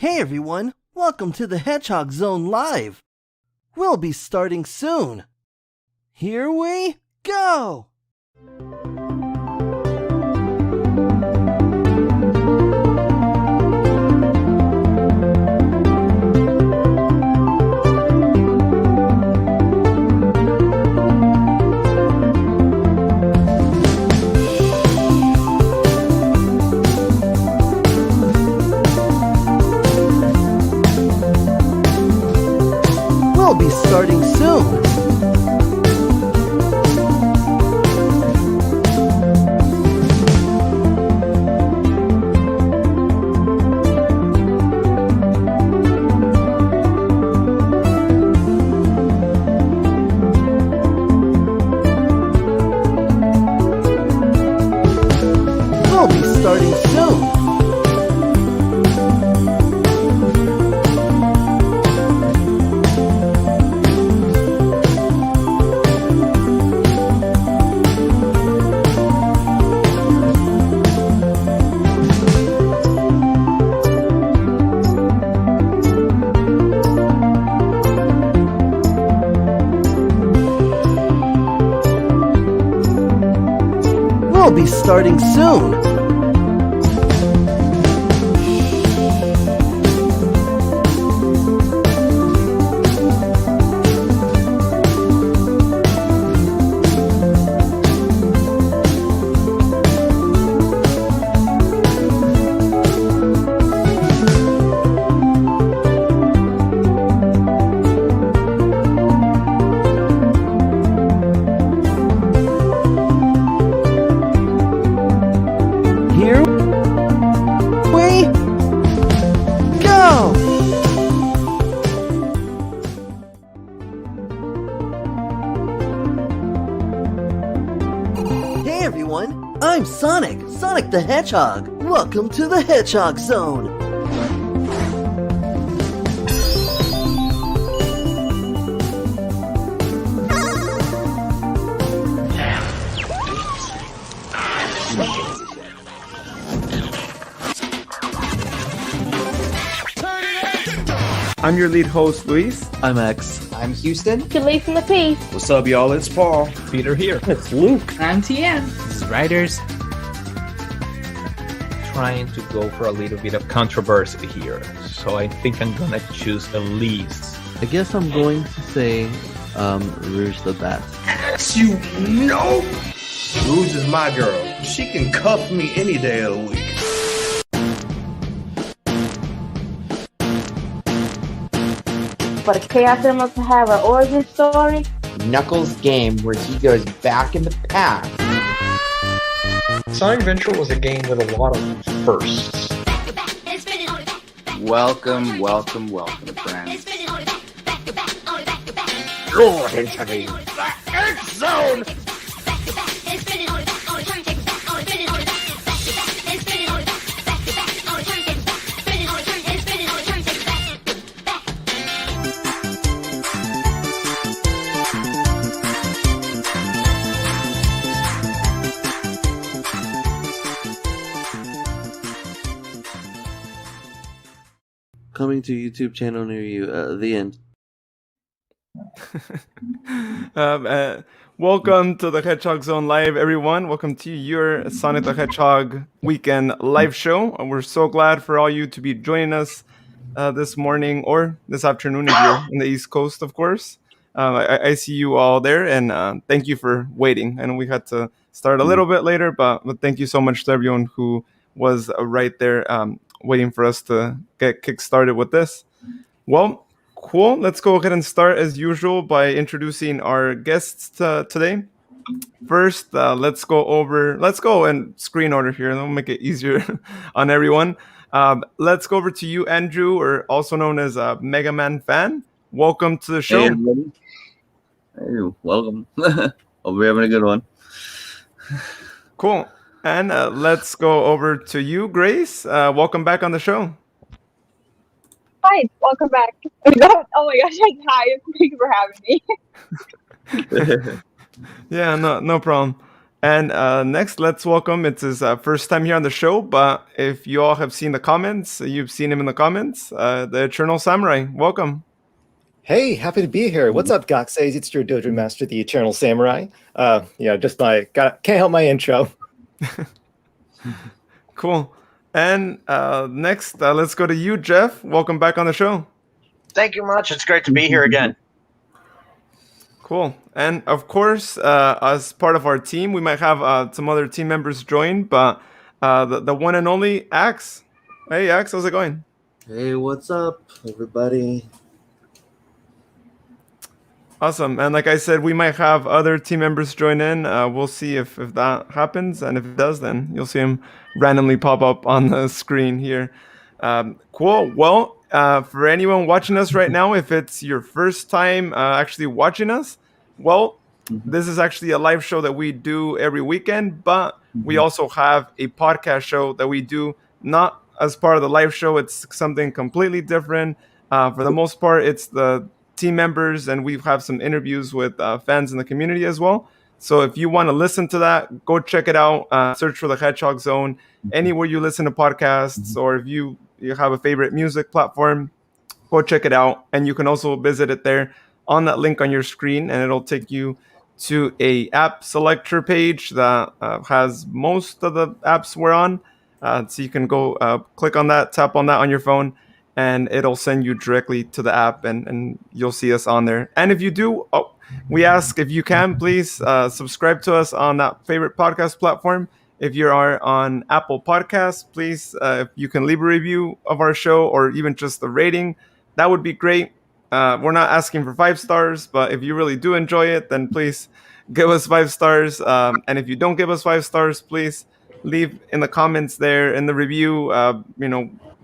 Hey everyone, welcome to the Hedgehog Zone Live. We'll be starting soon. Here we go! We'll be starting soon. We'll be starting soon. We'll be starting soon. Here we go! Hey everyone, I'm Sonic the Hedgehog. Welcome to the Hedgehog Zone. I'm your lead host, Luis. I'm X. I'm Houston. Delete from the P. What's up, y'all? It's Paul. Peter here. It's Luke. I'm TN. This is Riders. Trying to go for a little bit of controversy here, so I think I'm gonna choose Elise. I guess I'm going to say Rouge the Bat. Yes, you know. Rouge is my girl. She can cuff me any day of the week. For the Chaos Emeralds to have an origin story. Knuckles' game where he goes back in the past. Sonic Adventure was a game with a lot of firsts. Welcome, friends. You're into the X Zone! Coming to YouTube channel near you. The end. Welcome to the Hedgehog Zone Live, everyone. Welcome to your Sonic the Hedgehog weekend live show. We're so glad for all you to be joining us this morning or this afternoon if you're in the East Coast, of course. I see you all there, and thank you for waiting. I know we had to start a little bit later, but thank you so much to everyone who was right there waiting for us to get kick-started with this. Well, cool. Let's go ahead and start as usual by introducing our guests today. First, let's go in screen order here. That'll make it easier on everyone. Let's go over to you, Andrew, or also known as Mega Man Fan. Welcome to the show. Hey, everybody. Hey, welcome. Hope we're having a good one. Cool. And let's go over to you, Grace. Welcome back on the show. Hi, welcome back. Oh my gosh, hi. Thank you for having me. Yeah, no problem. And next, let's welcome, it's his first time here on the show, but if you all have seen the comments, you've seen him in the comments, the Eternal Samurai. Welcome. Hey, happy to be here. What's up, Goxays? It's your Dojo Master, the Eternal Samurai. Can't help my intro. Cool. And next, let's go to you, Jeff. Welcome back on the show. Thank you much. It's great to be here again. Cool. And of course, as part of our team, we might have some other team members join, but the one and only Axe. Hey, Axe, how's it going? Hey, what's up, everybody? Awesome. And like I said, we might have other team members join in. We'll see if that happens. And if it does, then you'll see them randomly pop up on the screen here. Cool. Well, for anyone watching us right now, if it's your first time actually watching us, well, this is actually a live show that we do every weekend, but we also have a podcast show that we do not as part of the live show. It's something completely different. For the most part, it's the team members, and we have some interviews with fans in the community as well. So if you want to listen to that, go check it out. Search for the Hedgehog Zone anywhere you listen to podcasts, or if you have a favorite music platform, go check it out. And you can also visit it there on that link on your screen, and it'll take you to a app selector page that has most of the apps we're on. So you can go click on that, tap on that on your phone, and it'll send you directly to the app, and you'll see us on there. And if you do, we ask if you can, please subscribe to us on that favorite podcast platform. If you are on Apple Podcasts, please, if you can leave a review of our show or even just a rating, that would be great. We're not asking for 5 stars, but if you really do enjoy it, then please give us 5 stars. And if you don't give us 5 stars, please leave in the comments there in the review,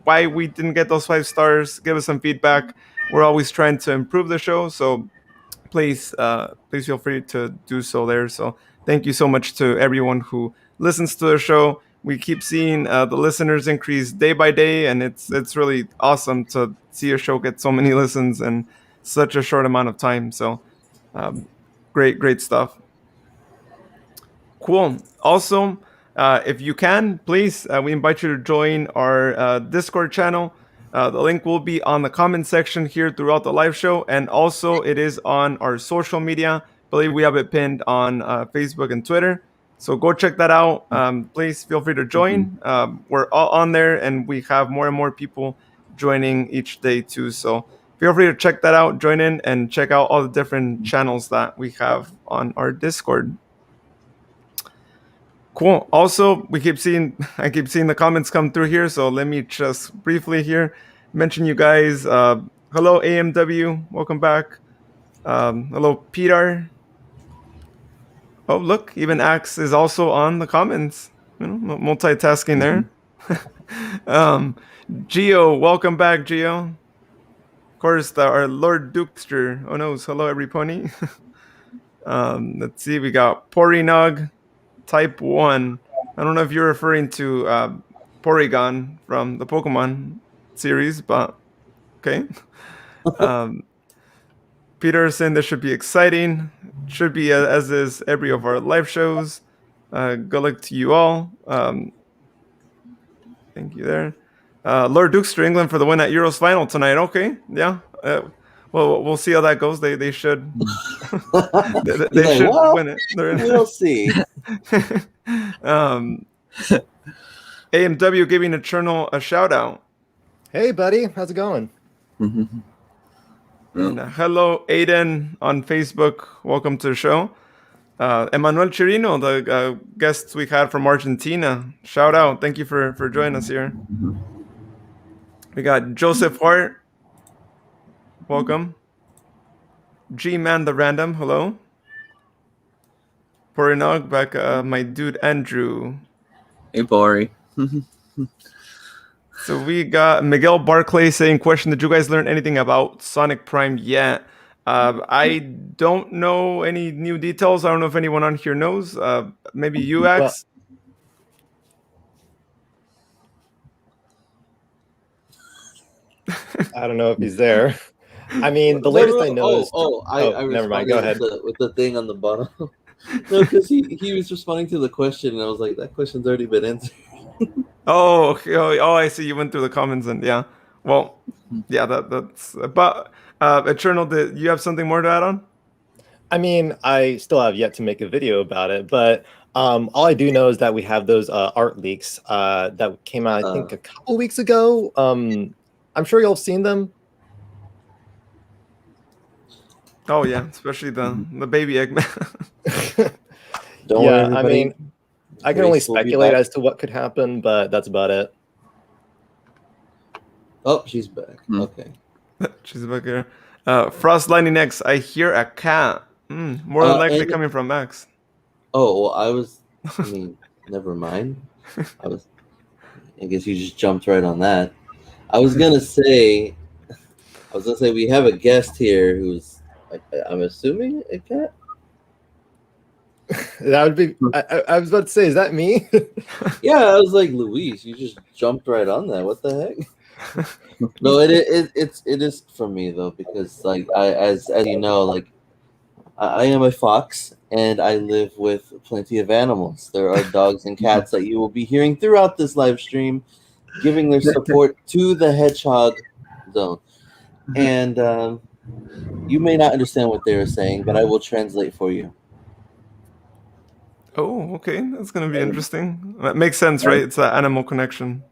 why we didn't get those 5 stars. Give us some feedback. We're always trying to improve the show, so please feel free to do so there. So thank you so much to everyone who listens to the show. We keep seeing the listeners increase day by day, and it's really awesome to see a show get so many listens in such a short amount of time. So great stuff. Cool. Also, if you can, please, we invite you to join our Discord channel. The link will be on the comment section here throughout the live show, and also it is on our social media. I believe we have it pinned on Facebook and Twitter. So go check that out. Please feel free to join. We're all on there, and we have more and more people joining each day too. So feel free to check that out, join in, and check out all the different channels that we have on our Discord. Cool. Also, I keep seeing the comments come through here, so let me just briefly here mention you guys. Hello, AMW. Welcome back. Hello, Peter. Oh, look, even Axe is also on the comments. Multitasking there. Geo, welcome back, Geo. Of course, our Lord Dukester. Oh no, hello, every pony. Let's see, we got Porinog. Type 1. I don't know if you're referring to Porygon from the Pokemon series, but okay. Peter saying this should be exciting. Should be, as is every of our live shows. Good luck to you all. Thank you there. Lord Dukester, England for the win at Euros final tonight. Okay, yeah. Well, we'll see how that goes. They should. they should win it. We'll see. AMW giving Eternal a shout out. Hey, buddy, how's it going? And, hello, Aiden on Facebook. Welcome to the show. Emmanuel Chirino, the guests we had from Argentina. Shout out. Thank you for joining us here. We got Joseph Hart. Welcome. G-Man the Random, hello. Porinog, back, my dude Andrew. Hey, Pori. So we got Miguel Barclay saying, question, did you guys learn anything about Sonic Prime yet? I don't know any new details. I don't know if anyone on here knows. Maybe you, Axe? I don't know if he's there. I mean, the latest I know is... I never mind. Go ahead. With the thing on the bottom. No, because he was responding to the question, and I was like, that question's already been answered. Oh, okay. Oh, I see. You went through the comments and yeah. Well, yeah. That's. But Eternal, did you have something more to add on? I mean, I still have yet to make a video about it, but all I do know is that we have those art leaks that came out, I think, a couple weeks ago. I'm sure you'll have seen them. Oh yeah, especially the baby Eggman. Don't worry, Yeah, I everybody. mean, I can only Grace will be speculate back. as to what could happen, but that's about it. Oh, she's back. Okay. She's back here. Frost Lightning X. I hear a cat. More than likely and- coming from Max. Oh, well, I mean, never mind. I guess you just jumped right on that. I was gonna say we have a guest here who's, I'm assuming a cat. That would be. I was about to say, is that me? Yeah, I was like, Luis, you just jumped right on that. What the heck? No, it is for me though, because like as you know, like I am a fox and I live with plenty of animals. There are dogs and cats that you will be hearing throughout this live stream, giving their support to the Hedgehog Zone. And you may not understand what they are saying, but I will translate for you. Oh, okay. That's gonna be interesting. That makes sense, right? It's that animal connection.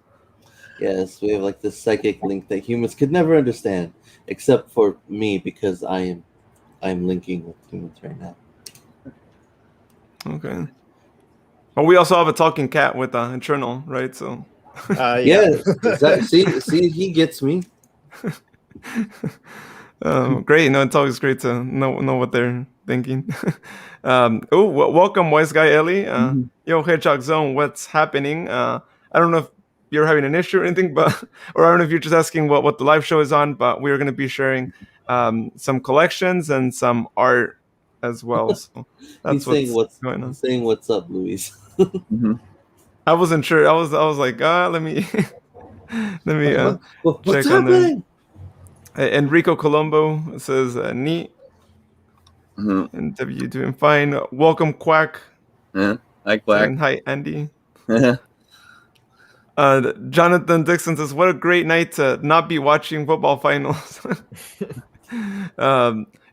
Yes, we have like this psychic link that humans could never understand, except for me, because I'm linking with humans right now. Okay. Well, we also have a talking cat with Eternal, right? So. Yeah, exactly. See, he gets me. Great. No, it's always great to know what they're thinking. Welcome, Wise Guy Ellie. Yo, Hedgehog Zone, what's happening? I don't know if you're having an issue or anything, but or I don't know if you're just asking what the live show is on, but we're going to be sharing some collections and some art as well. So that's what's going on. He's saying what's up, Luis. I wasn't sure. I was like, let me what's check on there. happening? Enrico Colombo says, neat. And W doing fine. Welcome, Quack. Yeah. Hi, Quack. And hi, Andy. Jonathan Dixon says, what a great night to not be watching football finals.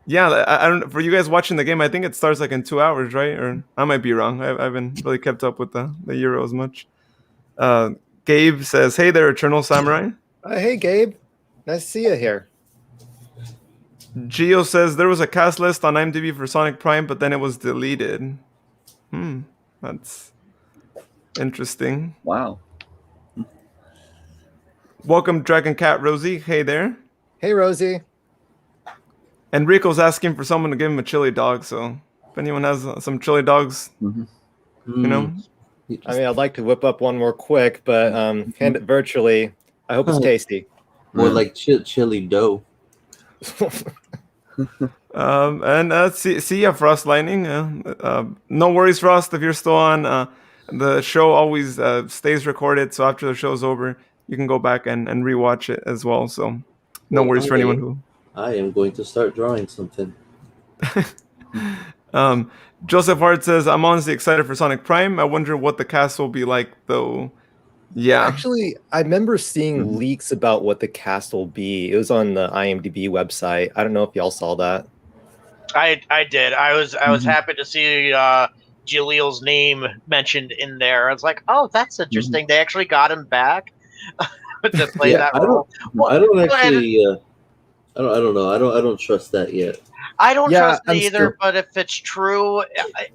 Yeah, I don't. For you guys watching the game, I think it starts like in 2 hours, right? Or I might be wrong. I haven't really kept up with the Euros much. Gabe says, hey there, Eternal Samurai. Hey, Gabe. Nice to see you here. Geo says there was a cast list on IMDb for Sonic Prime, but then it was deleted. That's interesting. Wow. Welcome, Dragon Cat Rosie. Hey there. Hey, Rosie. Enrico's asking for someone to give him a chili dog, so if anyone has some chili dogs, you know. I mean, I'd like to whip up one more quick, but hand it virtually. I hope it's tasty. More like chili dough. And see ya, Frost Lightning. No worries, Frost, if you're still on. The show always stays recorded, so after the show's over, you can go back and rewatch it as well. So no worries for anyone who. I am going to start drawing something. Joseph Hart says, I'm honestly excited for Sonic Prime. I wonder what the cast will be like, though. Yeah. Actually, I remember seeing leaks about what the cast will be. It was on the IMDb website. I don't know if y'all saw that. I did. I was happy to see Jalil's name mentioned in there. I was like, oh, that's interesting. They actually got him back to play that role. I don't know. I don't trust that yet. I don't trust it either, but if it's true,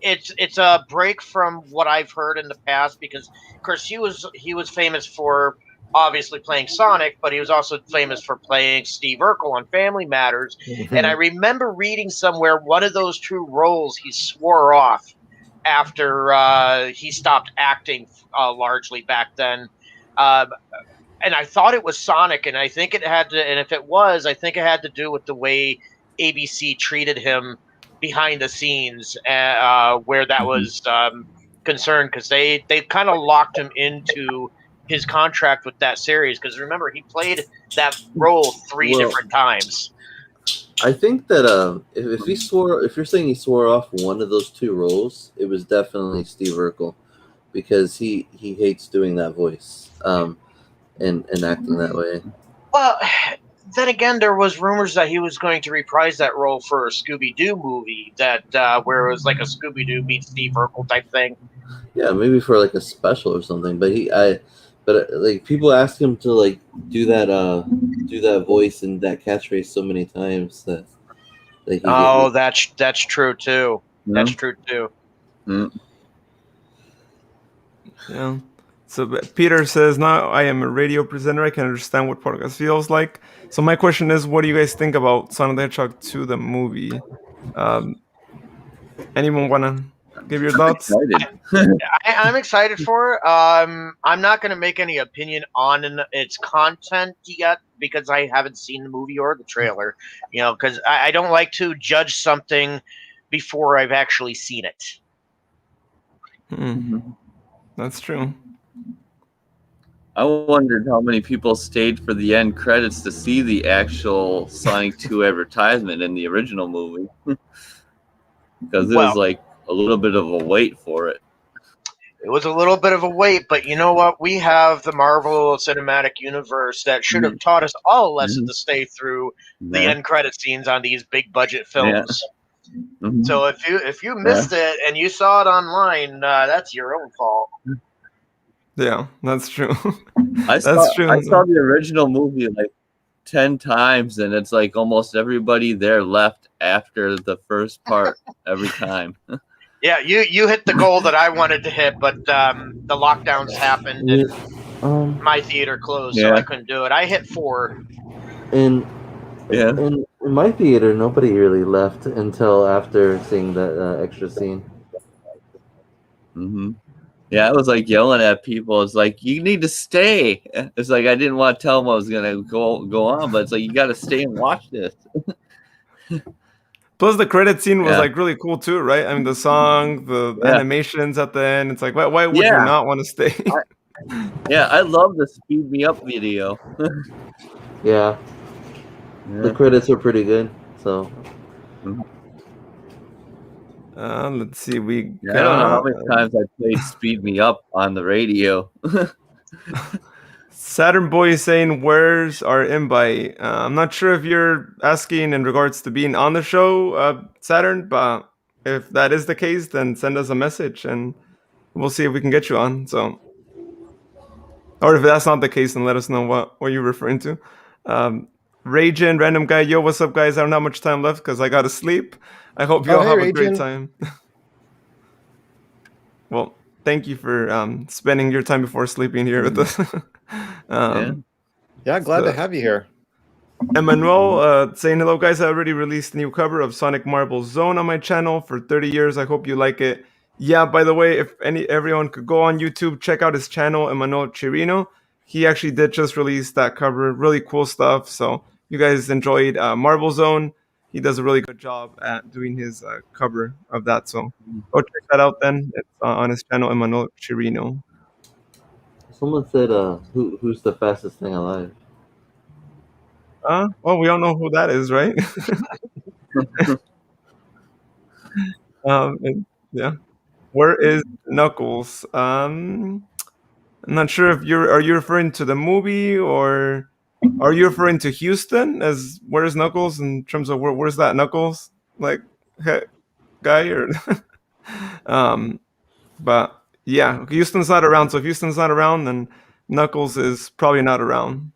it's a break from what I've heard in the past, because of course he was famous for obviously playing Sonic, but he was also famous for playing Steve Urkel on Family Matters. And I remember reading somewhere one of those two roles he swore off after he stopped acting largely back then. And I thought it was Sonic, and I think it had to, and if it was, I think it had to do with the way ABC treated him behind the scenes, where that was concerned, because they kind of locked him into his contract with that series. Because remember, he played that role three different times. I think that if you're saying he swore off one of those two roles, it was definitely Steve Urkel, because he hates doing that voice, and acting that way. Well, then again, there was rumors that he was going to reprise that role for a Scooby-Doo movie that where it was like a Scooby-Doo meets Steve Urkel type thing. Yeah, maybe for like a special or something. But like people ask him to like do that voice and that catchphrase so many times that that's true too. That's true too. Yeah. So Peter says, now I am a radio presenter. I can understand what podcast feels like. So my question is, what do you guys think about Sonic the Hedgehog 2, the movie? Anyone want to give your thoughts? I'm excited for it. I'm not going to make any opinion on its content yet because I haven't seen the movie or the trailer. Because I don't like to judge something before I've actually seen it. That's true. I wondered how many people stayed for the end credits to see the actual Sonic 2 advertisement in the original movie. Because it was like a little bit of a wait for it. It was a little bit of a wait, but you know what? We have the Marvel Cinematic Universe that should have taught us all a lesson to stay through the end credit scenes on these big budget films. So if you missed it and you saw it online, that's your own fault. Yeah, that's true. I saw the original movie like 10 times, and it's like almost everybody there left after the first part every time. Yeah, you hit the goal that I wanted to hit, but the lockdowns happened and my theater closed, so I couldn't do it. I hit 4. In my theater, nobody really left until after seeing that extra scene. Yeah, I was like yelling at people. It's like, you need to stay. It's like I didn't want to tell them I was gonna go on, but it's like you got to stay and watch this. Plus, the credit scene was like really cool too, right? I mean, the song, the animations at the end. It's like, why would you not want to stay? I love the Speed Me Up video. The credits are pretty good. So. Let's see. I don't know how many times I played Speed Me Up on the radio. Saturn Boy is saying, where's our invite? I'm not sure if you're asking in regards to being on the show, Saturn, but if that is the case, then send us a message and we'll see if we can get you on. So, or if that's not the case, then let us know what you're referring to. Ragin, random guy, yo, what's up, guys? I don't have much time left because I gotta sleep. I hope you all have a great time. Well, thank you for spending your time before sleeping here with us. Glad to have you here. Emmanuel saying, hello, guys. I already released a new cover of Sonic Marble Zone on my channel for 30 years. I hope you like it. Yeah, by the way, if everyone could go on YouTube, check out his channel, Emmanuel Chirino. He actually did just release that cover. Really cool stuff. So you guys enjoyed Marble Zone. He does a really good job at doing his cover of that. So go check that out then. It's on his channel, Emmanuel Chirino. Someone said, who's the fastest thing alive? Well, we all know who that is, right? Where is Knuckles? I'm not sure if are you referring to the movie or are you referring to Houston as where's Knuckles in terms of where's that Knuckles like guy or but yeah, Houston's not around. So if Houston's not around, then Knuckles is probably not around.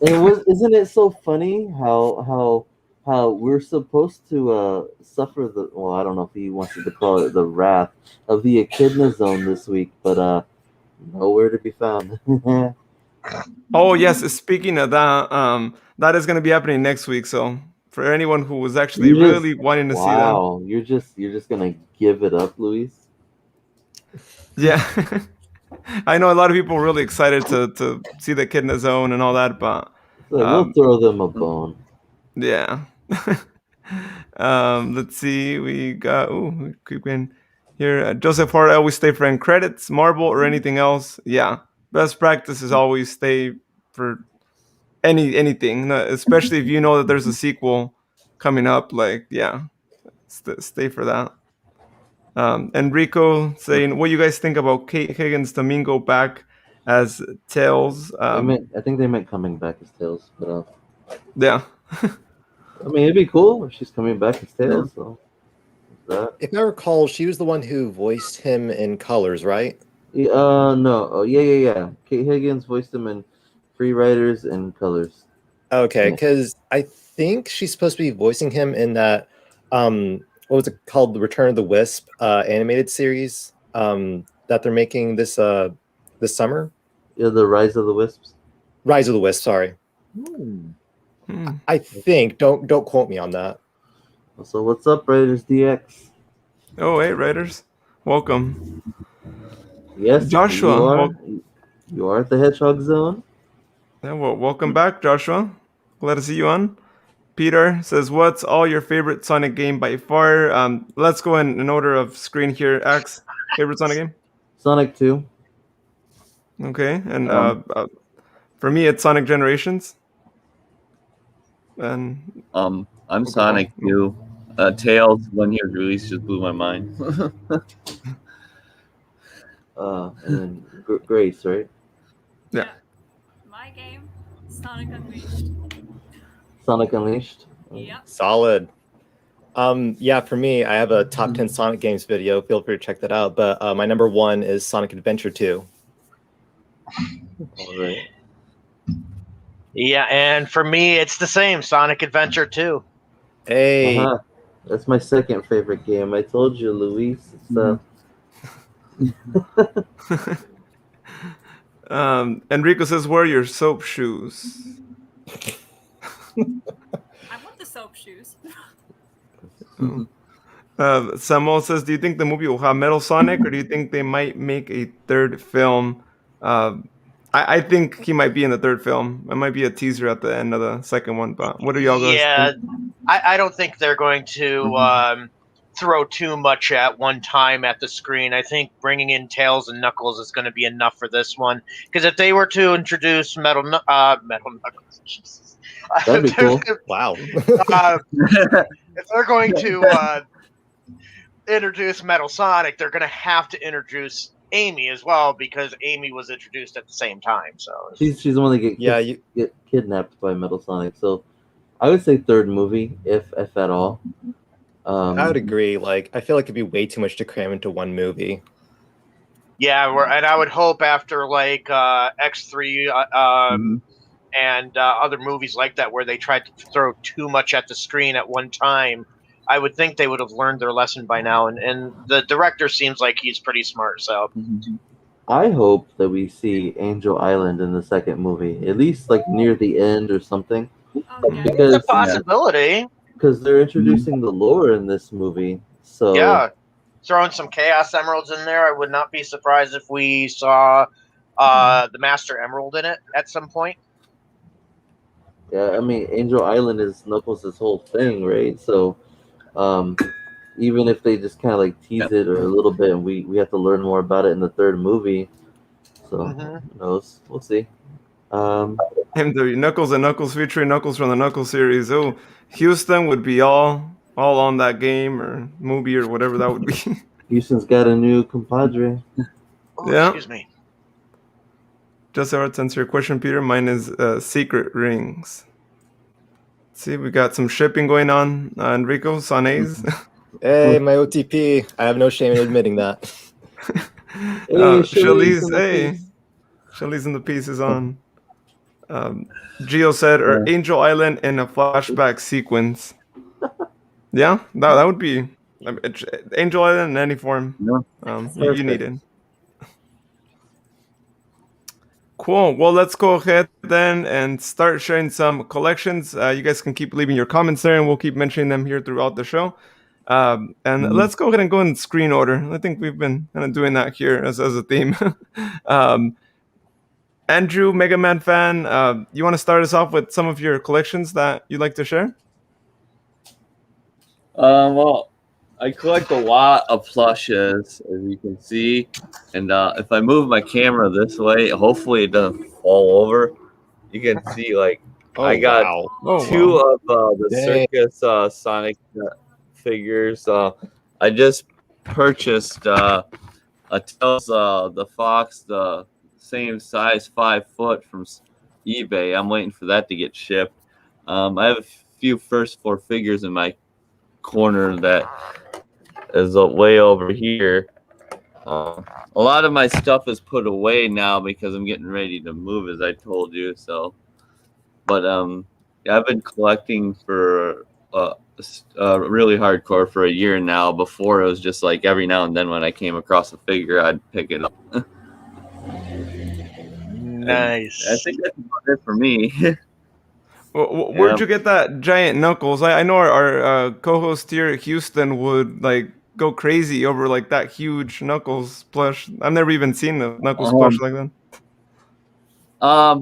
Isn't it so funny how we're supposed to suffer I don't know if he wants to call it the wrath of the Echidna Zone this week, but nowhere to be found. Oh yes, speaking of that, that is going to be happening next week. So for anyone who was actually really wanting to see that, wow, you're just gonna give it up, Luis? Yeah. I know a lot of people were really excited to see the Echidna Zone and all that, but we'll throw them a bone. Yeah. Let's see. We got keep going here. Joseph Hart, I always stay for end credits, Marble, or anything else. Yeah. Best practice is always stay for anything, especially if you know that there's a sequel. coming up, like stay for that. Enrico saying, what do you guys think about Kate Higgins Domingo back as Tails? I think they meant coming back as Tails, but yeah. I mean, it'd be cool if she's coming back as Tails. So if I recall, she was the one who voiced him in Colors, right? No. Oh, yeah. Kate Higgins voiced him in Free Riders and Colors. Okay, because I think she's supposed to be voicing him in that what was it called, the Return of the Wisp animated series that they're making this summer. Yeah, the Rise of the Wisps. Rise of the Wisp. Sorry. I think. Don't quote me on that. So what's up, Raiders DX? Oh, hey, Raiders, welcome. Yes, Joshua. You are at the Hedgehog Zone. Yeah, well, welcome back, Joshua. Glad to see you on. Peter says, what's all your favorite Sonic game by far? Let's go in order of screen here. Axe, favorite Sonic game? Sonic 2. Okay, and for me, it's Sonic Generations. And I'm Sonic 2. Tails, when he was released, just blew my mind. And then Grace, right? Yeah. My game, Sonic Unleashed. Sonic Unleashed. Yep. Solid. Yeah, for me, I have a top 10 Sonic games video. Feel free to check that out. But my number 1 is Sonic Adventure 2. All right. Yeah, and for me, it's the same, Sonic Adventure 2. Hey. That's my second favorite game. I told you, Luis. Enrico says, where are your soap shoes? I want the soap shoes. Samuel says, do you think the movie will have Metal Sonic, or do you think they might make a third film? I think he might be in the third film. It might be a teaser at the end of the second one, but what are y'all guys think? I don't think they're going to throw too much at one time at the screen. I think bringing in Tails and Knuckles is going to be enough for this one. Because if they were to introduce Metal Knuckles, Jesus. That'd be cool. Wow. If they're going to introduce Metal Sonic, they're going to have to introduce Amy as well, because Amy was introduced at the same time. So she's the one that get kidnapped by Metal Sonic. So I would say third movie, if at all. I would agree. Like, I feel like it'd be way too much to cram into one movie. Yeah, and I would hope after like X3 and other movies like that, where they tried to throw too much at the screen at one time, I would think they would have learned their lesson by now. And the director seems like he's pretty smart. So I hope that we see Angel Island in the second movie, at least like near the end or something. Because it's a possibility. Because they're introducing the lore in this movie. So yeah, throwing some Chaos Emeralds in there, I would not be surprised if we saw the Master Emerald in it at some point. Yeah, I mean, Angel Island is Knuckles' whole thing, right? So even if they just kind of like tease it or a little bit, and we have to learn more about it in the third movie. So who knows? We'll see. MW Knuckles and Knuckles featuring Knuckles from the Knuckles series. Oh, Houston would be all on that game or movie or whatever that would be. Houston's got a new compadre. Yeah. Excuse me. Just to answer your question, Peter, mine is Secret Rings. See, we got some shipping going on. Enrico, Sanes. Hey, my OTP. I have no shame in admitting that. Shelly's in the piece is on. Gio said, or Angel Island in a flashback sequence. Yeah, that would be Angel Island in any form. You need it. Cool. Well, let's go ahead then and start sharing some collections. You guys can keep leaving your comments there, and we'll keep mentioning them here throughout the show. And let's go ahead and go in screen order. I think we've been kind of doing that here as a theme. Andrew, Mega Man fan, you want to start us off with some of your collections that you'd like to share? Well, I collect a lot of plushes, as you can see. And if I move my camera this way, hopefully it doesn't fall over. You can see like I got two of the Dang. circus Sonic figures. I just purchased a Tails the Fox, the same size 5 foot from eBay. I'm waiting for that to get shipped. I have a few first 4 figures in my corner that is way over here. A lot of my stuff is put away now because I'm getting ready to move, as I told you. So, but I've been collecting for really hardcore for a year now. Before, it was just like every now and then when I came across a figure, I'd pick it up. Nice. I think that's about it for me. Where'd you get that giant Knuckles? I know our co-host here, Houston, would like go crazy over like that huge Knuckles plush. I've never even seen a Knuckles plush like that.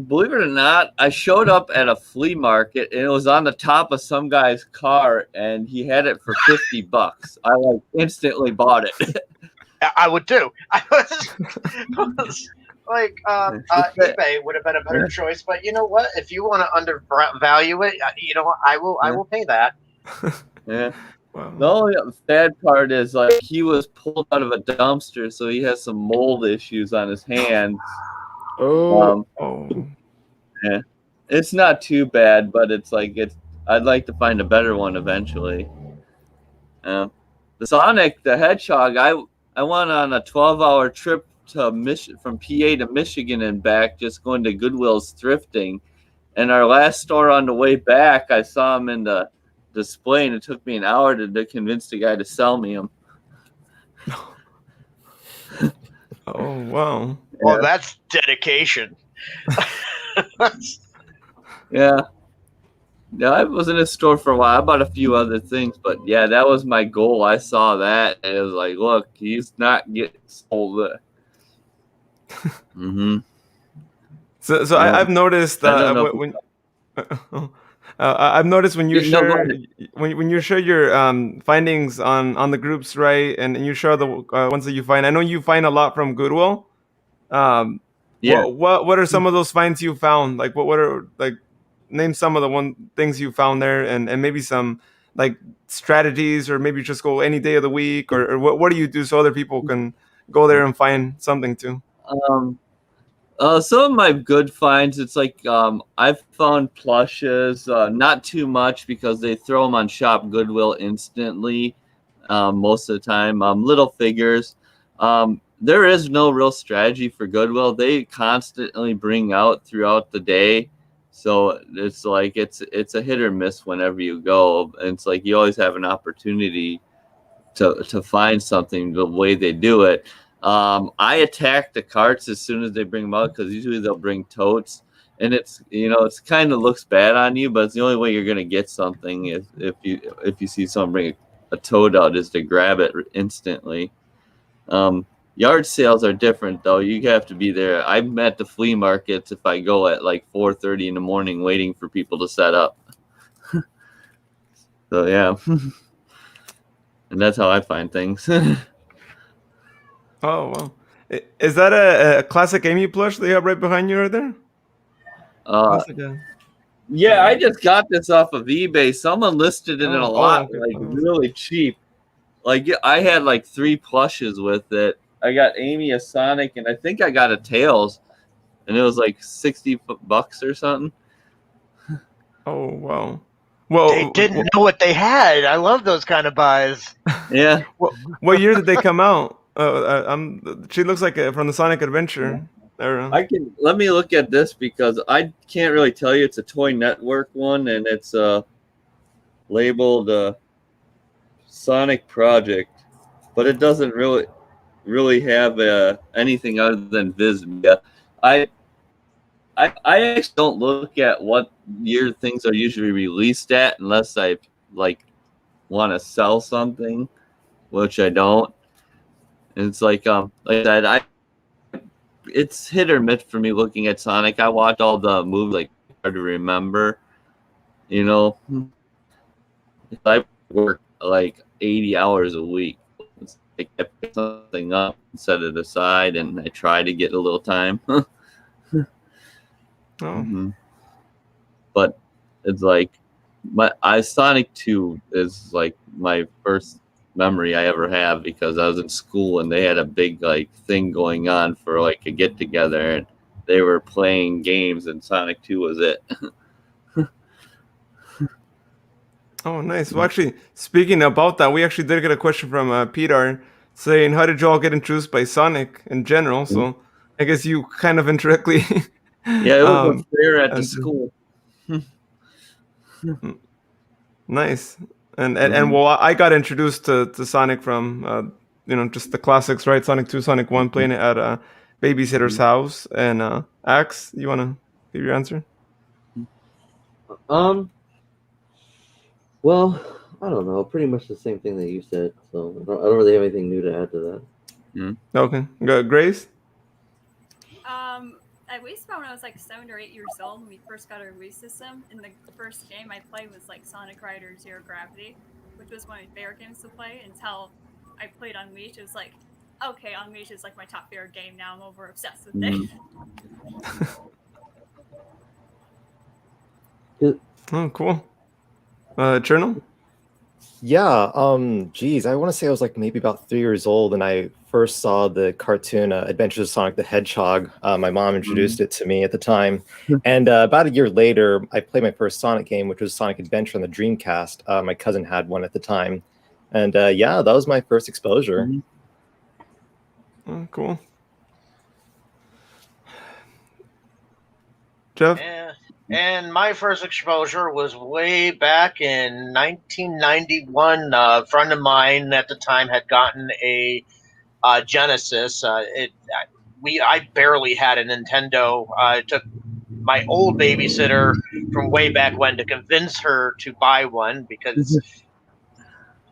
Believe it or not, I showed up at a flea market and it was on the top of some guy's car and he had it for $50. I like instantly bought it. I would too. I was like, eBay would have been a better choice, but you know what? If you want to undervalue it, you know what? I will pay that. Yeah. Wow. The only bad part is like he was pulled out of a dumpster, so he has some mold issues on his hands. Yeah, it's not too bad, but it's like I'd like to find a better one eventually. The Sonic the Hedgehog, I went on a 12-hour trip to from PA to Michigan and back, just going to Goodwill's thrifting. And our last store on the way back, I saw him in the display, and it took me an hour to convince the guy to sell me him. Oh wow! Well, that's dedication. Yeah. Yeah, I was in a store for a while. I bought a few other things, but yeah, that was my goal. I saw that and it was like, look, he's not getting sold. So yeah. I've noticed when I've noticed when you share when you share your findings on the groups, right, and you share the ones that you find. I know you find a lot from Goodwill. Yeah. What are some of those finds you found? Like what are like name some of the things you found there, and maybe some like strategies, or maybe just go any day of the week, or what do you do so other people can go there and find something too? Some of my good finds, it's like I've found plushes, not too much because they throw them on Shop Goodwill instantly most of the time. Little figures. There is no real strategy for Goodwill. They constantly bring out throughout the day. So it's like it's a hit or miss whenever you go. And it's like you always have an opportunity to find something the way they do it. I attack the carts as soon as they bring them out because usually they'll bring totes, and it's kind of looks bad on you, but it's the only way you're gonna get something if you see someone bring a tote out is to grab it instantly. Yard sales are different though. You have to be there. I'm at the flea markets if I go at like 4:30 in the morning waiting for people to set up. So yeah. And that's how I find things. Oh wow! Is that a classic Amy plush they have right behind you right there? Yeah, I just got this off of eBay. Someone listed it in a lot, really cheap. Like I had like 3 plushes with it. I got Amy, a Sonic, and I think I got a Tails, and it was like $60 or something. Oh wow! Well, they didn't know what they had. I love those kind of buys. Yeah. What year did they come out? She looks like from the Sonic Adventure era. Let me look at this because I can't really tell you. It's a Toy Network one, and it's labeled Sonic Project, but it doesn't really have anything other than Viz Media. I actually don't look at what year things are usually released at unless I like want to sell something, which I don't. And it's like I said, it's hit or miss for me looking at Sonic. I watch all the movies like hard to remember, I work like 80 hours a week. It's like I pick something up and set it aside, and I try to get a little time. But it's like Sonic 2 is like my first memory I ever have, because I was in school and they had a big like thing going on for like a get together, and they were playing games and Sonic 2 was it. Oh, nice. Well, actually, speaking about that, we actually did get a question from Peter saying, how did you all get introduced by Sonic in general? So I guess you kind of indirectly. Yeah, it was a fair at the school. Nice. And well, I got introduced to Sonic from, just the classics, right? Sonic 2, Sonic 1, playing it at a babysitter's house. And Axe, you want to give your answer? Well, I don't know. Pretty much the same thing that you said. So I don't really have anything new to add to that. Okay. Grace? At least about when I was like 7 or 8 years old, when we first got our Wii system, and the first game I played was like Sonic Rider Zero Gravity, which was one of my favorite games to play until I played Unleashed. It was like, okay, Unleashed is like my top favorite game now. I'm over obsessed with it. Oh, cool. Cherno? Yeah, geez, I want to say I was like maybe about 3 years old, and I first saw the cartoon Adventures of Sonic the Hedgehog. My mom introduced it to me at the time, and about a year later, I played my first Sonic game, which was Sonic Adventure on the Dreamcast. My cousin had one at the time, and yeah, that was my first exposure. Oh, cool. Jeff? And my first exposure was way back in 1991. A friend of mine at the time had gotten a Genesis. I barely had a Nintendo. It took my old babysitter from way back when to convince her to buy one, because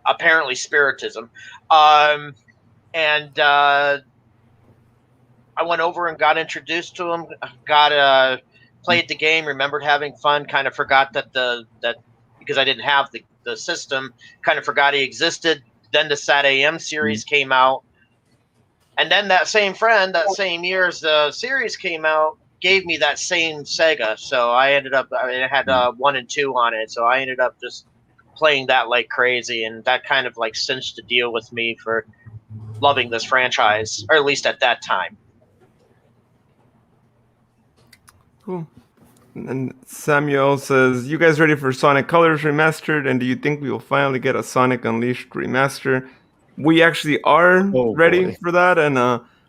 apparently spiritism. And I went over and got introduced to him. Played the game, remembered having fun, kind of forgot that because I didn't have the system, kind of forgot he existed. Then the Sat AM series came out. And then that same friend, that same year as the series came out, gave me that same Sega. So I ended up, it had 1 and 2 on it. So I ended up just playing that like crazy. And that kind of like cinched the deal with me for loving this franchise, or at least at that time. Cool. And Samuel says, you guys ready for Sonic Colors Remastered? And do you think we will finally get a Sonic Unleashed remaster? We actually are ready for that. And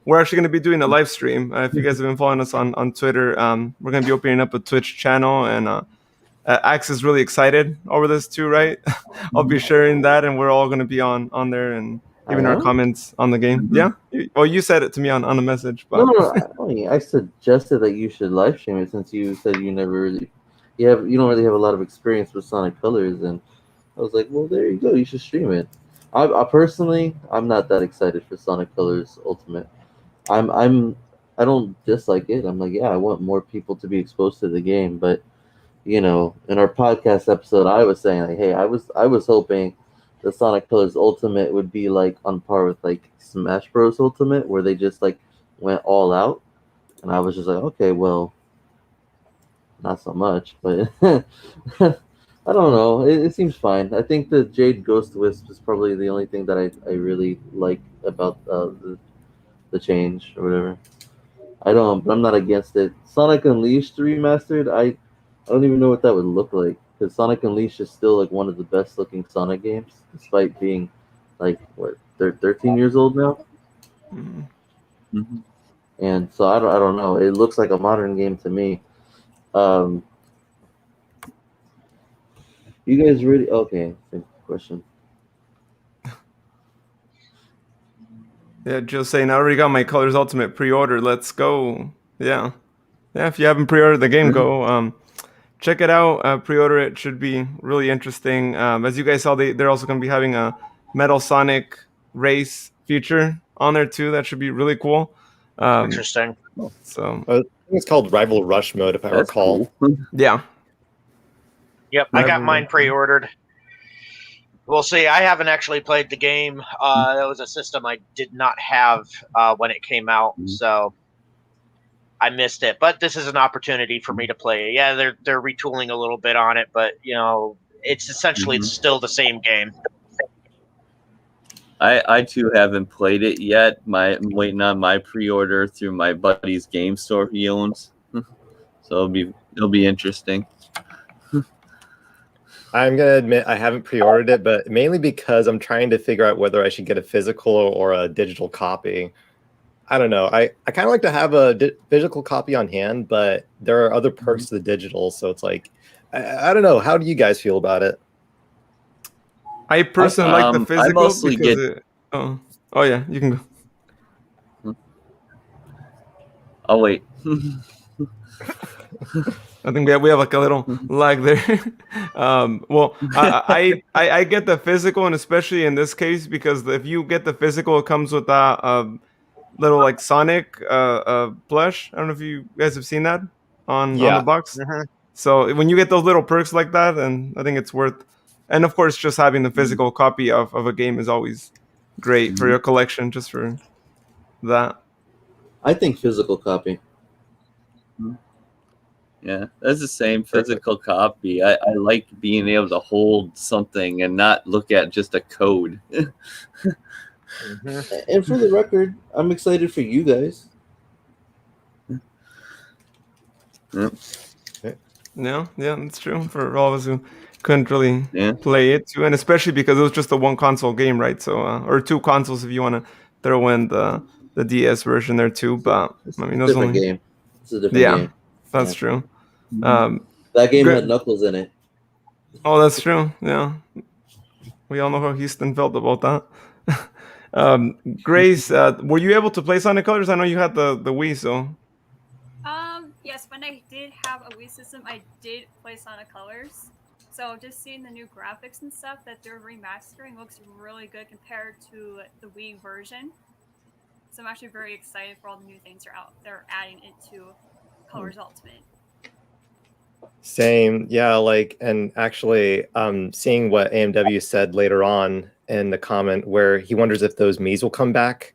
we're actually going to be doing a live stream. If you guys have been following us on Twitter, we're going to be opening up a Twitch channel. And Axe is really excited over this too, right? I'll be sharing that. And we're all going to be on there and giving our comments on the game. Yeah? Well, you said it to me on a message. But... No. I suggested that you should live stream it, since you said you never really, you don't really have a lot of experience with Sonic Colors, and I was like, well, there you go, you should stream it. I personally, I'm not that excited for Sonic Colors Ultimate. I don't dislike it. I'm like, yeah, I want more people to be exposed to the game, but in our podcast episode, I was saying like, hey, I was hoping the Sonic Colors Ultimate would be like on par with like Smash Bros Ultimate, where they just like went all out, and I was just like, okay, well, not so much, but I don't know. It seems fine. I think the Jade Ghost Wisp is probably the only thing that I really like about the change or whatever. But I'm not against it. Sonic Unleashed remastered, I don't even know what that would look like, because Sonic Unleashed is still like one of the best looking Sonic games, despite being like 13 years old now. And so I don't know. It looks like a modern game to me. You guys ready? Okay, question. Yeah, Joe's saying, I already got my Colors Ultimate pre-order. Let's go. Yeah. If you haven't pre-ordered the game, go. Check it out. Pre-order it. Should be really interesting. As you guys saw, they're also going to be having a Metal Sonic race feature on there too. That should be really cool. Interesting. So I think it's called Rival Rush mode, if I recall. Cool. Yeah. Yep, I got mine pre-ordered. We'll see. I haven't actually played the game. That was a system I did not have when it came out. So I missed it. But this is an opportunity for me to play it. Yeah, they're retooling a little bit on it, but it's essentially it's still the same game. I too haven't played it yet. I'm waiting on my pre-order through my buddy's game store he owns. So it'll be interesting. I'm gonna admit I haven't pre-ordered it, but mainly because I'm trying to figure out whether I should get a physical or a digital copy. I don't know. I kind of like to have a physical copy on hand, but there are other perks to the digital, so it's like I don't know. How do you guys feel about it? I personally like the physical mostly because oh yeah, you can go. Oh wait. I think we have like a little lag there. Well, I get the physical, and especially in this case, because if you get the physical, it comes with that little like Sonic plush. I don't know if you guys have seen that on the box. So when you get those little perks like that, then I think it's worth. And of course, just having the physical copy of a game is always great for your collection, just for that. I think physical copy. Yeah, that's the same physical copy. I like being able to hold something and not look at just a code. And for the record, I'm excited for you guys. Yeah, that's true. For all of us who couldn't really play it too, and especially because it was just a one console game, right? So or two consoles if you want to throw in the DS version there too. But I mean, It's a different game. It's a different game. That's true. That game had Knuckles in it. Oh, that's true. Yeah, we all know how Houston felt about that. Grace, were you able to play Sonic Colors? I know you had the Wii, so. Yes, when I did have a Wii system, I did play Sonic Colors. So just seeing the new graphics and stuff that they're remastering looks really good compared to the Wii version. So I'm actually very excited for all the new things they're adding into Colors Ultimate. Same, yeah. Like, and actually, seeing what AMW said later on in the comment where he wonders if those Miis will come back.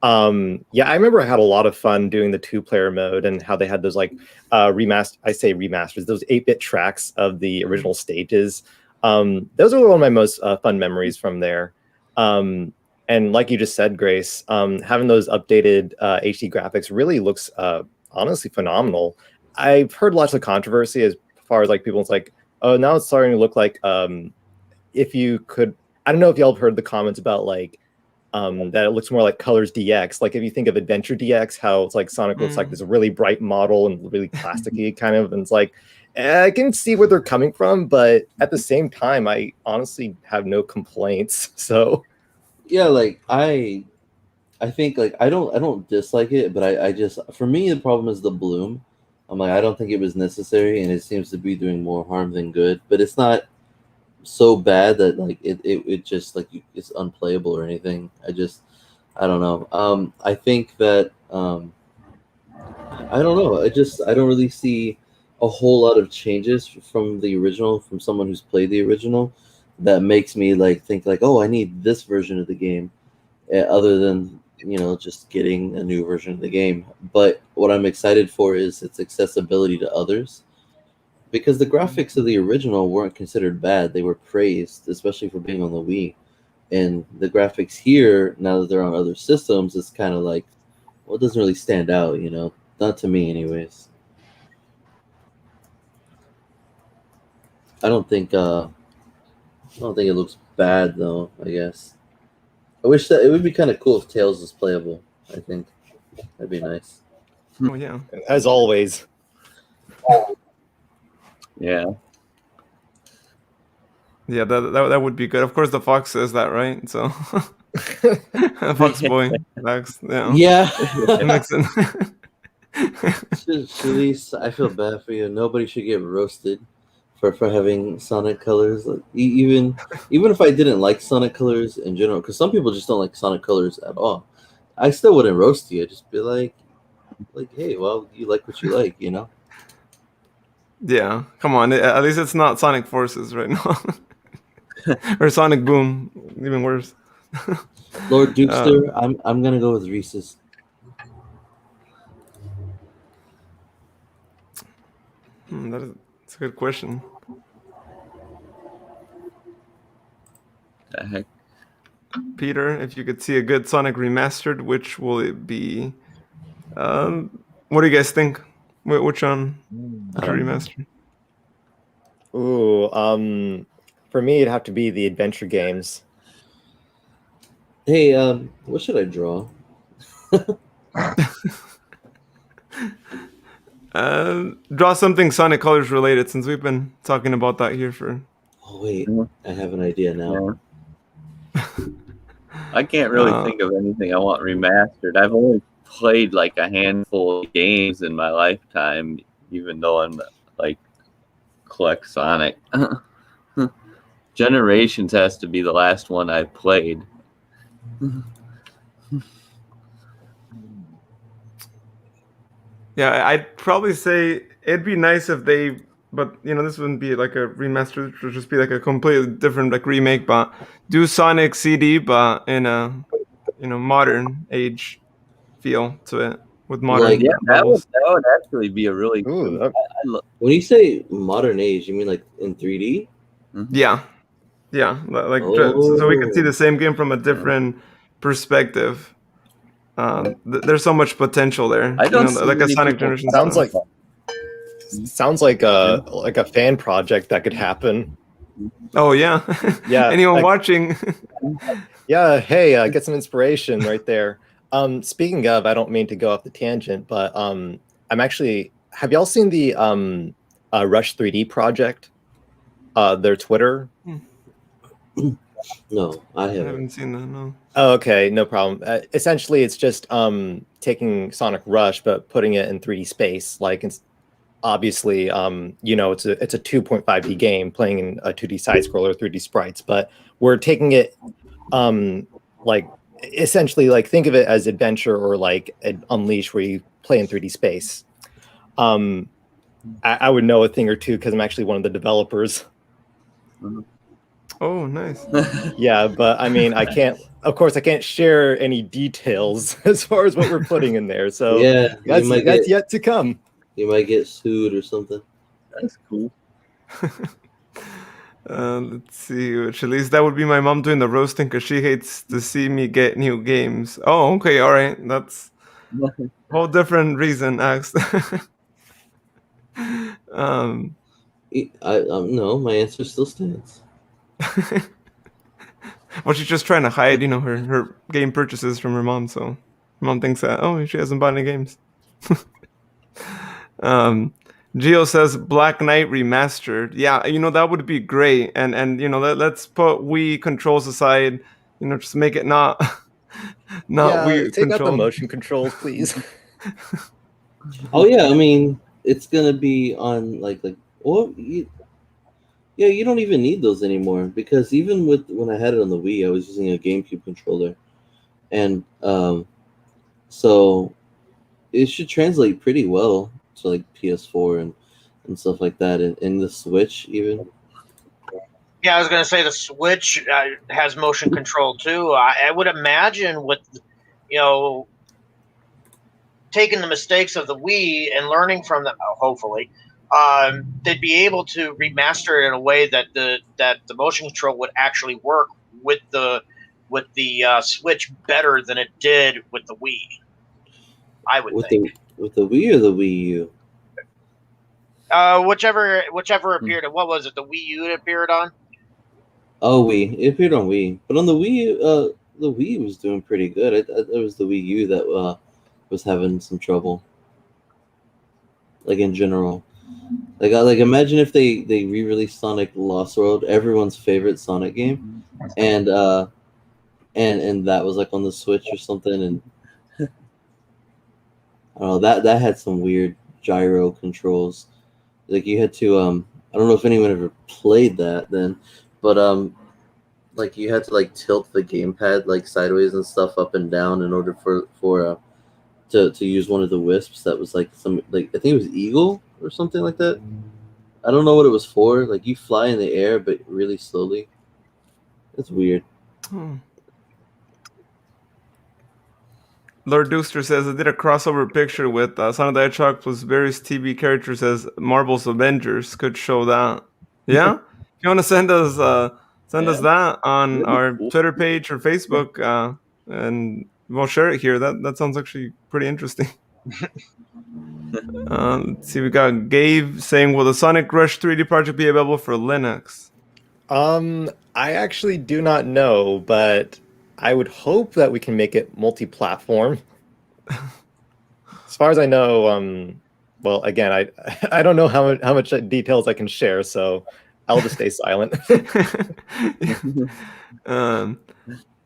Yeah, I remember I had a lot of fun doing the 2-player mode and how they had those like remasters, those 8-bit tracks of the original stages. Those are one of my most fun memories from there. And like you just said, Grace, having those updated HD graphics really looks honestly phenomenal. I've heard lots of controversy as far as like people's like, oh, now it's starting to look like if you could, I don't know if y'all have heard the comments about like that it looks more like Colors DX. Like if you think of Adventure DX, how it's like Sonic looks like this really bright model and really plasticky kind of, and it's like I can see where they're coming from, but at the same time, I honestly have no complaints. So yeah, like I think like I don't dislike it, but I just, for me the problem is the bloom. I'm like, I don't think it was necessary, and it seems to be doing more harm than good. But it's not so bad that like it just like it's unplayable or anything. I don't know. I think that I don't know. I don't really see a whole lot of changes from the original, from someone who's played the original, that makes me like think like, oh, I need this version of the game, other than just getting a new version of the game. But what I'm excited for is its accessibility to others, because the graphics of the original weren't considered bad. They were praised, especially for being on the Wii. And the graphics here, now that they're on other systems, it's kind of like, well, it doesn't really stand out, Not to me, anyways. I don't think it looks bad, though, I guess. I wish that it would be kind of cool if Tails was playable. I think that'd be nice. Oh yeah, as always. Yeah, that would be good. Of course, the Fox says that, right? So, Fox boy, Fox, yeah. Nixon. Shalice, I feel bad for you. Nobody should get roasted for having Sonic Colors. Like, even if I didn't like Sonic Colors in general, because some people just don't like Sonic Colors at all, I still wouldn't roast you. I'd just be like, hey, well, you like what you like, Yeah, come on. At least it's not Sonic Forces right now, or Sonic Boom, even worse. Lord Dukester, I'm gonna go with Reese's. That's a good question. The heck? Peter, if you could see a good Sonic remastered, which will it be? What do you guys think? Which one? Which remaster? Ooh, for me, it'd have to be the adventure games. Hey, what should I draw? Draw something Sonic Colors related, since we've been talking about that here for. Oh wait, I have an idea now. I can't really think of anything I want remastered. I've only played like a handful of games in my lifetime, even though I'm like collect Sonic. Generations has to be the last one I played. Yeah, I'd probably say it'd be nice if they, but this wouldn't be like a remaster. It would just be like a completely different like remake, but do Sonic CD, but in a modern age feel to it with modern Yeah, that levels. would actually be a really good. When you say modern age, you mean like in 3D? Yeah, like so we could see the same game from a different perspective. There's so much potential there. I don't see like a many Sonic people- Generation. Sounds like a fan project that could happen. Oh yeah, Yeah. Anyone watching? Yeah. Hey, get some inspiration right there. Speaking of, I don't mean to go off the tangent, but I'm actually. Have y'all seen the Rush 3D project? Their Twitter. No, I haven't seen that. No. Oh, okay, no problem. Essentially, it's just taking Sonic Rush but putting it in 3D space. Like, it's obviously, it's a 2.5D game playing in a 2D side scroller, 3D sprites, but we're taking it, like essentially, like think of it as adventure or like Unleash, where you play in 3D space. I would know a thing or two because I'm actually one of the developers. Oh, nice. Yeah, but I mean, of course, I can't share any details as far as what we're putting in there. So Yeah, that's yet to come. You might get sued or something. That's cool. Let's see. Which at least that would be my mom doing the roasting because she hates to see me get new games. Oh, okay, all right. That's a whole different reason, Ax. No, my answer still stands. Well, she's just trying to hide, her game purchases from her mom. So her mom thinks that she hasn't bought any games. Geo says Black Knight remastered. Yeah, that would be great. And let's put Wii controls aside. Just make it not Wii take out the controlled. motion controls, please. Oh yeah, I mean it's gonna be on you don't even need those anymore because even when I had it on the Wii, I was using a GameCube controller, and so it should translate pretty well to like PS4 and stuff like that, and in the Switch even. Yeah, I was going to say the Switch has motion control too. I would imagine with, taking the mistakes of the Wii and learning from them, hopefully, they'd be able to remaster it in a way that the motion control would actually work with the Switch better than it did with the Wii. I would think. With the Wii or the Wii U? Whichever appeared. What was it? The Wii U it appeared on? Oh, Wii. It appeared on Wii, but on the Wii, the Wii was doing pretty good. It was the Wii U that was having some trouble. Like in general, like imagine if they re-released Sonic Lost World, everyone's favorite Sonic game, and that was like on the Switch or something, and I don't know, that had some weird gyro controls. Like you had to I don't know if anyone ever played that then, but like you had to like tilt the gamepad like sideways and stuff up and down in order for to use one of the wisps that was like some, like I think it was Eagle or something like that. I don't know what it was for. Like you fly in the air but really slowly. It's weird. Lord Dooster says I did a crossover picture with Sonic the Hedgehog plus various TV characters as Marvel's Avengers. Could show that. Yeah, if you want to send us that on our Twitter page or Facebook, and we'll share it here. That sounds actually pretty interesting. Let's see, we got Gabe saying, "Will the Sonic Rush 3D project be available for Linux?" I actually do not know, but I would hope that we can make it multi-platform. As far as I know, well, again, I don't know how much details I can share, so I'll just stay silent.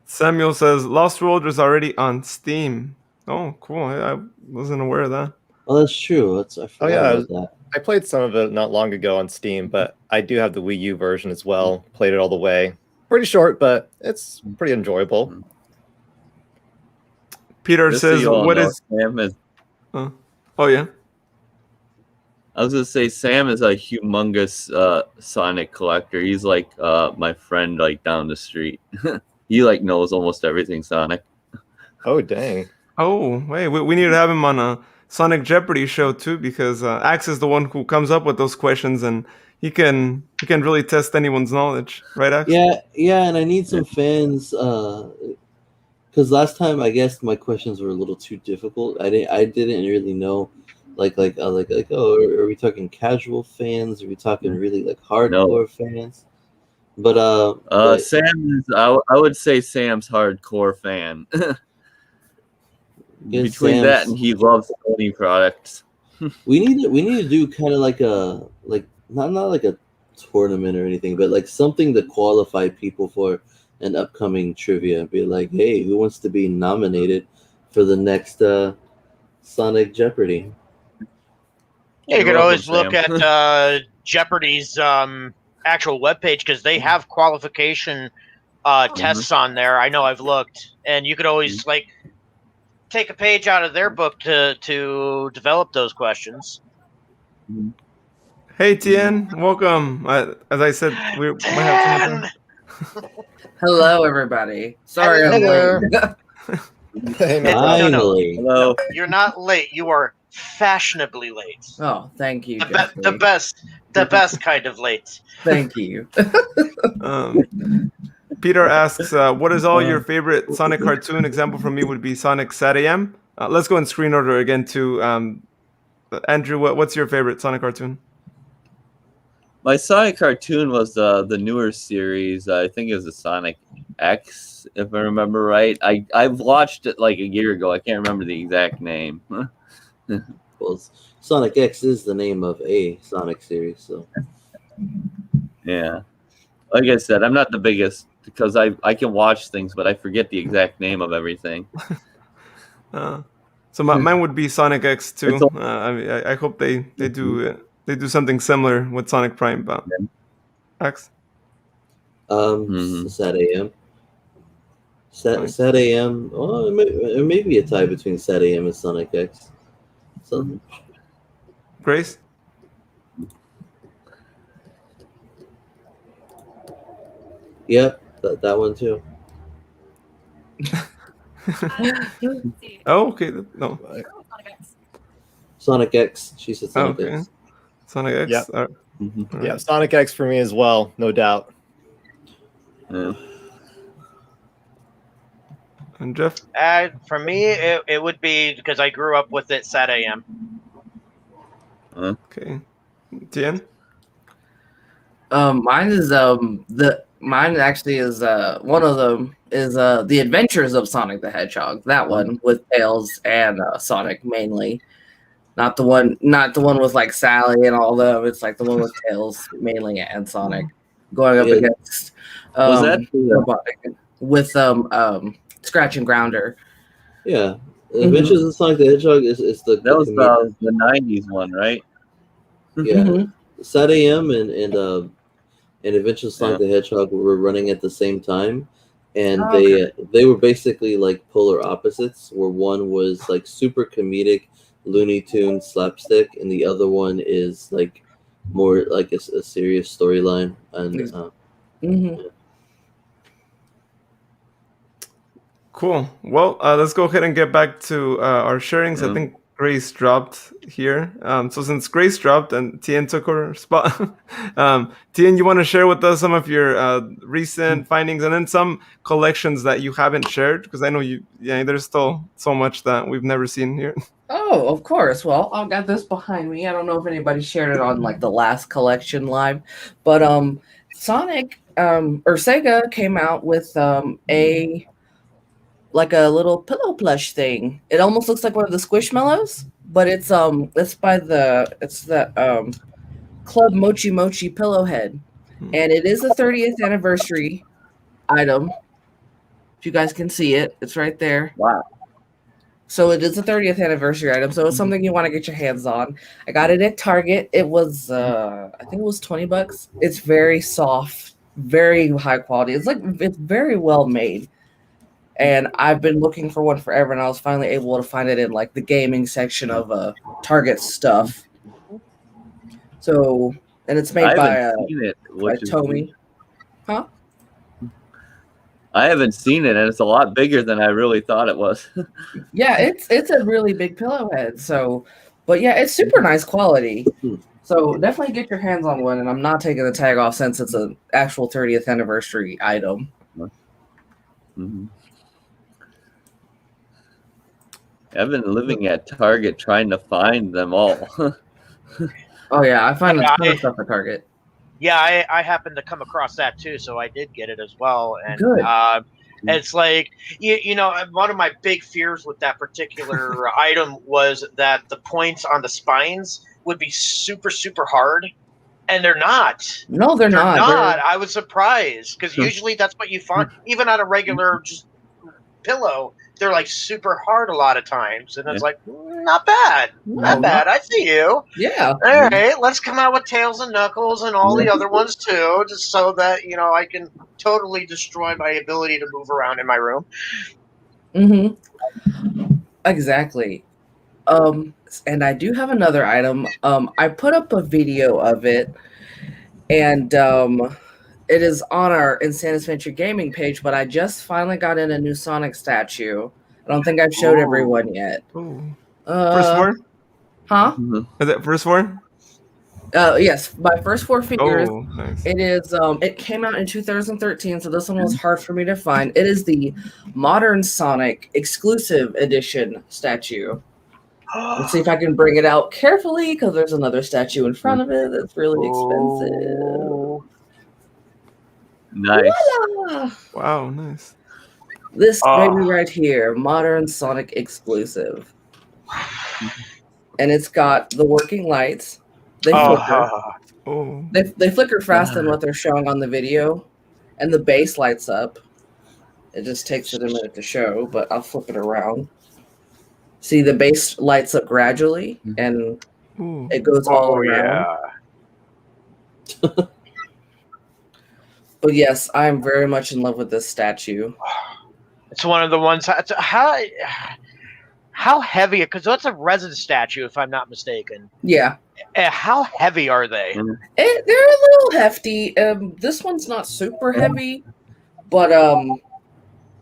Samuel says Lost World is already on Steam. Oh, cool! I wasn't aware of that. Oh, that's true. I forgot about that. I played some of it not long ago on Steam, but I do have the Wii U version as well. Played it all the way. Pretty short, but it's pretty enjoyable. Peter Just says, so you all "What know, is?" Sam is? Oh yeah. I was gonna say Sam is a humongous Sonic collector. He's like my friend, like down the street. He like knows almost everything Sonic. Oh dang! Oh wait, we need to have him on a Sonic Jeopardy show too, because Axe is the one who comes up with those questions, and he can really test anyone's knowledge, right, Axe? Yeah, and I need some fans. Because last time I guess my questions were a little too difficult. I didn't really know, like oh, are we talking casual fans? Are we talking really like hardcore fans? But Sam is. I would say Sam's hardcore fan. Between that and he loves Sony products. we need to do kind of like not like a tournament or anything, but like something to qualify people for an upcoming trivia. Be like, hey, who wants to be nominated for the next Sonic Jeopardy? Yeah, you could always look at Jeopardy's actual webpage, because they have qualification tests on there. I know I've looked, and you could always like take a page out of their book to develop those questions. Hey Tien, welcome. As I said, we might have some. Hello, everybody. Sorry I'm late. No, you're not late. You are fashionably late. Oh, thank you. The best kind of late. Thank you. Peter asks, what is all your favorite Sonic cartoon? Example from me would be Sonic Sat AM. Let's go in screen order again too. Andrew, what's your favorite Sonic cartoon? My Sonic cartoon was the newer series. I think it was the Sonic X, if I remember right. I've watched it like a year ago. I can't remember the exact name. Well, Sonic X is the name of a Sonic series, so yeah. Like I said, I'm not the biggest because I can watch things, but I forget the exact name of everything. So mine would be Sonic X too. I hope they do something similar with Sonic Prime. X. Sat AM. Sat AM. Oh, it may be a tie between Sat AM and Sonic X. So, Grace. Yep, that one too. Oh, okay. No. Sonic X. She said Sonic X. Sonic X. Yep. Yeah, Sonic X for me as well, no doubt. Yeah. And Jeff? For me, it would be, because I grew up with it, Sat AM. Okay. Tien? Mine actually is one of them is The Adventures of Sonic the Hedgehog. That one with Tails and Sonic mainly. Not the one with like Sally and all them. It's like the one with Tails mainly and Sonic going up against with Scratch and Grounder. Yeah, Adventures of Sonic the Hedgehog is the that was the 90s one, right? Yeah, Sat AM and Adventures of Sonic the Hedgehog were running at the same time, and they were basically like polar opposites. Where one was like super comedic, Looney Tunes slapstick, and the other one is like more like a serious storyline. And Cool. Well, let's go ahead and get back to our sharings. I think Grace dropped here. So since Grace dropped and Tien took her spot, Tien, you want to share with us some of your recent findings and then some collections that you haven't shared? Because I know there's still so much that we've never seen here. Oh, of course. Well, I've got this behind me. I don't know if anybody shared it on like the last collection live, but Sonic or Sega came out with a little pillow plush thing. It almost looks like one of the Squishmallows, but it's by the Club Mochi Mochi pillow head, and it is a 30th anniversary item. If you guys can see it, it's right there. Wow. So it is a 30th anniversary item, so it's something you want to get your hands on. I got it at Target. It was I think it was $20. It's very soft, very high quality. It's very well made. And I've been looking for one forever, and I was finally able to find it in like the gaming section of Target stuff. So, and it's made by Tomy. Huh? I haven't seen it, and it's a lot bigger than I really thought it was. Yeah, it's a really big pillow head. So, but yeah, it's super nice quality. So definitely get your hands on one, and I'm not taking the tag off since it's an actual 30th anniversary item. Mm-hmm. I've been living at Target trying to find them all. Oh yeah, I find a ton of stuff at Target. Yeah, I happened to come across that too, so I did get it as well. And Good. It's like you know, one of my big fears with that particular item was that the points on the spines would be super hard, and they're not. No, they're not. I was surprised because usually that's what you find, even on a regular just pillow. They're like super hard a lot of times, and it's like not bad. I see you. Yeah. All right, let's come out with Tails and Knuckles and all the other ones too, just so that I can totally destroy my ability to move around in my room. Mm-hmm. Exactly. And I do have another item. I put up a video of it, and it is on our Insane Adventure Gaming page, but I just finally got in a new Sonic statue. I don't think I've showed everyone yet. First four? Huh? Is it first four? Yes, my first four figures. Oh, nice. It is. It came out in 2013, so this one was hard for me to find. It is the Modern Sonic Exclusive Edition statue. Let's see if I can bring it out carefully, because there's another statue in front of it that's really expensive. Nice. Voila! Wow, nice. This baby right here, Modern Sonic Exclusive. And it's got the working lights. They flicker. They flicker faster than what they're showing on the video. And the base lights up. It just takes it a minute to show, but I'll flip it around. See, the base lights up gradually, and it goes all around. Yeah. But yes, I'm very much in love with this statue. It's one of the ones. How heavy? Because that's a resin statue, if I'm not mistaken. Yeah. How heavy are they? They're a little hefty. This one's not super heavy, but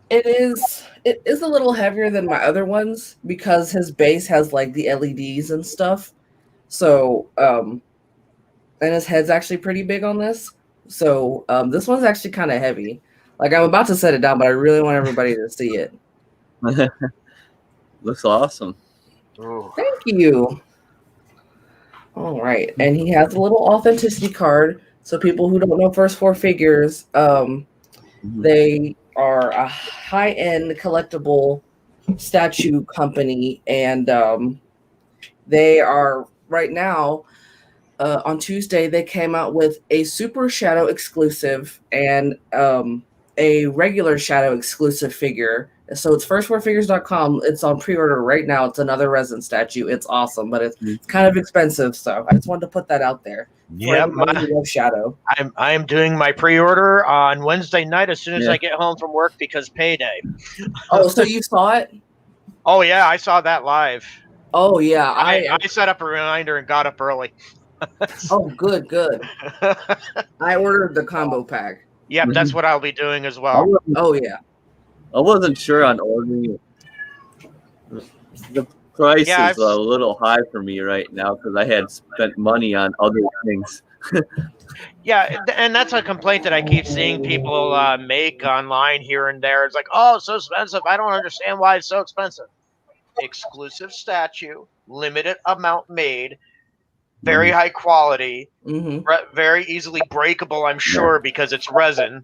it is a little heavier than my other ones because his base has like the LEDs and stuff. So and his head's actually pretty big on this. So this one's actually kind of heavy. Like I'm about to set it down, but I really want everybody to see it. Looks awesome. Thank you. All right, and he has a little authenticity card. So people who don't know first four figures, they are a high-end collectible statue company, and they are right now. On Tuesday, they came out with a Super Shadow exclusive and a regular Shadow exclusive figure. So it's firstfourfigures.com. It's on pre-order right now. It's another resin statue. It's awesome, but it's kind of expensive. So I just wanted to put that out there. Yeah, Shadow. I am doing my pre-order on Wednesday night as soon as I get home from work because payday. Oh, so you saw it? Oh yeah, I saw that live. Oh yeah, I set up a reminder and got up early. Oh, good. I ordered the combo pack. Yep, that's what I'll be doing as well. Oh yeah. I wasn't sure on ordering it. The price Yeah, is a little high for me right now because I had spent money on other things. Yeah, and that's a complaint that I keep seeing people make online here and there. It's like, oh, it's so expensive. I don't understand why it's so expensive. Exclusive statue, limited amount made, very high quality, very easily breakable, I'm sure, because it's resin.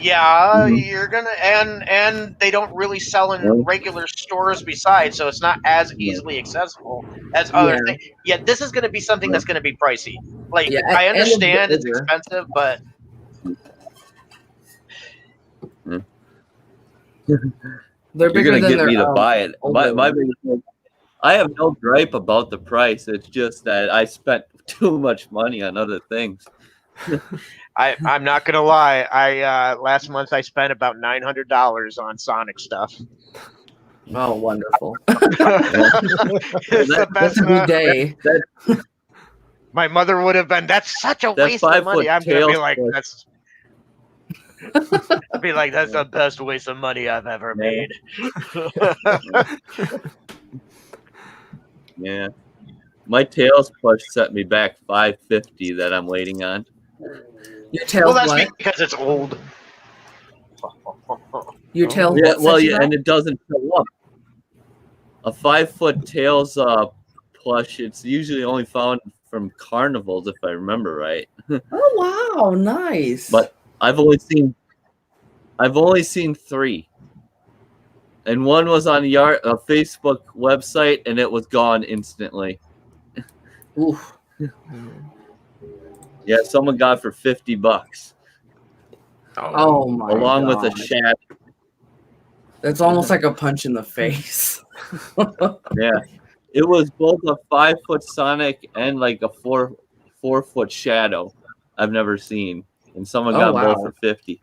Yeah, you're gonna and they don't really sell in regular stores besides, so it's not as easily accessible as other things. Yeah, this is gonna be something that's gonna be pricey. Like I understand it's expensive, but You're gonna get me to buy it. My biggest thing, I have no gripe about the price. It's just that I spent too much money on other things. I'm not gonna lie. I last month I spent about $900 on Sonic stuff. Oh, wonderful! It's the best day. My mother would have been. That's such a waste of money. I'm gonna be like, that's. I'd be like, that's the best waste of money I've ever made. Yeah, my Tails plush set me back $550 that I'm waiting on. Your Tails, well, that's because it's old. Your Tails, yeah, well, yeah, and it doesn't show up. A 5-foot Tails plush. It's usually only found from carnivals, if I remember right. Oh wow, nice. But I've only seen 3, and one was on a Facebook website, and it was gone instantly. Oof. Yeah, someone got it for $50. Oh my! Along with a shadow. That's almost like a punch in the face. Yeah, it was both a 5-foot Sonic and like a 4-foot Shadow. I've never seen, and someone got both for $50.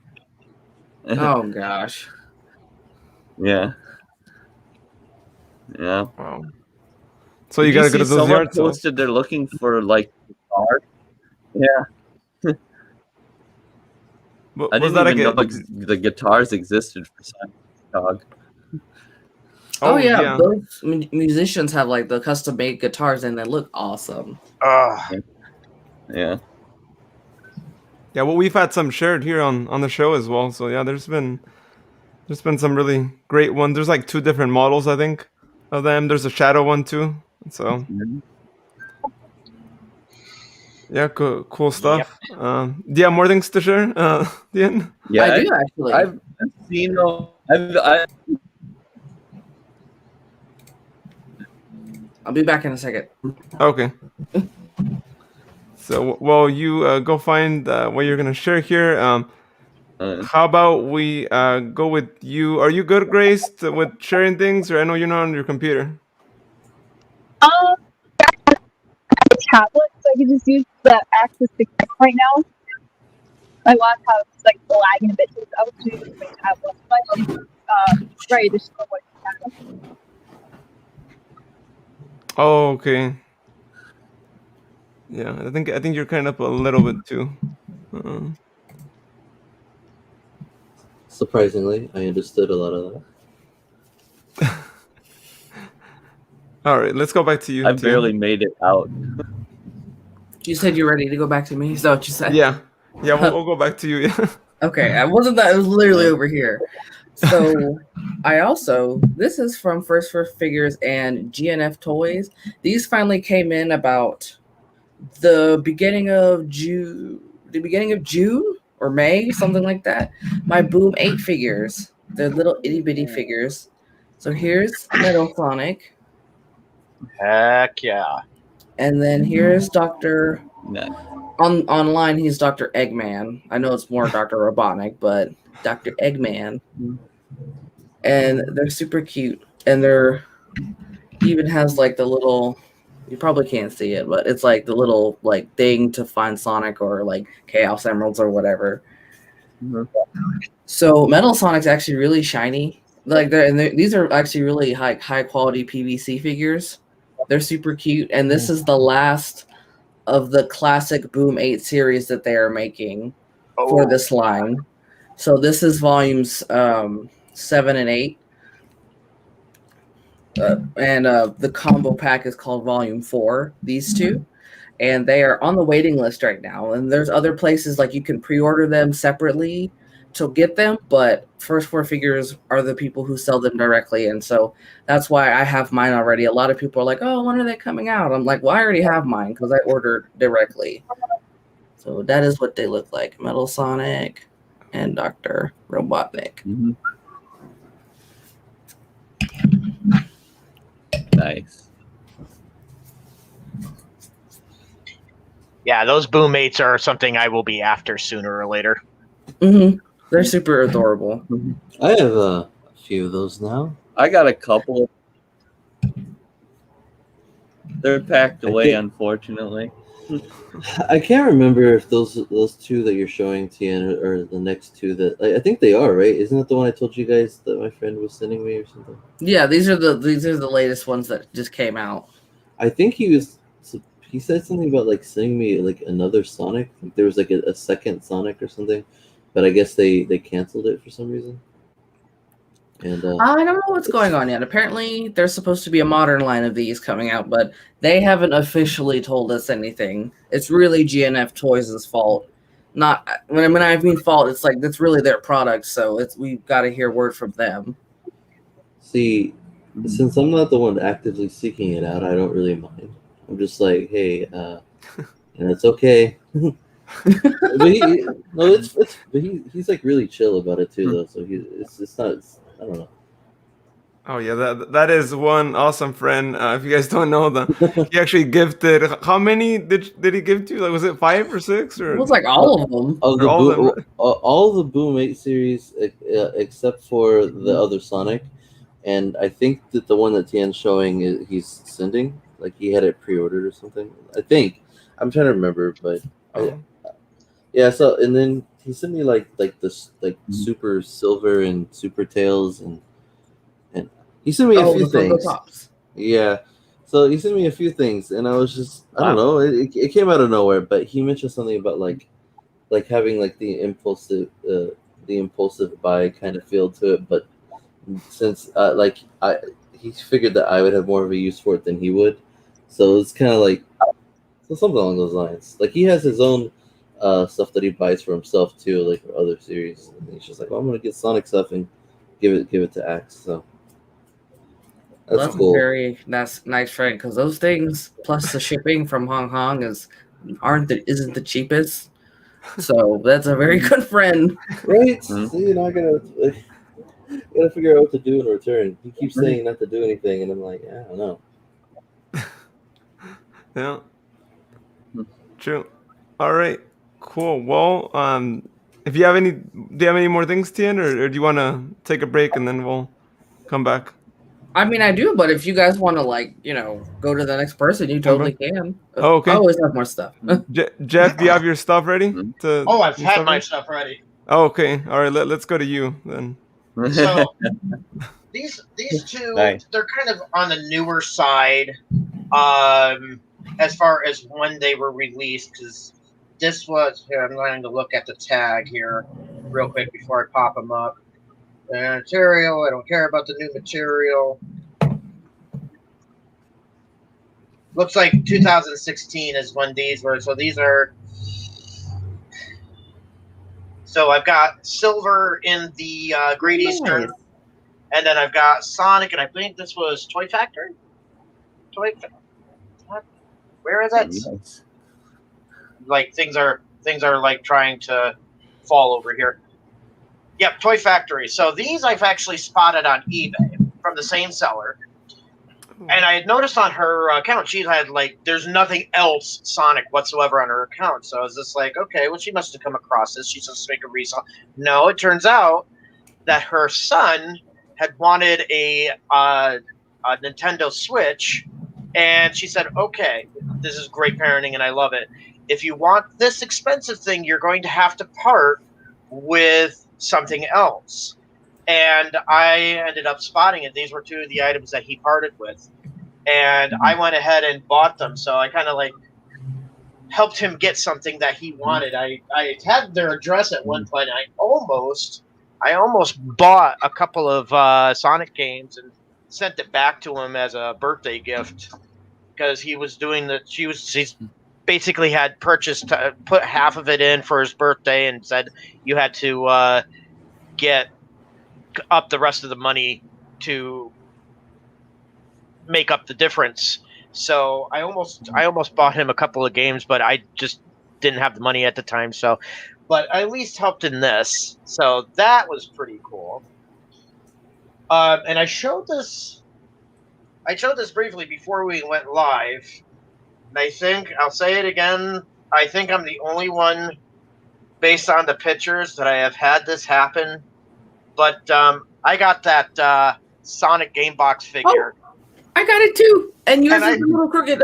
Oh gosh. Yeah. Yeah. Wow. So you gotta go to those yard sales. Posted they're looking for like art. Yeah. I didn't even know the guitars existed for Sonic the Hedgehog. Oh yeah, those musicians have like the custom made guitars and they look awesome. Yeah. Yeah, well, we've had some shared here on the show as well. So yeah, there's been some really great ones. There's like 2 different models, I think, of them. There's a shadow one too. So yeah, cool stuff. Yep. Do you have more things to share, Ian? Yeah, I do actually. I've seen. I'll be back in a second. Okay. So while you go find what you're gonna share here, how about we go with you? Are you good, Grace, with sharing things? Or I know you're not on your computer. Tablet, so I can just use the access to click right now. My laptop's like lagging a bit, so I was using my tablet. But ready to show what tablet. Oh, okay. Yeah, I think you're kind of a little bit too. Surprisingly, I understood a lot of that. All right, let's go back to you. I barely made it out. You said you're ready to go back to me. Is that what you said? Yeah, we'll go back to you. Yeah. Okay, I wasn't that. It was literally over here. So, this is from First for Figures and GNF Toys. These finally came in about the beginning of June or May, something like that. My Boom 8 figures. They're little itty bitty figures. So here's Metal Sonic. Heck yeah. And then here's Dr. Online, he's Dr. Eggman. I know it's more Dr. Robotnik, but Dr. Eggman. And they're super cute. And he even has like the little, you probably can't see it, but it's like the little like thing to find Sonic or like Chaos Emeralds or whatever. So Metal Sonic's actually really shiny. Like these are actually really high quality PVC figures. They're super cute, and this is the last of the classic Boom 8 series that they are making for this line. So this is volumes 7 and 8. And the combo pack is called Volume 4, these two. And they are on the waiting list right now. And there's other places like you can pre-order them separately to get them, but First Four Figures are the people who sell them directly. And so that's why I have mine already. A lot of people are like, oh, when are they coming out? I'm like, well, I already have mine because I ordered directly. So that is what they look like. Metal Sonic and Dr. Robotnik. Mm-hmm. Nice. Yeah, those boom mates are something I will be after sooner or later. Mm-hmm. They're super adorable. I have a few of those now. I got a couple. They're packed away, unfortunately. I can't remember if those two that you're showing, Tian, are the next two that I think they are, right? Isn't that the one I told you guys that my friend was sending me or something? Yeah, these are the latest ones that just came out. I think he said something about like sending me like another Sonic. Like there was like a second Sonic or something, but I guess they canceled it for some reason. And I don't know what's going on yet. Apparently, there's supposed to be a modern line of these coming out, but they haven't officially told us anything. It's really GNF Toys' fault. Not when I mean fault, it's like that's really their product, so we've got to hear word from them. See, since I'm not the one actively seeking it out, I don't really mind. I'm just like, hey, and it's okay. But he's like really chill about it too, though. So it's not. I don't know. Oh yeah, that is one awesome friend. If you guys don't know them, he actually gifted. How many did he give to you? Like, was it 5 or 6 or? It was like all of them. All the Boom 8 series, except for the other Sonic, and I think that the one that Tian's showing he's sending. Like he had it pre-ordered or something. I think I'm trying to remember, but yeah. So and then he sent me like this Super Silver and Super Tails and he sent me a few things. Yeah. So he sent me a few things, and I was just I don't know. It came out of nowhere, but he mentioned something about like having like the impulsive buy kind of feel to it, but since he figured that I would have more of a use for it than he would, so it's kind of like something along those lines. Like he has his own stuff that he buys for himself too, like for other series. And he's just like, well, I'm gonna get Sonic stuff and give it to Axe. So that's cool. That's nice, friend, because those things plus the shipping from Hong Kong isn't the cheapest. So that's a very good friend, right? So I gotta figure out what to do in return. He keeps saying not to do anything, and I'm like, I don't know. Yeah. True. All right. Cool. Well, do you have any more things, Tian, or do you want to take a break and then we'll come back? I mean, I do, but if you guys want to, go to the next person, you totally can. Oh, okay. I always have more stuff. Jeff, do you have your stuff ready? I've had my stuff ready. Oh, okay. All right. Let's go to you then. So these two, they're kind of on the newer side, as far as when they were released. Because this was here. I'm going to look at the tag here real quick before I pop them up. Material. I don't care about the new material. Looks like 2016 is when these were. So these are. So I've got Silver in the Great Eastern, and then I've got Sonic, and I think this was Toy Factory. Where is that? Nice. Like things are like trying to fall over here. Yep, Toy Factory. So these I've actually spotted on eBay from the same seller. And I had noticed on her account, she had there's nothing else Sonic whatsoever on her account. So I was just like, okay, well, she must have come across this. She's just making a resale. No, it turns out that her son had wanted a Nintendo Switch. And she said, okay, this is great parenting and I love it. If you want this expensive thing, you're going to have to part with something else. And I ended up spotting it. These were two of the items that he parted with. And I went ahead and bought them. So I kind of helped him get something that he wanted. I had their address at one point. I almost bought a couple of Sonic games and sent it back to him as a birthday gift because he was doing the. He's basically had purchased put half of it in for his birthday and said you had to get up the rest of the money to make up the difference. So I almost bought him a couple of games, but I just didn't have the money at the time. So, but I at least helped in this. So that was pretty cool. And I showed this briefly before we went live. And I think I'll say it again. I think I'm the only one, based on the pictures, that I have had this happen. But I got that Sonic Game Box figure. Oh, I got it too. And yours is a little crooked.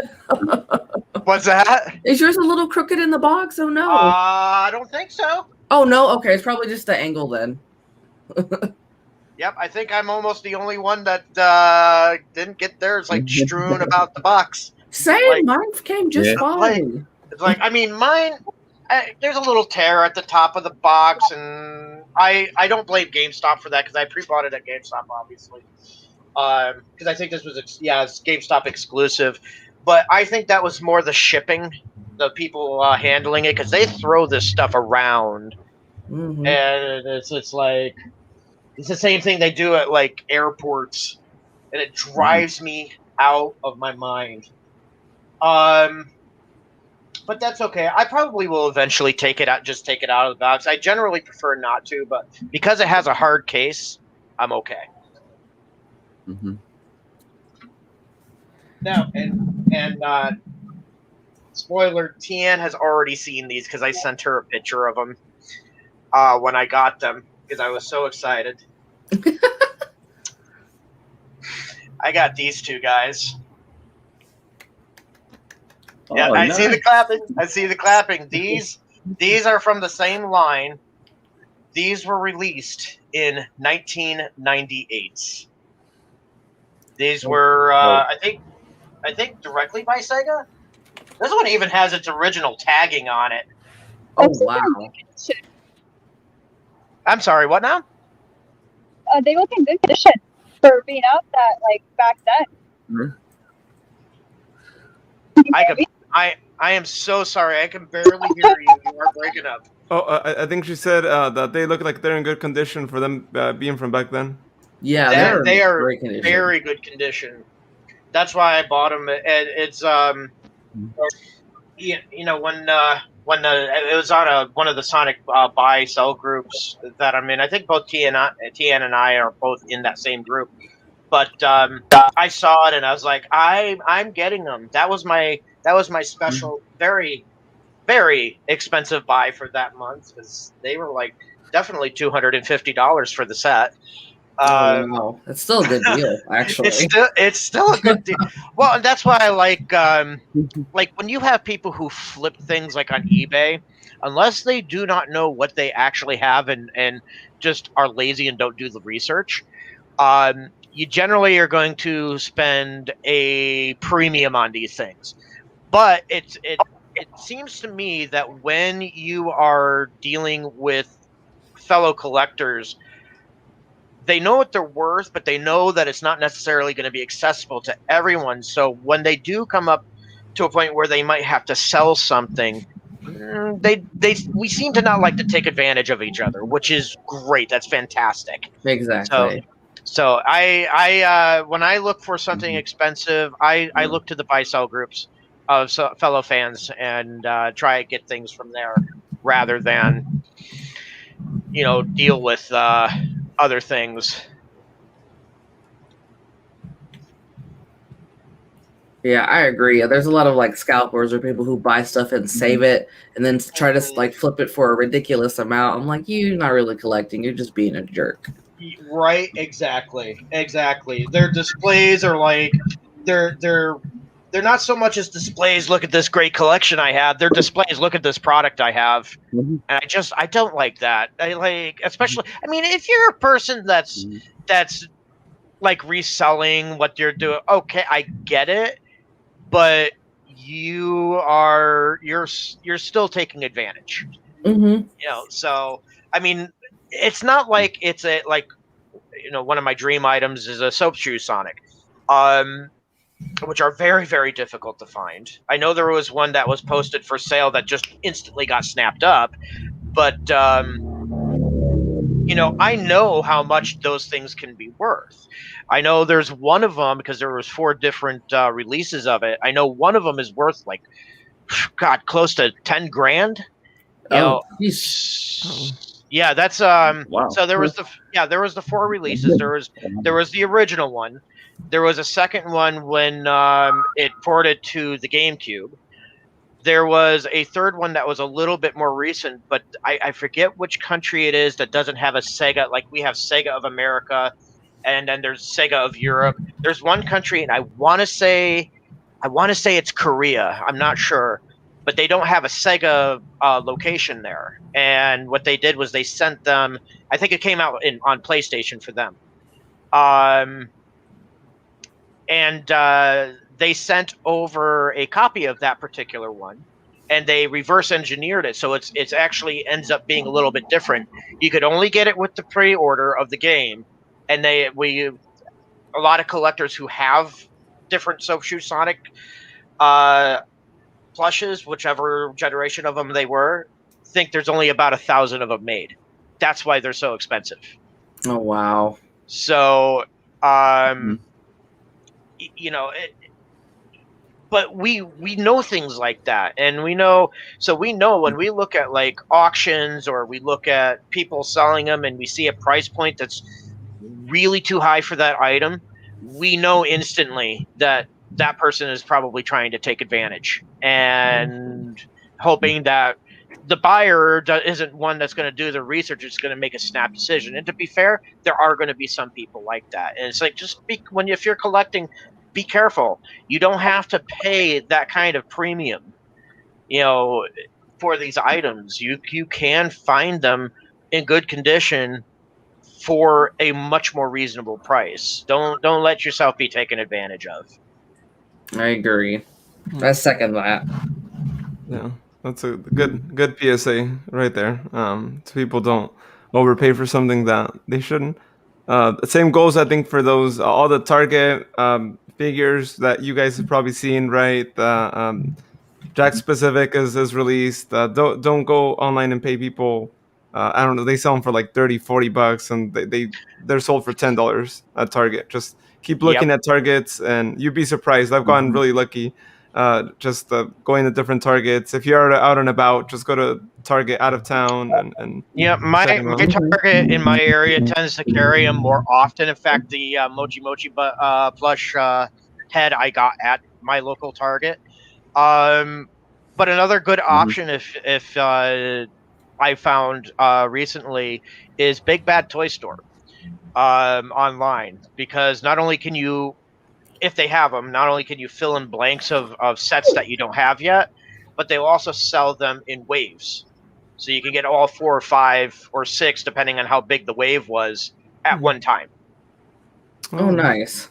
What's that? Is yours a little crooked in the box? Oh no. I don't think so. Oh no. Okay, it's probably just the angle then. Yep, I think I'm almost the only one that didn't get theirs like strewn about the box. Same, mine came just fine. It's like I mean, mine. There's a little tear at the top of the box, and I don't blame GameStop for that because I pre-bought it at GameStop, obviously. Because I think this was it's GameStop exclusive, but I think that was more the shipping, the people handling it, because they throw this stuff around, and it's like it's the same thing they do at like airports, and it drives me out of my mind. But that's okay. I probably will eventually take it out of the box. I generally prefer not to, but because it has a hard case, I'm okay. Mm-hmm. Now, and spoiler, Tian has already seen these because I sent her a picture of them when I got them because I was so excited. I got these two guys. Yeah, Oh, I nice. see the clapping. I see the clapping. These are from the same line. These were released in 1998. These were, I think, directly by Sega. This one even has its original tagging on it. Oh wow! I'm sorry. What now? They look in good condition for being out that like back then. I am so sorry. I can barely hear you. You are breaking up. Oh, I think she said that they look like they're in good condition for them being from back then. Yeah, they are great condition. very good condition. That's why I bought them. It's you know when it was on one of the Sonic buy sell groups that I'm in. I think both Tian and I are both in that same group. But I saw it and I was like, I'm getting them. That was my special, very, very expensive buy for that month because they were like definitely $250 for the set. Wow, that's still a good deal, actually. It's still a good deal. Well, and that's why I like when you have people who flip things like on eBay, unless they do not know what they actually have and just are lazy and don't do the research. You generally are going to spend a premium on these things. But it seems to me that when you are dealing with fellow collectors, they know what they're worth, but they know that it's not necessarily going to be accessible to everyone. So when they do come up to a point where they might have to sell something, we seem to not like to take advantage of each other, which is great. That's fantastic. Exactly. So I when I look for something expensive, I look to the buy sell groups of fellow fans and try to get things from there rather than deal with other things. Yeah, I agree. There's a lot of like scalpers or people who buy stuff and save it and then try to like flip it for a ridiculous amount. I'm like, you're not really collecting. You're just being a jerk. Right, exactly. Their displays are like they're not so much as displays. Look at this great collection I have. Their displays. Look at this product I have, and I don't like that. I like especially. I mean, if you're a person that's like reselling what you're doing, okay, I get it, but you're still taking advantage. Mm-hmm. So I mean, it's not like it's one of my dream items is a soap shoe Sonic, which are very, very difficult to find. I know there was one that was posted for sale that just instantly got snapped up, but I know how much those things can be worth. I know there's one of them because there was 4 different releases of it. I know one of them is worth close to 10 grand. Yeah, that's Wow. So there was the 4 releases. There was the original one. There was a second one when it ported to the GameCube. There was a third one that was a little bit more recent, but I forget which country it is that doesn't have a Sega. Like we have Sega of America, and then there's Sega of Europe. There's one country, and I want to say it's Korea. I'm not sure, but they don't have a Sega location there. And what they did was they sent them. I think it came out on PlayStation for them. And they sent over a copy of that particular one, and they reverse engineered it, so it's actually ends up being a little bit different. You could only get it with the pre-order of the game, and a lot of collectors who have different Soap Shoe Sonic plushes, whichever generation of them they were, think there's only about 1,000 of them made. That's why they're so expensive. Oh wow! So but we know things like that, and we know when we look at like auctions or we look at people selling them and we see a price point that's really too high for that item, we know instantly that that person is probably trying to take advantage and hoping that the buyer isn't one that's going to do the research. It's going to make a snap decision. And to be fair, there are going to be some people like that. And it's like, if you're collecting, be careful. You don't have to pay that kind of premium, for these items. You can find them in good condition for a much more reasonable price. Don't let yourself be taken advantage of. I agree. I second that. Yeah, that's a good PSA right there. So people don't overpay for something that they shouldn't. Same goes, I think, for those all the Target figures that you guys have probably seen, right? Jack Specific is released. Don't go online and pay people. I don't know. They sell them for like $30-$40, and they're sold for $10 at Target. Just keep looking at Targets, and you'd be surprised. I've gotten really lucky. Just going to different Targets. If you're out and about, just go to Target out of town and my check 'em out. Target in my area tends to carry them more often. In fact, the Mochi Mochi plush head I got at my local Target. But another good option if I found recently is Big Bad Toy Store online, because not only can you, if they have them, not only can you fill in blanks of sets that you don't have yet, but they will also sell them in waves. So you can get all 4 or 5 or 6, depending on how big the wave was, at one time. Oh, nice.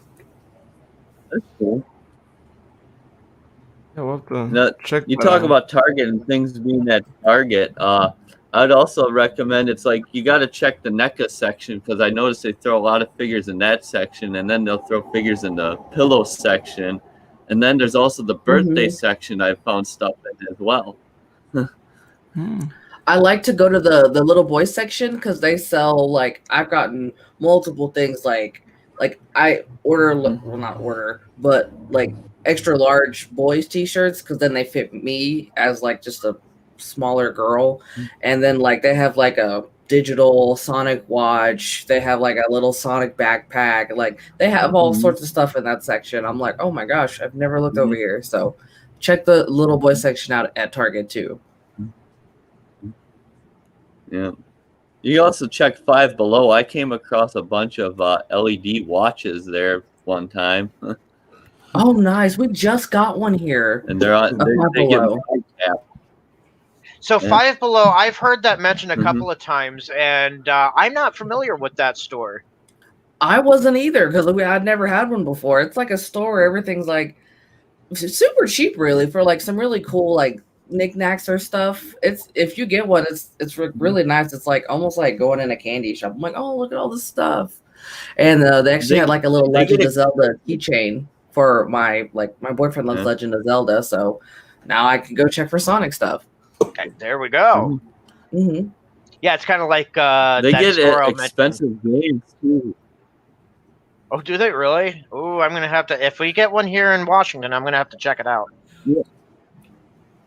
That's cool. Yeah, we'll have to Now, check you that talk out. about Target and things being at Target. I'd also recommend, it's like you got to check the NECA section, because I noticed they throw a lot of figures in that section, and then they'll throw figures in the pillow section, and then there's also the birthday section. I found stuff in as well. I like to go to the little boy section because they sell, like, I've gotten multiple things like I order, well, not order, but like extra large boys t-shirts, because then they fit me as like just a smaller girl. And then like they have like a digital Sonic watch, they have like a little Sonic backpack, like they have all sorts of stuff in that section. I'm like, oh my gosh, I've never looked over here. So check the little boy section out at Target too. Yeah. You also check Five Below. I came across a bunch of LED watches there one time. Oh, nice. We just got one here. And they're on. They get Below. my cap. So Five Below, I've heard that mentioned a couple of times, and I'm not familiar with that store. I wasn't either, because I'd never had one before. It's like a store. Everything's like super cheap, really, for like some really cool like knickknacks or stuff. It's if you get one, it's really nice. It's like almost like going in a candy shop. I'm like, oh, look at all this stuff. And they actually had like a little Legend of Zelda keychain for my boyfriend loves Legend of Zelda, so now I can go check for Sonic stuff. Okay, there we go. Mm-hmm. Yeah, it's kind of like they that get store expensive games too. Oh, do they really? Oh, I'm gonna have to. If we get one here in Washington, I'm gonna have to check it out. Yeah.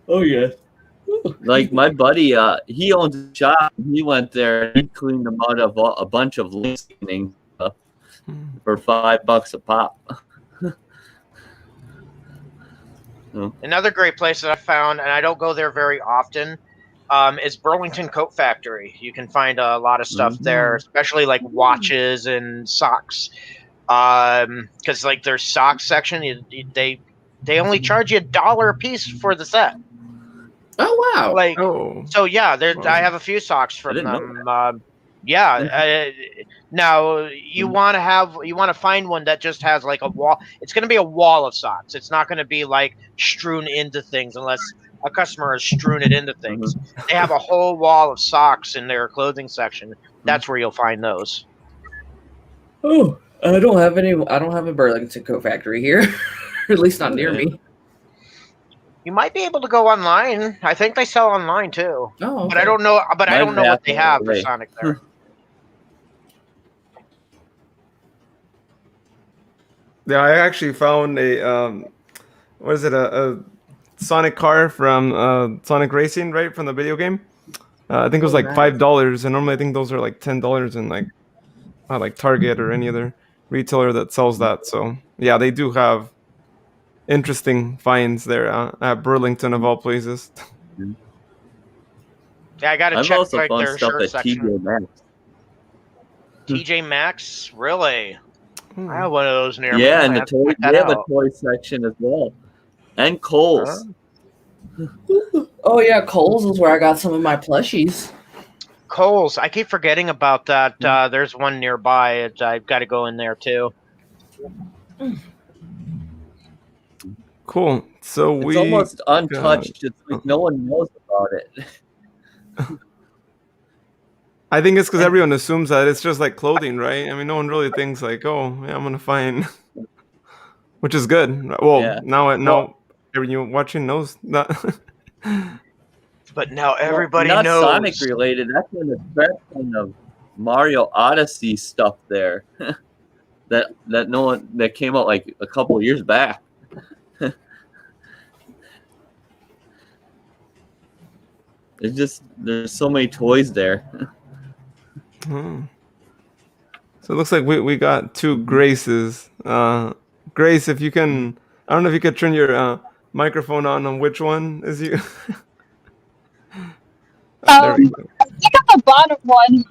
Oh yeah. Like my buddy, he owns a shop. He went there and he cleaned them out of a bunch of listening for $5 a pop. Another great place that I found, and I don't go there very often, is Burlington Coat Factory. You can find a lot of stuff there, especially like watches and socks. Because like their socks section, they only charge you $1 a piece for the set. Oh wow! Like so, yeah. I have a few socks from them. Now you want to find one that just has like a wall. It's going to be a wall of socks. It's not going to be like strewn into things unless a customer has strewn it into things. They have a whole wall of socks in their clothing section. That's where you'll find those. Oh, I don't have a Burlington Coat Factory here, at least not near me. You might be able to go online. I think they sell online too. Oh, okay. But I don't know. But I don't know what they have for Sonic there. Yeah, I actually found a a Sonic car from Sonic Racing, right, from the video game. I think it was like $5, and normally I think those are like $10 in like Target or any other retailer that sells that. So yeah, they do have interesting finds there at Burlington of all places. Yeah, I gotta I've check also like found their stuff shirt at section. TJ Maxx. TJ Maxx, really? I have one of those near me. Yeah, I and have to check that they have a out. toy section as well, and Kohl's. Oh yeah, Kohl's is where I got some of my plushies. Kohl's. I keep forgetting about that. There's one nearby. I've got to go in there too. Cool. So It's almost untouched. It's like no one knows about it. I think it's because everyone assumes that it's just like clothing, right? I mean, no one really thinks like, oh, yeah, I'm gonna find, which is good. Well, Yeah. now everyone watching knows that. But now everybody Not knows. Sonic related. That's in the section of Mario Odyssey stuff there. that came out like a couple years back. There's so many toys there. So it looks like we got two Graces. Grace, if you can, I don't know if you could turn your microphone on which one is you. There we go. I think on the bottom one.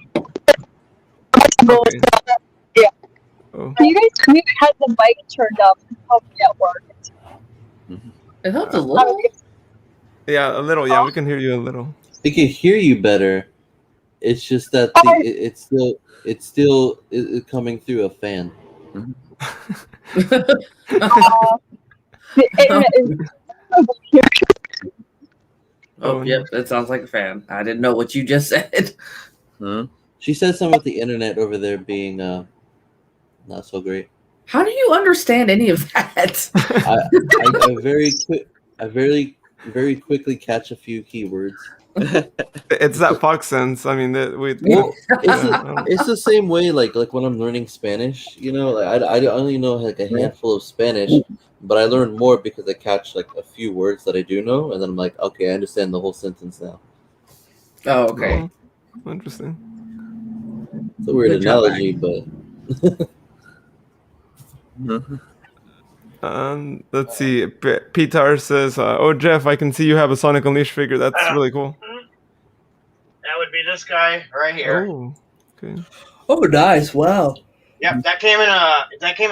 Okay. Yeah. Oh. You guys maybe had the mic turned up and probably at work. It helps a little. Yeah, a little. Yeah, we can hear you a little. We can hear you better. It's just that it's still coming through a fan. The internet is Oh, yep, that sounds like a fan. I didn't know what you just said. Huh? She said something about the internet over there being not so great. How do you understand any of that? I very quickly catch a few keywords. It's that Fox sense. I mean, It's the same way. Like when I'm learning Spanish, you know, like I only know like a handful of Spanish, but I learn more because I catch like a few words that I do know, and then I'm like, okay, I understand the whole sentence now. Oh, okay. Oh, interesting. It's a weird analogy, but. Let's see. Peter says, "Oh, Jeff, I can see you have a Sonic Unleashed figure. That's really cool." That would be this guy right here. Oh, okay. Oh, nice! Wow. Yep, that came in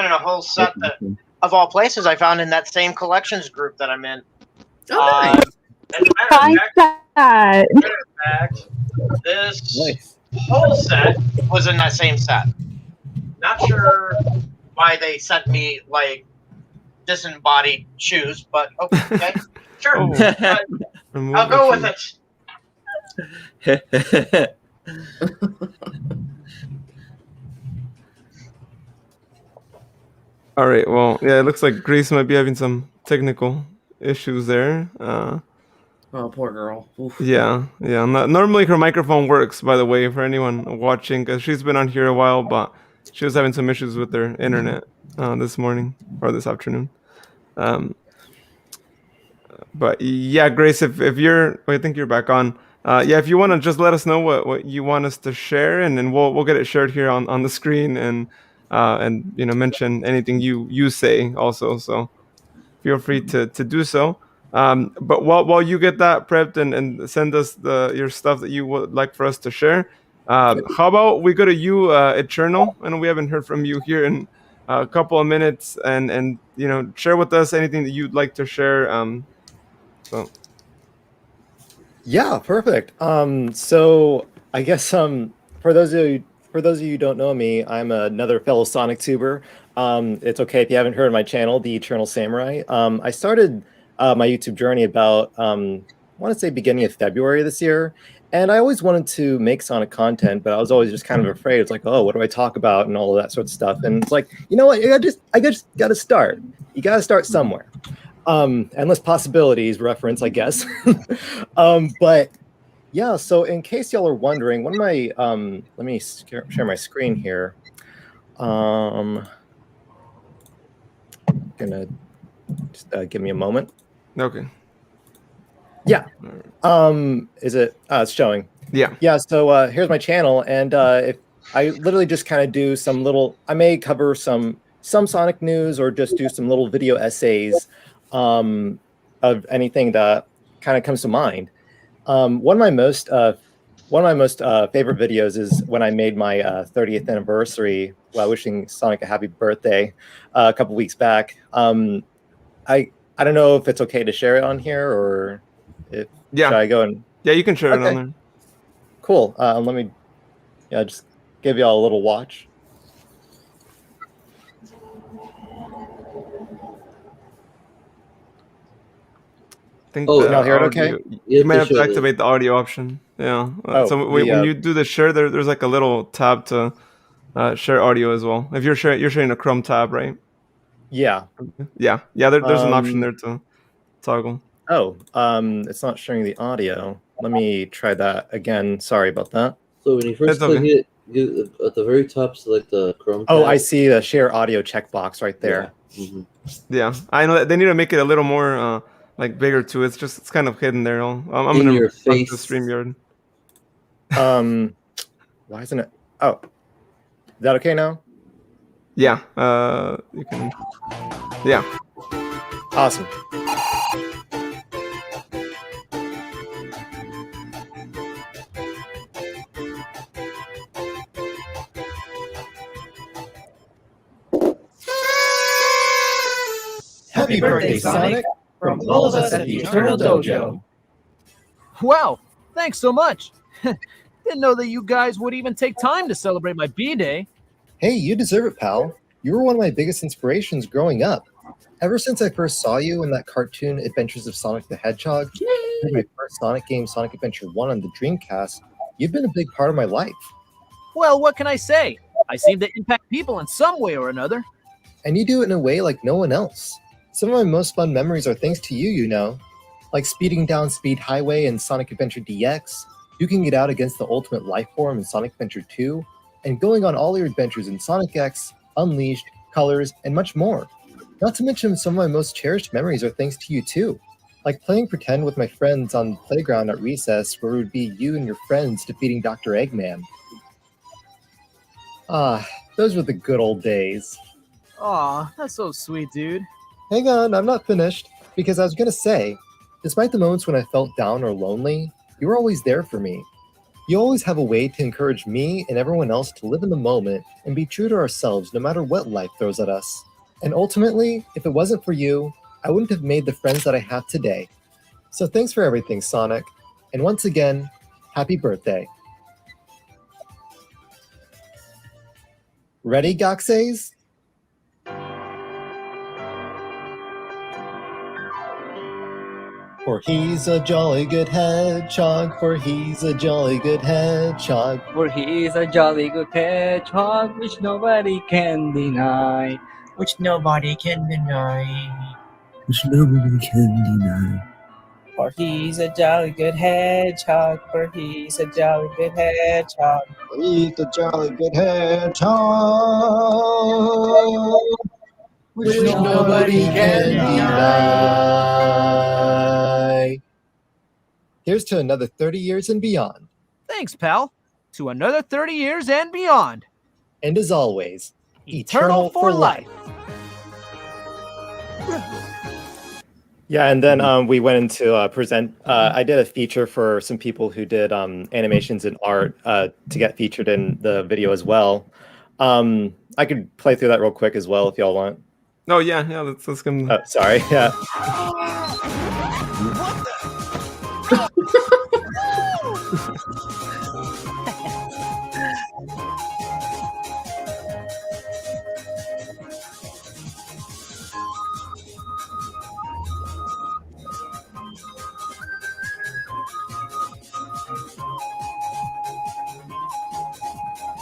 a whole set that, of all places, I found in that same collections group that I'm in. Oh, nice. As a matter of fact, this whole set was in that same set. Not sure why they sent me like disembodied shoes, but okay, sure. Remove I'll go with it. it. All right. Well, yeah, it looks like Grace might be having some technical issues there. Oh, poor girl. Oof. Yeah. Normally her microphone works, by the way, for anyone watching, because she's been on here a while, but she was having some issues with her internet this morning or this afternoon. But yeah, Grace, if you're, I think you're back on. Yeah, if you want to just let us know what you want us to share, and then we'll get it shared here on the screen, and mention anything you say also. So feel free to do so. But while you get that prepped and send us your stuff that you would like for us to share, how about we go to you, Eternal? I know we haven't heard from you here in a couple of minutes, and share with us anything that you'd like to share. So. Yeah, perfect. So I guess for those of you who don't know me, I'm another fellow Sonic tuber. It's okay if you haven't heard of my channel, The Eternal Samurai. I started my YouTube journey about I want to say beginning of February this year, and I always wanted to make Sonic content, but I was always just kind of afraid. It's like, oh, what do I talk about and all of that sort of stuff. And it's like, you know what? I just got to start. You got to start somewhere. Endless possibilities reference, I guess. But yeah, so in case y'all are wondering, one of my let me share my screen here. Gonna just give me a moment. Okay. Yeah. Is it? It's showing. Yeah. Yeah. So here's my channel, and if I literally just kind of do some little, I may cover some Sonic news or just do some little video essays of anything that kind of comes to mind. One of my most favorite videos is when I made my 30th anniversary while wishing Sonic a happy birthday a couple weeks back. I don't know if it's okay to share it on here, or should I go and... Yeah, you can share it on there. Cool. Let me just give y'all a little watch. I think can y'all hear it okay? You may have to activate the audio option. Yeah. So when you do the share, there's like a little tab to share audio as well. If you're sharing a Chrome tab, right? Yeah. Yeah. There's an option there to toggle. Oh, it's not sharing the audio. Let me try that again. Sorry about that. So when you first click it, you, at the very top, select the Chrome tab. Oh, I tab. see the share audio checkbox right there. Yeah. Mm-hmm. Yeah, I know that they need to make it a little more like bigger too. It's kind of hidden there. I'm gonna your face face. the StreamYard. Why isn't it? Oh, is that okay now? Yeah. You can. Yeah. Awesome. Happy birthday, Sonic, from all of us at the Eternal Dojo. Wow, thanks so much. Didn't know that you guys would even take time to celebrate my B-Day. Hey, you deserve it, pal. You were one of my biggest inspirations growing up. Ever since I first saw you in that cartoon Adventures of Sonic the Hedgehog, and my first Sonic game, Sonic Adventure 1 on the Dreamcast, you've been a big part of my life. Well, what can I say? I seem to impact people in some way or another. And you do it in a way like no one else. Some of my most fun memories are thanks to you, you know. Like speeding down Speed Highway in Sonic Adventure DX, duking it out against the Ultimate Life Form in Sonic Adventure 2, and going on all your adventures in Sonic X, Unleashed, Colors, and much more. Not to mention some of my most cherished memories are thanks to you too. Like playing pretend with my friends on the playground at recess where it would be you and your friends defeating Dr. Eggman. Ah, those were the good old days. Aw, that's so sweet, dude. Hang on, I'm not finished, because I was going to say, despite the moments when I felt down or lonely, you were always there for me. You always have a way to encourage me and everyone else to live in the moment and be true to ourselves no matter what life throws at us. And ultimately, if it wasn't for you, I wouldn't have made the friends that I have today. So thanks for everything, Sonic. And once again, happy birthday. Ready, Goxays? For he's a jolly good hedgehog, for he's a jolly good hedgehog. For he is a jolly good hedgehog, which nobody can deny. Which nobody can deny. Which nobody can deny. For he's a jolly good hedgehog, for he's a jolly good hedgehog. He's a jolly good hedgehog, which nobody can deny. Here's to another 30 years and beyond. Thanks, pal. To another 30 years and beyond. And as always, Eternal for life. Yeah, and then we went into present. I did a feature for some people who did animations and art to get featured in the video as well. I could play through that real quick as well if y'all want. Oh yeah, let's come. Oh, sorry. Yeah.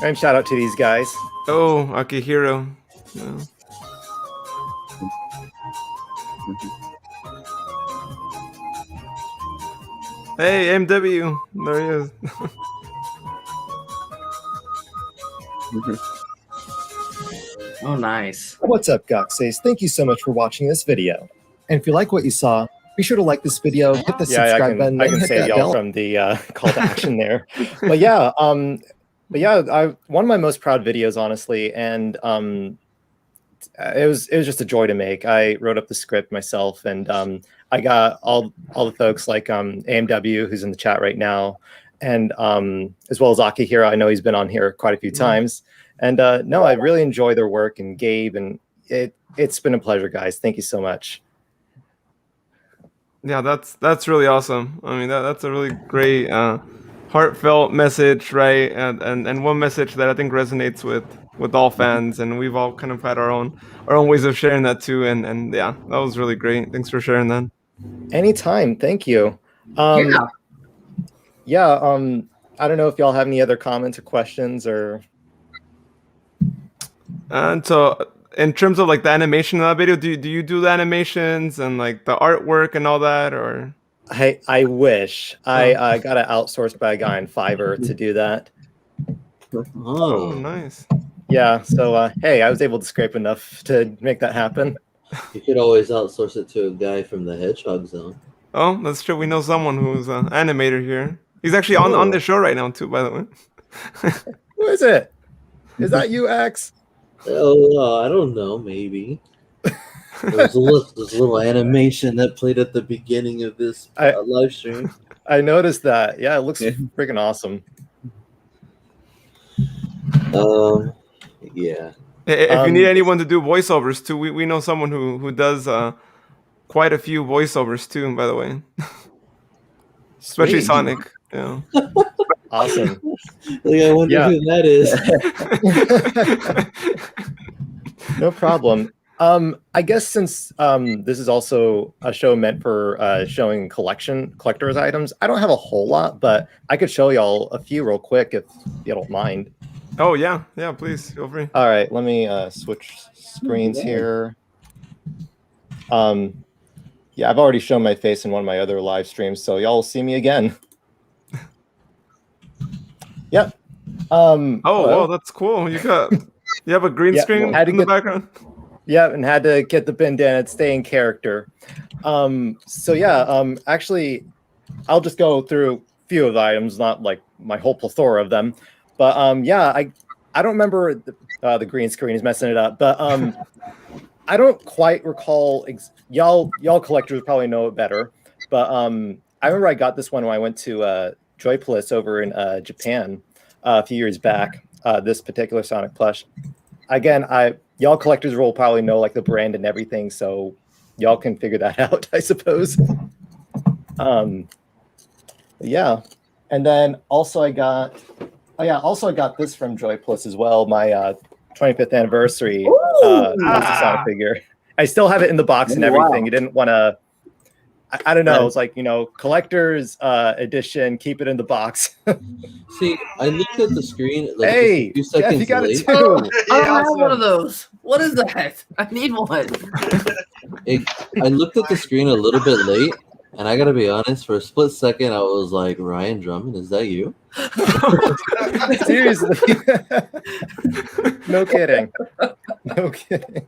And shout out to these guys. Oh, Akihiro. Yeah. Hey, MW. There he is. Oh, nice. What's up, Goxace? Thank you so much for watching this video. And if you like what you saw, be sure to like this video, hit the subscribe button. I can save y'all from the call to action there. But yeah, one of my most proud videos, honestly, and it was just a joy to make. I wrote up the script myself, and I got all the folks like AMW, who's in the chat right now, and as well as Akihiro. I know he's been on here quite a few times, and no, I really enjoy their work, and Gabe, and it's been a pleasure, guys. Thank you so much. Yeah, that's really awesome. I mean, that's a really great, heartfelt message, right? And one message that I think resonates with all fans, and we've all kind of had our own ways of sharing that too. And yeah, that was really great. Thanks for sharing that. Anytime, thank you. I don't know if y'all have any other comments or questions or. And so, in terms of like the animation of that video, do you do the animations and like the artwork and all that, or? I wish I got it outsourced by a guy in Fiverr to do that. Oh, nice. Yeah, so hey, I was able to scrape enough to make that happen. You could always outsource it to a guy from the Hedgehog Zone. Oh, that's true. We know someone who's an animator here. He's actually on the show right now too, by the way. Who is it? Is that you, X? Oh, I don't know. Maybe. There's a little animation that played at the beginning of this live stream. I noticed that. Yeah, it looks freaking awesome. Yeah. If you need anyone to do voiceovers too, we know someone who does quite a few voiceovers too, by the way. Especially Sonic. Yeah. Awesome. Like, I wonder who that is. No problem. I guess since this is also a show meant for showing collector's items, I don't have a whole lot, but I could show y'all a few real quick if you don't mind. Oh yeah, please feel free. All right, let me switch screens here. Yeah, I've already shown my face in one of my other live streams, so y'all will see me again. Yep. Wow, that's cool. You have a green screen in the background. Yeah, and had to get the bandana to stay in character. So yeah, actually, I'll just go through a few of the items, not like my whole plethora of them. But yeah, I don't remember the green screen is messing it up, but I don't quite recall. Y'all collectors probably know it better, but I remember I got this one when I went to Joypolis over in Japan a few years back. This particular Sonic plush. Again, y'all collectors will probably know like the brand and everything, so y'all can figure that out, I suppose. Yeah, and then also I got this from Joypolis as well. My 25th anniversary Sonic figure. I still have it in the box and everything. You didn't want to. I don't know. Right. It's like, collector's edition. Keep it in the box. See, I looked at the screen like Hey, just a few Jeff, you seconds got it late. too. I don't have one of those. What is that? I need one. I looked at the screen a little bit late, and I gotta be honest. For a split second, I was like, "Ryan Drummond, is that you?" Seriously. No kidding. No kidding.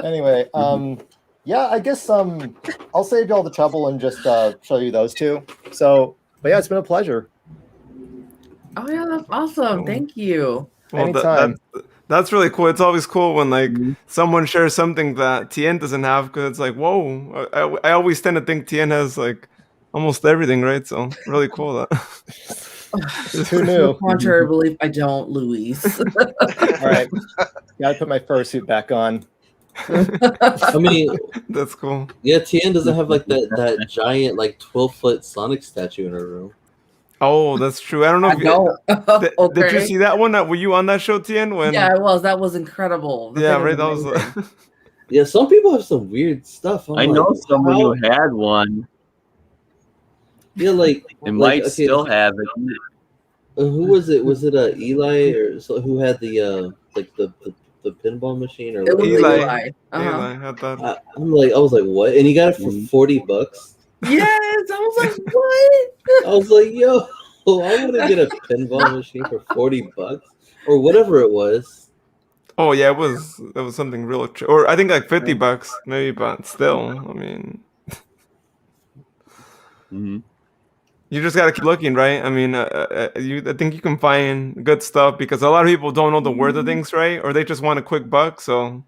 Anyway, yeah, I guess I'll save you all the trouble and just show you those two. So, but yeah, it's been a pleasure. Oh yeah, that's awesome. Thank you. Well, Anytime. that's really cool. It's always cool when like someone shares something that Tien doesn't have, because it's like, whoa. I always tend to think Tien has like almost everything, right? So really cool that. Who knew? Contrary belief, I don't, Luis. All right, gotta put my fursuit back on. I mean, that's cool. Yeah, Tien doesn't have like that giant like 12-foot Sonic statue in her room. Oh, that's true. I don't know if did you Okay. see that one? Were you on that show, Tien? When Yeah, I was. That was incredible. The yeah, thing right. That was was. amazing. Yeah, some people have some weird stuff. I'm I like, know someone how- who had one. Yeah, like It might okay, still have it. Who was it? Was it Eli or so? Who had the like the pinball machine or It was whatever? Eli. Uh-huh. Eli had that. I was like, what? And he got it for $40. Yes, I was like, what? I was like, yo, I want to get a pinball machine for $40 or whatever it was. Oh yeah, it was something real, or I think like $50 maybe, but still, I mean, you just gotta keep looking, right? I mean, I think you can find good stuff because a lot of people don't know the worth of things, right? Or they just want a quick buck, so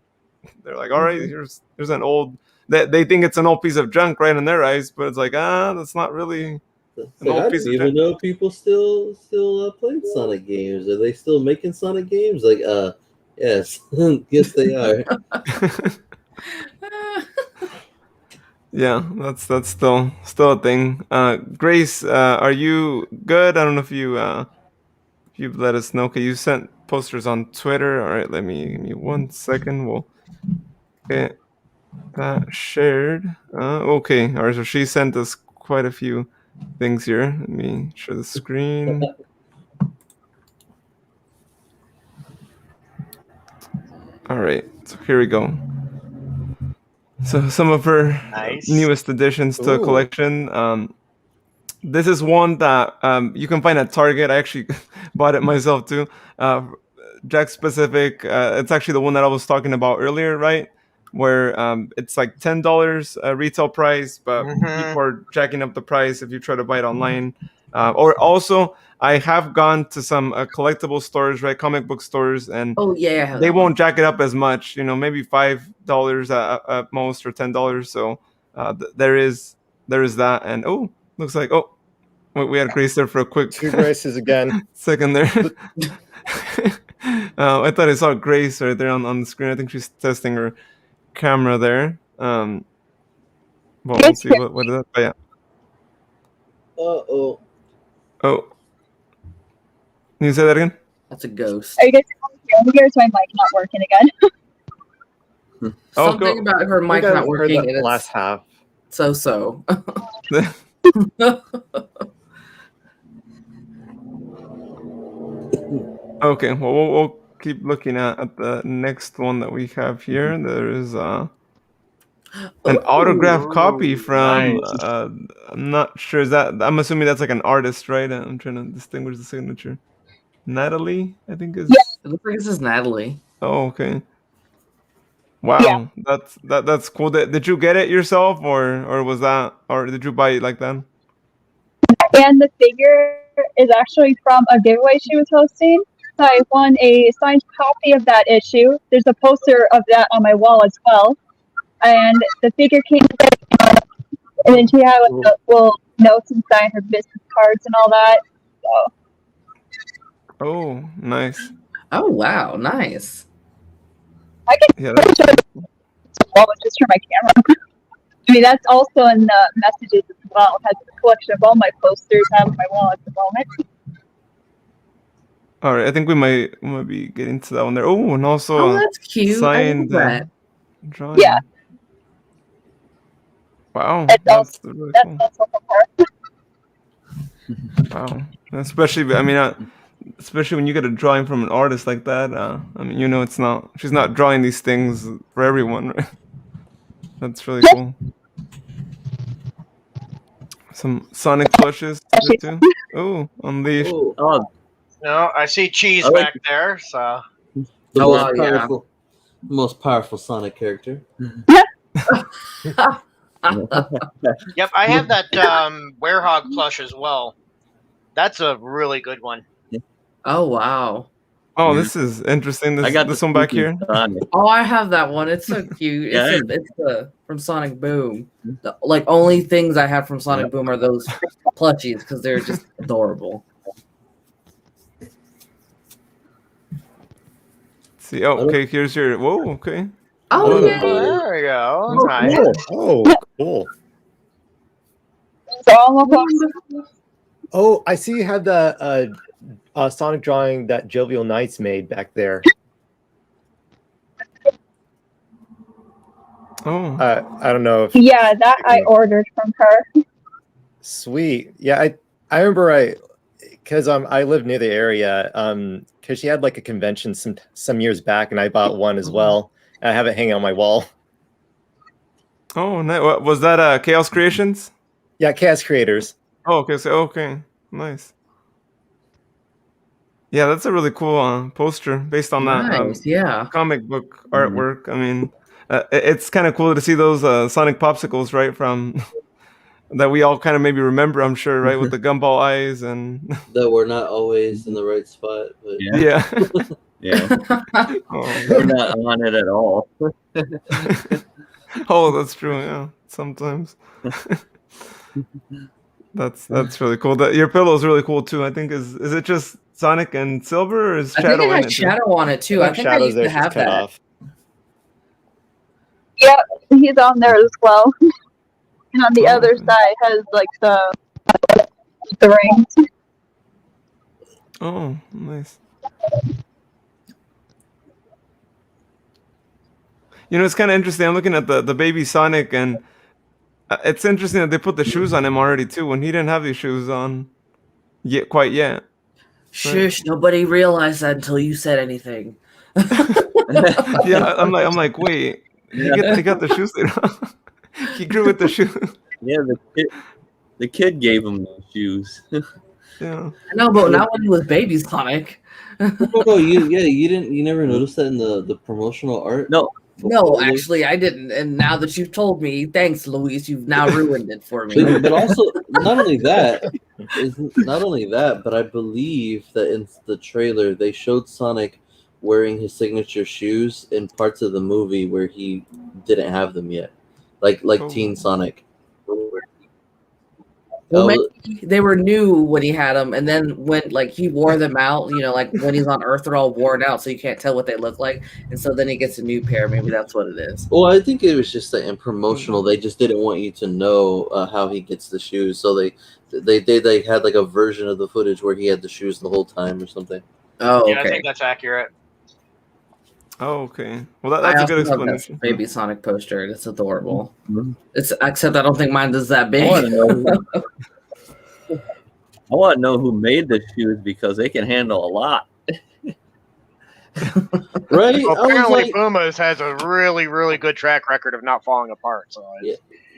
they're like, all right, here's an old. They think it's an old piece of junk, right, in their eyes, but it's like, that's not really an Like, I old piece didn't of even junk. know people still played Sonic games. Are they still making Sonic games? Like, yes, yes, they are. Yeah, that's still a thing. Grace, are you good? I don't know if you let us know. Okay, you sent posters on Twitter. All right, give me 1 second. We'll get that shared. Okay, all right. So she sent us quite a few things here. Let me share the screen. All right, so here we go. So some of her newest additions to a Ooh. collection. This is one that you can find at Target. I actually bought it myself too. Jack Specific. It's actually the one that I was talking about earlier, right? Where it's like $10 retail price, but people are jacking up the price if you try to buy it online. Or also, I have gone to some collectible stores, right, comic book stores, and Oh yeah, I have they that won't jack it up as much. Maybe $5 at most, or $10. So there is that, and looks like we had Grace there for a quick Two Graces again. second there. I thought I saw Grace right there on the screen. I think she's testing her camera there. Well, we'll see what is that. But yeah. Oh. Can you say that again? That's a ghost. Are you guys hearing me, or is my mic not working again? Something about her mic guys not heard working. that And it's last half. So. Okay, well, we'll keep looking at the next one that we have here. There is an autographed copy from. I'm not sure. I'm assuming that's like an artist, right? I'm trying to distinguish the signature. Natalie, I think is. It looks like this is Natalie. Oh, okay. Wow, that's cool. Did you get it yourself, or was that, or did you buy it like that? And the figure is actually from a giveaway she was hosting. So I won a signed copy of that issue. There's a poster of that on my wall as well. And the figure came and then she had like little notes inside, her business cards and all that. So Oh, nice. Oh wow, nice. I can Yeah, show you the wall just for my camera. I mean, that's also in the messages as well. It has a collection of all my posters I have on my wall at the moment. all right. I think we might be getting to that one there. Oh, and also Oh, that's cute. signed I love that. drawing. Yeah. Wow, That's really that's cool. also from her. Wow, especially I mean, especially when you get a drawing from an artist like that. I mean, you know, she's not drawing these things for everyone. Right? That's really cool. Some Sonic plushes there too. Oh, Unleashed. Oh, No, I see cheese I like back there. So The Oh, most yeah. powerful, most powerful Sonic character. yep, I have that werehog plush as well. That's a really good one. Oh wow. Oh, this is interesting. I got This the one back spooky here. Sonic. Oh, I have that one. It's so cute. Yeah, It's the from Sonic Boom. The, like only things I have from Sonic Boom are those plushies because they're just adorable. See, oh, okay, here's your. Whoa, okay. Oh, there we go. Nice. Oh, cool. Oh, I see you have the Sonic drawing that Jovial Knights made back there. Oh. I don't know if. Yeah, that I ordered from her. Sweet. Yeah, I remember because I live near the area. Because she had like a convention some years back, and I bought one as well. And I have it hanging on my wall. Oh, nice. What was that? Chaos Creations? Yeah, Chaos Creators. Oh, okay. So okay, nice. Yeah, that's a really cool poster based on that Nice, yeah. comic book artwork. I mean, it's kind of cool to see those Sonic popsicles, right? From that we all kind of maybe remember, I'm sure, right? With the gumball eyes and that we're not always in the right spot. But yeah. Yeah. Oh. We're not on it at all. Oh, that's true. Yeah, sometimes. That's really cool. That your pillow is really cool too. I think is it just Sonic and Silver, or is I Shadow think it in has it too? Shadow on it too. I think I Shadow's used there, to she's have cut that. off. Yep, he's on there as well. And on the other side has like the rings. Oh, nice. You know, it's kind of interesting. I'm looking at the baby Sonic, and it's interesting that they put the shoes on him already too. When he didn't have these shoes on, quite yet. Shush! Nobody realized that until you said anything. Yeah, I'm like, wait, he got the shoes later on. He grew with the shoes. Yeah, the kid gave him the shoes. Yeah. I know, but not when he was baby Sonic. Oh, you never noticed that in the promotional art? No, actually, I didn't. And now that you've told me, thanks, Luis. You've now ruined it for me. But also, not only that, but I believe that in the trailer they showed Sonic wearing his signature shoes in parts of the movie where he didn't have them yet, like Teen Sonic. Well, maybe they were new when he had them, and then when he wore them out, like when he's on Earth, they're all worn out, so you can't tell what they look like. And so then he gets a new pair. Maybe that's what it is. Well, I think it was just that in promotional, they just didn't want you to know how he gets the shoes, so they had like a version of the footage where he had the shoes the whole time or something. Oh, Yeah, okay. I think that's accurate. Oh, okay. Well, that's a good explanation. That baby Sonic poster. It's adorable. It's except I don't think mine is that big. I want to know who made the shoes because they can handle a lot. Right? Well, apparently, Pumas has a really, really good track record of not falling apart. So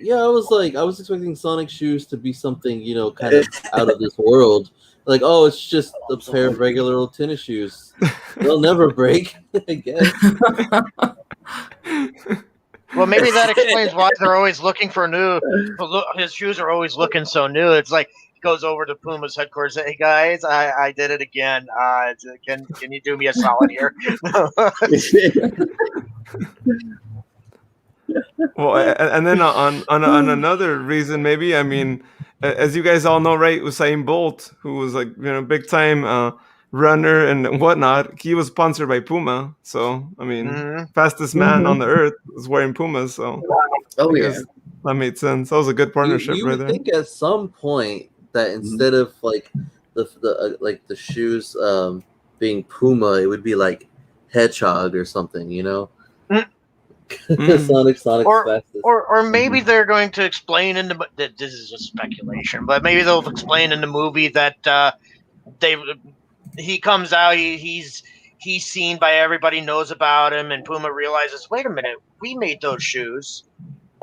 Yeah, I was expecting Sonic shoes to be something, kind of out of this world. Like, oh, it's just a pair of regular old tennis shoes. They'll never break, I guess. Well, maybe that explains why they're always looking for new. His shoes are always looking so new. It's like he goes over to Puma's headquarters. Hey guys, I did it again. Can you do me a solid here? Well, and then on another reason, maybe, I mean, as you guys all know, right, Usain Bolt, who was like big time runner and whatnot, he was sponsored by Puma. So I mean, fastest man on the earth was wearing Pumas. So I guess that made sense. That was a good partnership You right would there. think at some point that instead of like the shoes being Puma, it would be like Hedgehog or something, Sonic's or, fastest. or maybe they're going to explain in the. This is just speculation, but maybe they'll explain in the movie that he comes out, he's seen by everybody, knows about him, and Puma realizes, wait a minute, we made those shoes.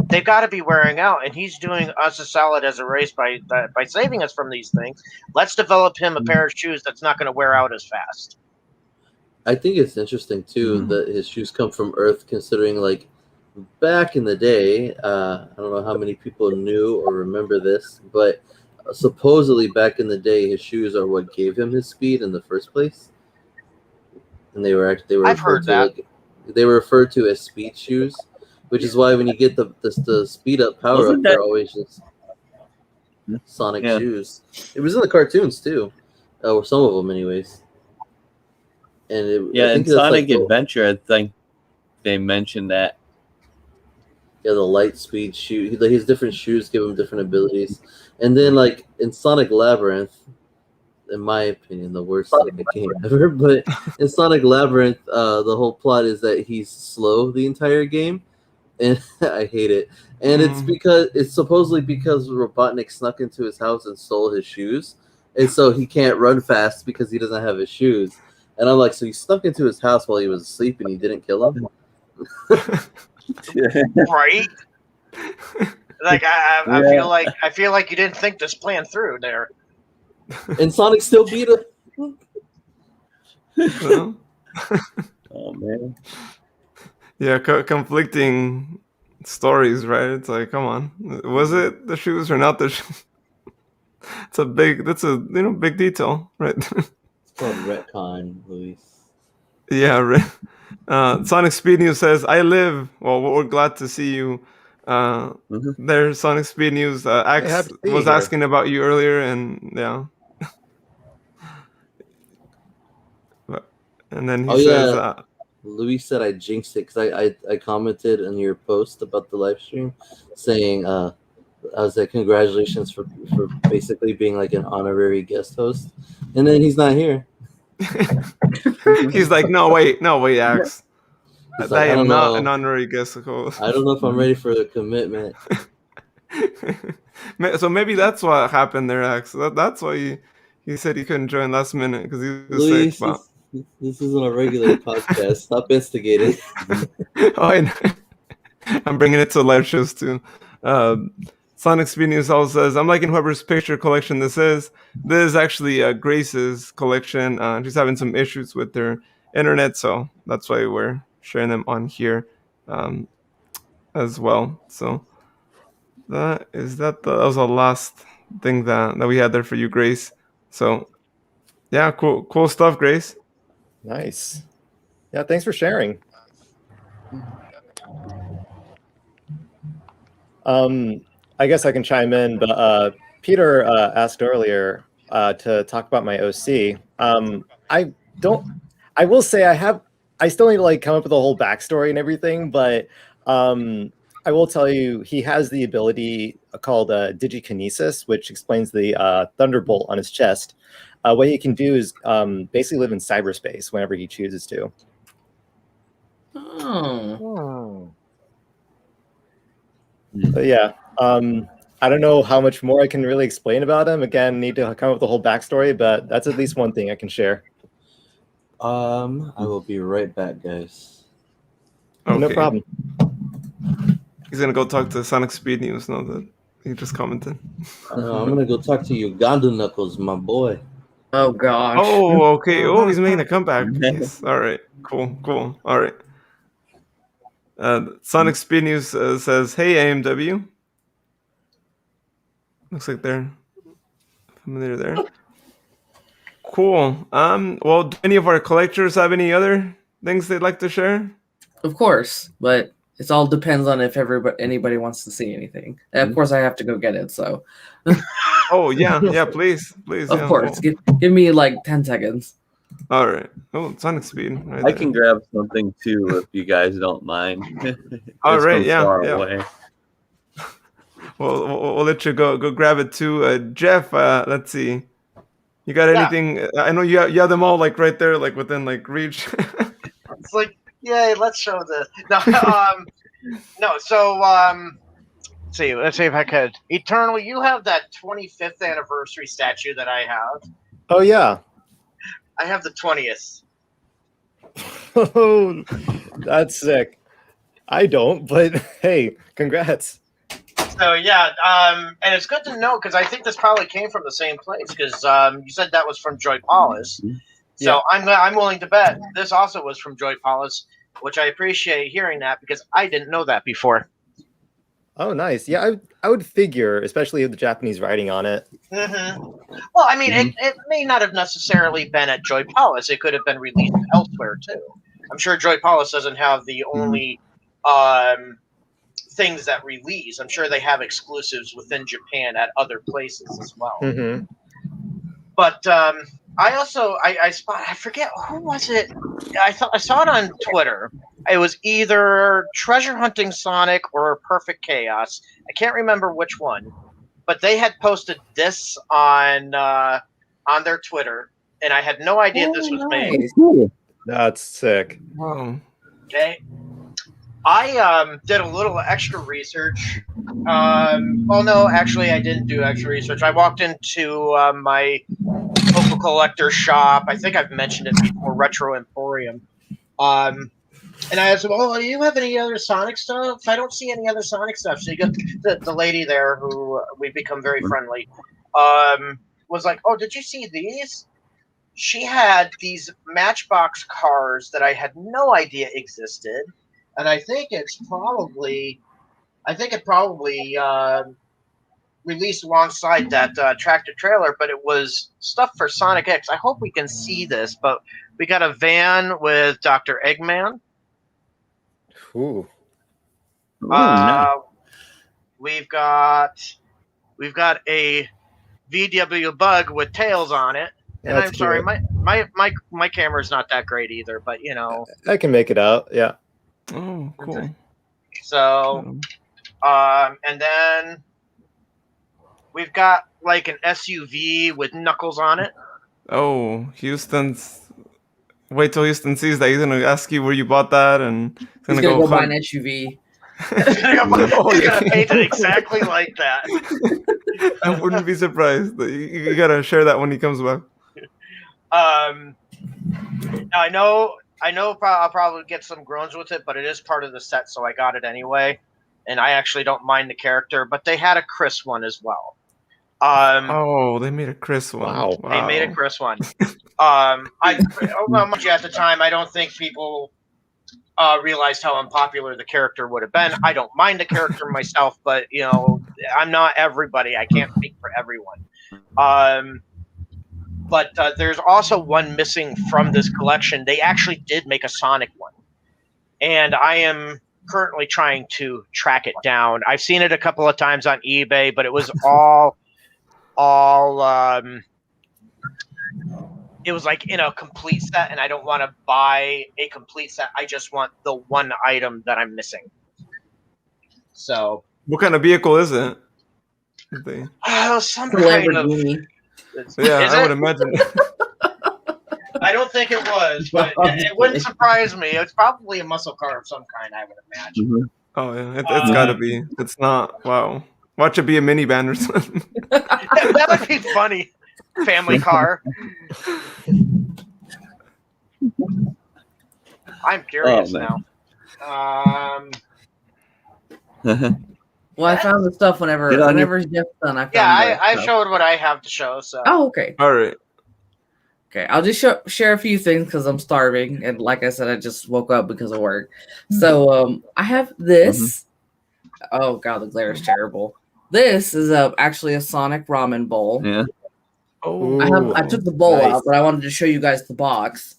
They've got to be wearing out, and he's doing us a solid as a race by saving us from these things. Let's develop him a pair of shoes that's not going to wear out as fast. I think it's interesting too that his shoes come from Earth, considering like back in the day, I don't know how many people knew or remember this, but supposedly back in the day, his shoes are what gave him his speed in the first place, and they were I've heard that. They were referred to as speed shoes, which is why when you get the speed up power up, they're always just Sonic shoes. It was in the cartoons too, or some of them, anyways. And in Sonic Adventure, I think they mentioned that. Yeah, the light speed shoe. His different shoes give him different abilities. And then, like in Sonic Labyrinth, in my opinion, the worst Sonic game ever. But in Sonic Labyrinth, the whole plot is that he's slow the entire game, and I hate it. And it's supposedly because Robotnik snuck into his house and stole his shoes, and so he can't run fast because he doesn't have his shoes. And I'm like, so he snuck into his house while he was asleep, and he didn't kill him. Right? Like I feel like you didn't think this plan through there. And Sonic still beat him. Oh man. Yeah, conflicting stories, right? It's like, come on, was it the shoes or not the shoes? That's a big detail, right? It's called retcon, Luis. Yeah, Sonic Speed News says, I live. Well, we're glad to see you. There's Sonic Speed News. Axe was asking about you earlier, and yeah. And then he says, Luis said I jinxed it because I commented on your post about the live stream saying, I was like, congratulations for basically being like an honorary guest host. And then he's not here. He's like, no, wait, Axe. He's I like, am not an honorary guest host. I don't know if I'm ready for the commitment. So maybe that's what happened there, Axe. That's why he said he couldn't join last minute, because he was Luis, sick. This isn't a regular podcast. Stop instigating. I'm bringing it to live shows too. Sonic Speed News also says, I'm liking whoever's picture collection this is. This is actually Grace's collection. She's having some issues with her internet, so that's why we're sharing them on here as well. So that was the last thing that we had there for you, Grace. So yeah, cool stuff, Grace. Nice. Yeah, thanks for sharing. I guess I can chime in, but Peter asked earlier to talk about my OC. I will say I still need to like come up with a whole backstory and everything, but I will tell you he has the ability called digikinesis, which explains the thunderbolt on his chest. What he can do is basically live in cyberspace whenever he chooses to. Oh. But yeah, I don't know how much more I can really explain about him. Again, need to come up with the whole backstory, but that's at least one thing I can share. I will be right back, guys. Okay. No problem. He's gonna go talk to Sonic Speed News now that he just commented. No, I'm gonna go talk to Uganda Knuckles, my boy. Oh gosh. Oh, okay. Oh, he's making a comeback. Yes. All right. Cool. All right. Sonic Speed News says, "Hey AMW." Looks like they're familiar there. Cool. Well, do any of our collectors have any other things they'd like to share? Of course, but it all depends on if anybody wants to see anything. And of course, I have to go get it. So. Oh yeah, please. Of course, give me like 10 seconds. All right. Oh, Sonic Speed. I can grab something too if you guys don't mind. All right. Yeah. Away. We'll let you go grab it too, Jeff. Let's see. You got anything? I know you have them all like right there, like within like reach. It's like Yay! Let's show this. No, no. So, let's see if I could. Eternal, you have that 25th anniversary statue that I have. Oh yeah. I have the 20th. Oh, that's sick. I don't, but hey, congrats. So yeah, and it's good to know because I think this probably came from the same place because you said that was from Joy Paulus. So Yeah. I'm willing to bet this also was from Joy Paulus, which I appreciate hearing that because I didn't know that before. Oh, nice. Yeah, I would figure, especially with the Japanese writing on it. Well, I mean, it may not have necessarily been at Joy Paulus. It could have been released elsewhere too. I'm sure Joy Paulus doesn't have the only things that release. I'm sure they have exclusives within Japan at other places as well. But I also I forget who was it. I saw it on Twitter. It was either Treasure Hunting Sonic or Perfect Chaos. I can't remember which one, but they had posted this on their Twitter, and I had no idea this was made. That's sick. Wow. Okay. I did a little extra research. Well, no, actually, I didn't do extra research. I walked into my local collector shop. I think I've mentioned it before, Retro Emporium. And I asked, well, do you have any other Sonic stuff? I don't see any other Sonic stuff. So you got the lady there who we've become very friendly, was like, oh, did you see these? She had these Matchbox cars that I had no idea existed. And I think it probably released alongside that tractor trailer, but it was stuff for Sonic X. I hope we can see this, but we got a van with Dr. Eggman. Ooh. Nice. We've got a VW Bug with tails on it. And That's I'm sorry, cute. my camera's not that great either, but you know. I can make it out. Yeah. Oh, cool. So, and then we've got like an SUV with Knuckles on it. Oh, Houston's. Wait till Houston sees that. He's gonna ask you where you bought that, and He's gonna go buy an SUV. He's gonna paint it exactly like that. I wouldn't be surprised. You gotta share that when he comes back. I know. I'll probably get some groans with it, but it is part of the set, so I got it anyway. And I actually don't mind the character, but they had a Chris one as well. Oh, they made a Chris one. Wow. They made a Chris one. Well, much at the time, I don't think people realized how unpopular the character would have been. I don't mind the character myself, but you know, I'm not everybody. I can't speak for everyone. But there's also one missing from this collection. They actually did make a Sonic one, and I am currently trying to track it down. I've seen it a couple of times on eBay, but it was all it was like in a complete set, and I don't want to buy a complete set. I just want the one item that I'm missing. So, what kind of vehicle is it? Some kind of. Yeah, I would imagine. I don't think it was, but it wouldn't surprise me. It's probably a muscle car of some kind, I would imagine. Oh yeah, it's got to be. It's not. Wow. Watch it be a minivan or something. That would be funny. Family car. I'm curious now. Well, I found the stuff whenever Jeff's done. I showed what I have to show. So. Oh, okay. All right. Okay, I'll just share a few things because I'm starving, and like I said, I just woke up because of work. So I have this. Oh god, the glare is terrible. This is actually a Sonic ramen bowl. Yeah. Oh. I took the bowl out, but I wanted to show you guys the box.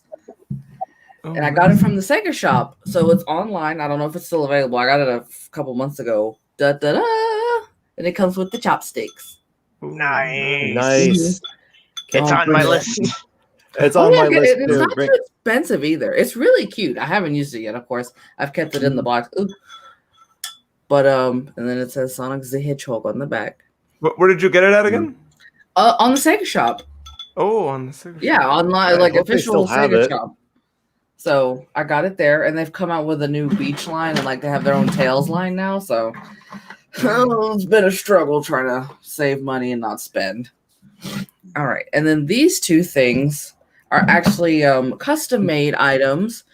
And I got it from the Sega shop, so it's online. I don't know if it's still available. I got it a couple months ago. Da da da! And it comes with the chopsticks. Nice. It's on my list. It's on my list. It's not too expensive either. It's really cute. I haven't used it yet, of course. I've kept it in the box. Ooh. But and then it says Sonic the Hedgehog on the back. Where did you get it at again? On the Sega shop. Oh, on the Sega. Yeah, online, like official Sega shop. So I got it there, and they've come out with a new beach line, and like they have their own Tails line now. So it's been a struggle trying to save money and not spend. All right, and then these two things are actually custom made items.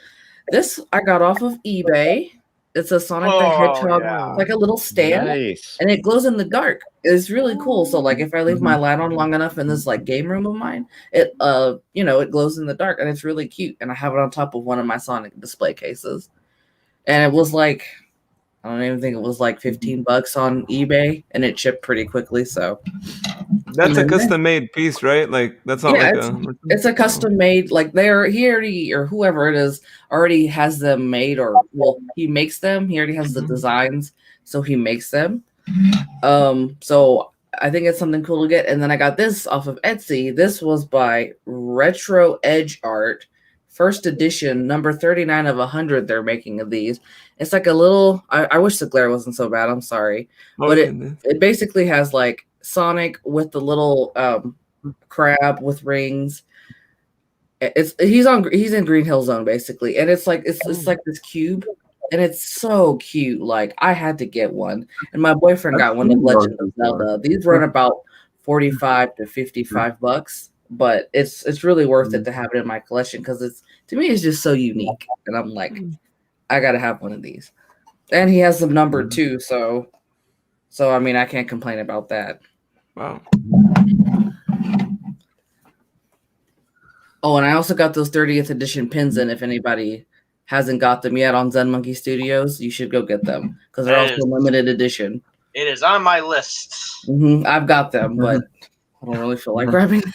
This I got off of eBay. It's a Sonic the Hedgehog, like a little stand, and it glows in the dark. It's really cool. So like if I leave my light on long enough in this like game room of mine, it it glows in the dark, and it's really cute. And I have it on top of one of my Sonic display cases. And it was like, I don't even think it was like $15 on eBay, and it shipped pretty quickly. So that's a custom made piece, right? Like that's not like it's a custom made, like he already, or whoever it is already has them made, or well, he makes them. He already has the designs, so he makes them. So I think it's something cool to get. And then I got this off of Etsy. This was by Retro Edge Art, first edition, number 39 of 100. They're making of these. It's like a little. I wish the glare wasn't so bad. I'm sorry, but it basically has like Sonic with the little crab with rings. He's in Green Hill Zone basically, and it's like it's like this cube, and it's so cute. Like I had to get one, and my boyfriend got one of Legend of Zelda. These run about $45 to $55, but it's really worth it to have it in my collection because to me it's just so unique, and I'm like, I gotta have one of these. And he has them numbered too, so I mean I can't complain about that. Wow. Oh, and I also got those 30th edition pins in. If anybody hasn't got them yet on Zen Monkey Studios, you should go get them because they're also limited edition. It is on my list. I've got them, but I don't really feel like grabbing them.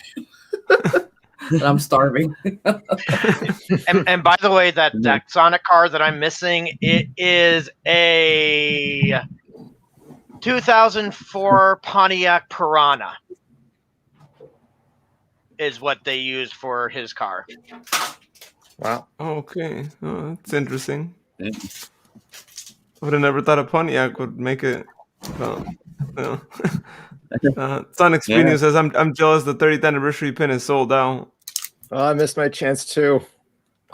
I'm starving. and by the way, that Sonic car that I'm missing, it is a 2004 Pontiac Piranha. Is what they used for his car. Wow. Okay. Oh, that's interesting. I would have never thought a Pontiac would make it. No. Sonic Speed says, I'm jealous the 30th anniversary pin is sold out. Oh, I missed my chance too.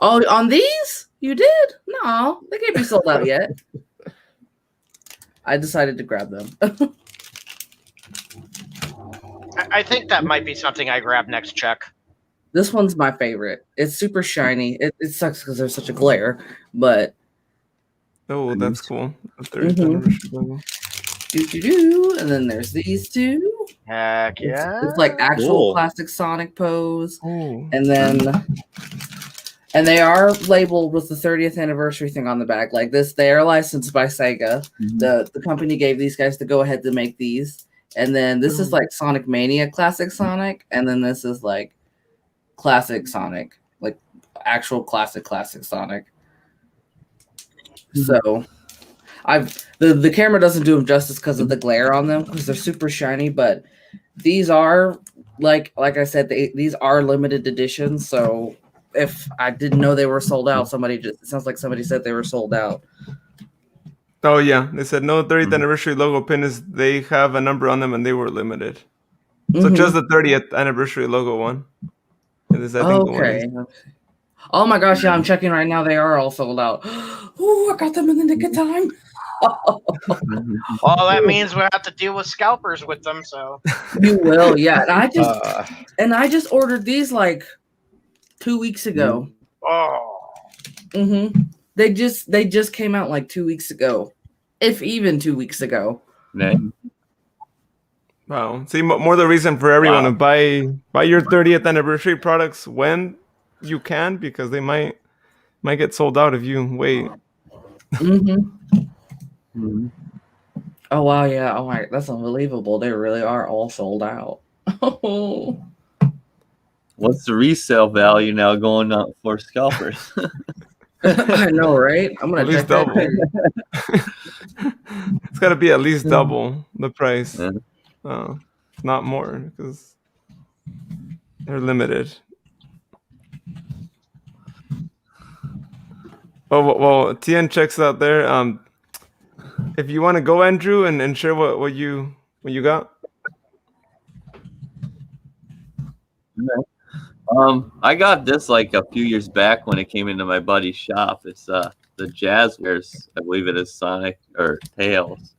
Oh, on these? You did? No, they can't be sold out yet. I decided to grab them. I think that might be something I grab next check. This one's my favorite. It's super shiny. It sucks because there's such a glare, but oh, that's cool. The and then there's these two. Heck yeah! It's like actual classic Sonic pose, and they are labeled with the 30th anniversary thing on the back. Like this, they are licensed by Sega. The company gave these guys the go ahead to make these. And then this is like Sonic Mania Classic Sonic, and then this is like Classic Sonic, like actual classic Sonic. So the camera doesn't do them justice because of the glare on them because they're super shiny, but these are like I said, these are limited editions. So if I didn't know they were sold out, it sounds like somebody said they were sold out. Oh yeah, they said no 30th anniversary logo pin is. They have a number on them and they were limited. So just the 30th anniversary logo one. Okay. Oh my gosh, yeah, I'm checking right now. They are all sold out. Oh, I got them in the nick of time. Well, that means we'll have to deal with scalpers with them. So you will, yeah. And I just ordered these like 2 weeks ago. Oh. They just came out like 2 weeks ago, if even 2 weeks ago. Wow. See, more the reason for everyone to buy your 30th anniversary products when you can, because they might get sold out if you wait. Oh wow, yeah. Oh my, that's unbelievable. They really are all sold out. What's the resale value now going up for scalpers? I know, right? I'm gonna check double. It's got to be at least double the price, not more, because they're limited. Oh well, Tien checks out there. If you want to go, Andrew, and share what you got. I got this like a few years back when it came into my buddy's shop. It's the Jazzwares. I believe it is Sonic or Tails.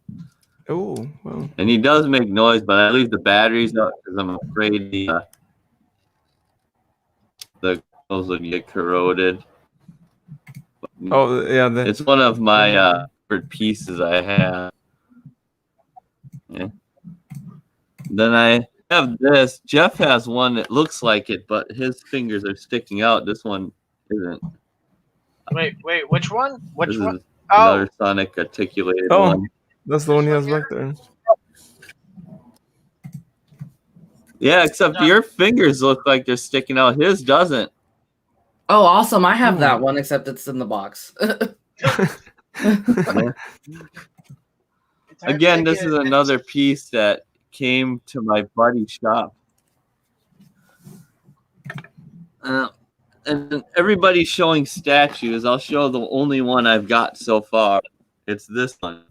Oh, well. And he does make noise, but I leave the batteries up because I'm afraid the clothes will get corroded. Oh, yeah. It's one of my favorite pieces I have. Yeah. Then I have this. Jeff has one that looks like it, but his fingers are sticking out. This one isn't. Wait, which one? Which This one? is another Sonic articulated one. That's the one he has back there. Yeah, except your fingers look like they're sticking out. His doesn't. Oh, awesome. I have that one, except it's in the box. Again, this is another piece that came to my buddy's shop. And everybody's showing statues. I'll show the only one I've got so far. It's this one.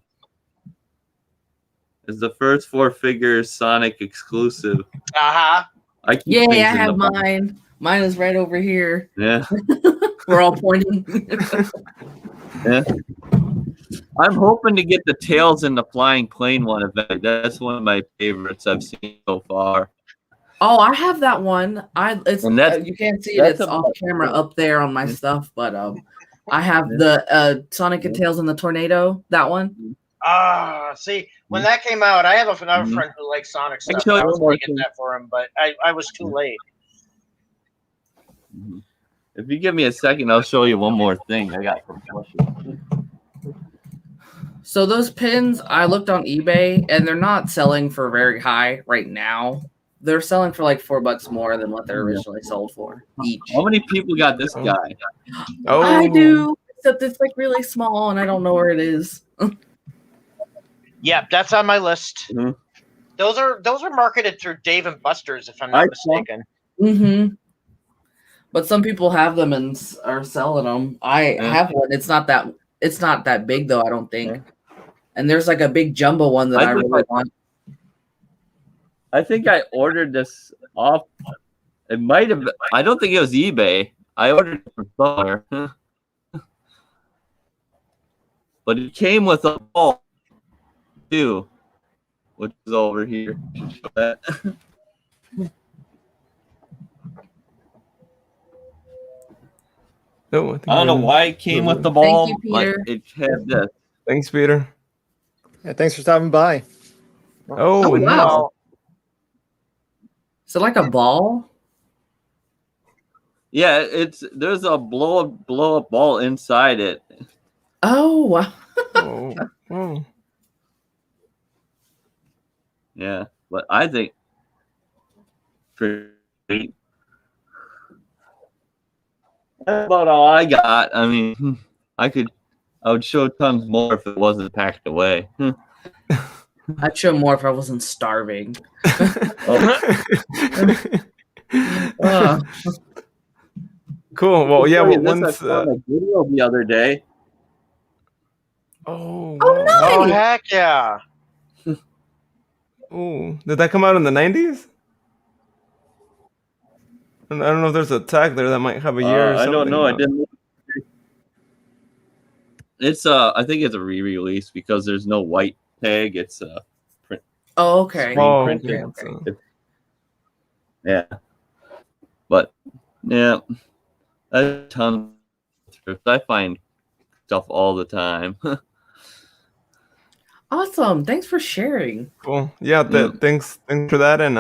It's the first 4-figure Sonic exclusive. Uh-huh. I keep Yay, things I in have the box. mine. Mine is right over here. Yeah. We're all pointing. Yeah. I'm hoping to get the Tails in the Flying Plane one event. That's one of my favorites I've seen so far. Oh, I have that one. And that's- you can't see it. that's It's off camera up there on my stuff, but I have the Sonic and Tails in the Tornado. That one. See, when that came out, I have another friend who likes Sonic stuff. show I you was one more going to get thing. that for him, but I was too late. If you give me a second, I'll show you one more thing I got from Flushing. So those pins, I looked on eBay, and they're not selling for very high right now. They're selling for like $4 more than what they're originally sold for each. How many people got this guy? I do, except it's like really small, and I don't know where it is. Yep, that's on my list. Mm-hmm. Those are marketed through Dave and Buster's, if I'm not mistaken. Mm-hmm. But some people have them and are selling them. I have one. It's not that big though. I don't think. And there's like a big jumbo one that I really want. I think I ordered this off. It might have. I don't think it was eBay. I ordered it from somewhere. But it came with a ball too, which is over here. Show that. No, I don't know why it came with the ball. Thank you, Peter. But it had this. Thanks, Peter. Yeah, thanks for stopping by. Oh, wow. no. So like a ball? Yeah, there's a blow up ball inside it. Oh wow. Oh. Yeah, but I think pretty. That's about all I got. I mean, I would show tons more if it wasn't packed away. I'd show more if I wasn't starving. Cool. Well, yeah. Well, This I once. saw a video the other day. Oh. Oh, nice. Oh, heck yeah. Oh, did that come out in the 90s? I don't know if there's a tag there that might have a year or I something. don't know. I but- didn't. It's I think it's a re-release because there's no white tag. It's a print. Oh, okay. Oh, printed. okay. Yeah, but yeah, a ton of thrift. I find stuff all the time. Awesome. Thanks for sharing. Cool. Yeah. Thanks for that. And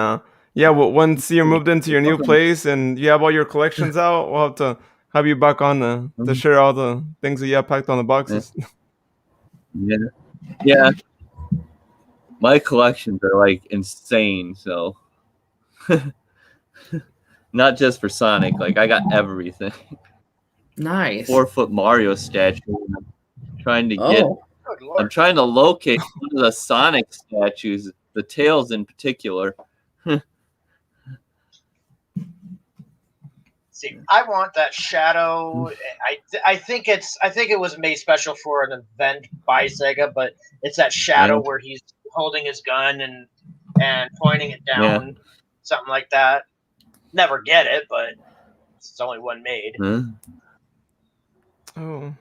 yeah. Well, once you're moved into your new place and you have all your collections out, we'll have to have you back on to share all the things that you have packed on the boxes. Yeah. My collections are like insane. So, not just for Sonic. Like I got everything. Nice. 4-foot Mario statue. I'm trying to get. Oh. I'm trying to locate one of the Sonic statues, the Tails in particular. See, I want that shadow. I think it was made special for an event by Sega, but it's that shadow where he's holding his gun and pointing it down, something like that. Never get it, but There's only one made. Oh.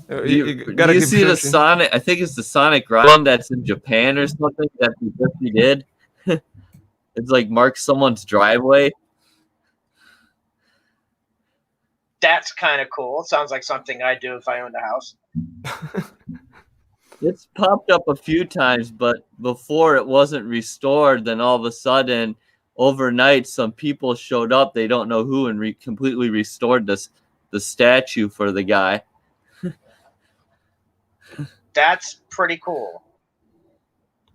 Do you see the Sonic? I think it's the Sonic run that's in Japan or something that he did. It's like mark someone's driveway. That's kind of cool. It sounds like something I'd do if I owned a house. It's popped up a few times, but before it wasn't restored. Then all of a sudden, overnight, some people showed up. They don't know who, and completely restored the statue for the guy. That's pretty cool.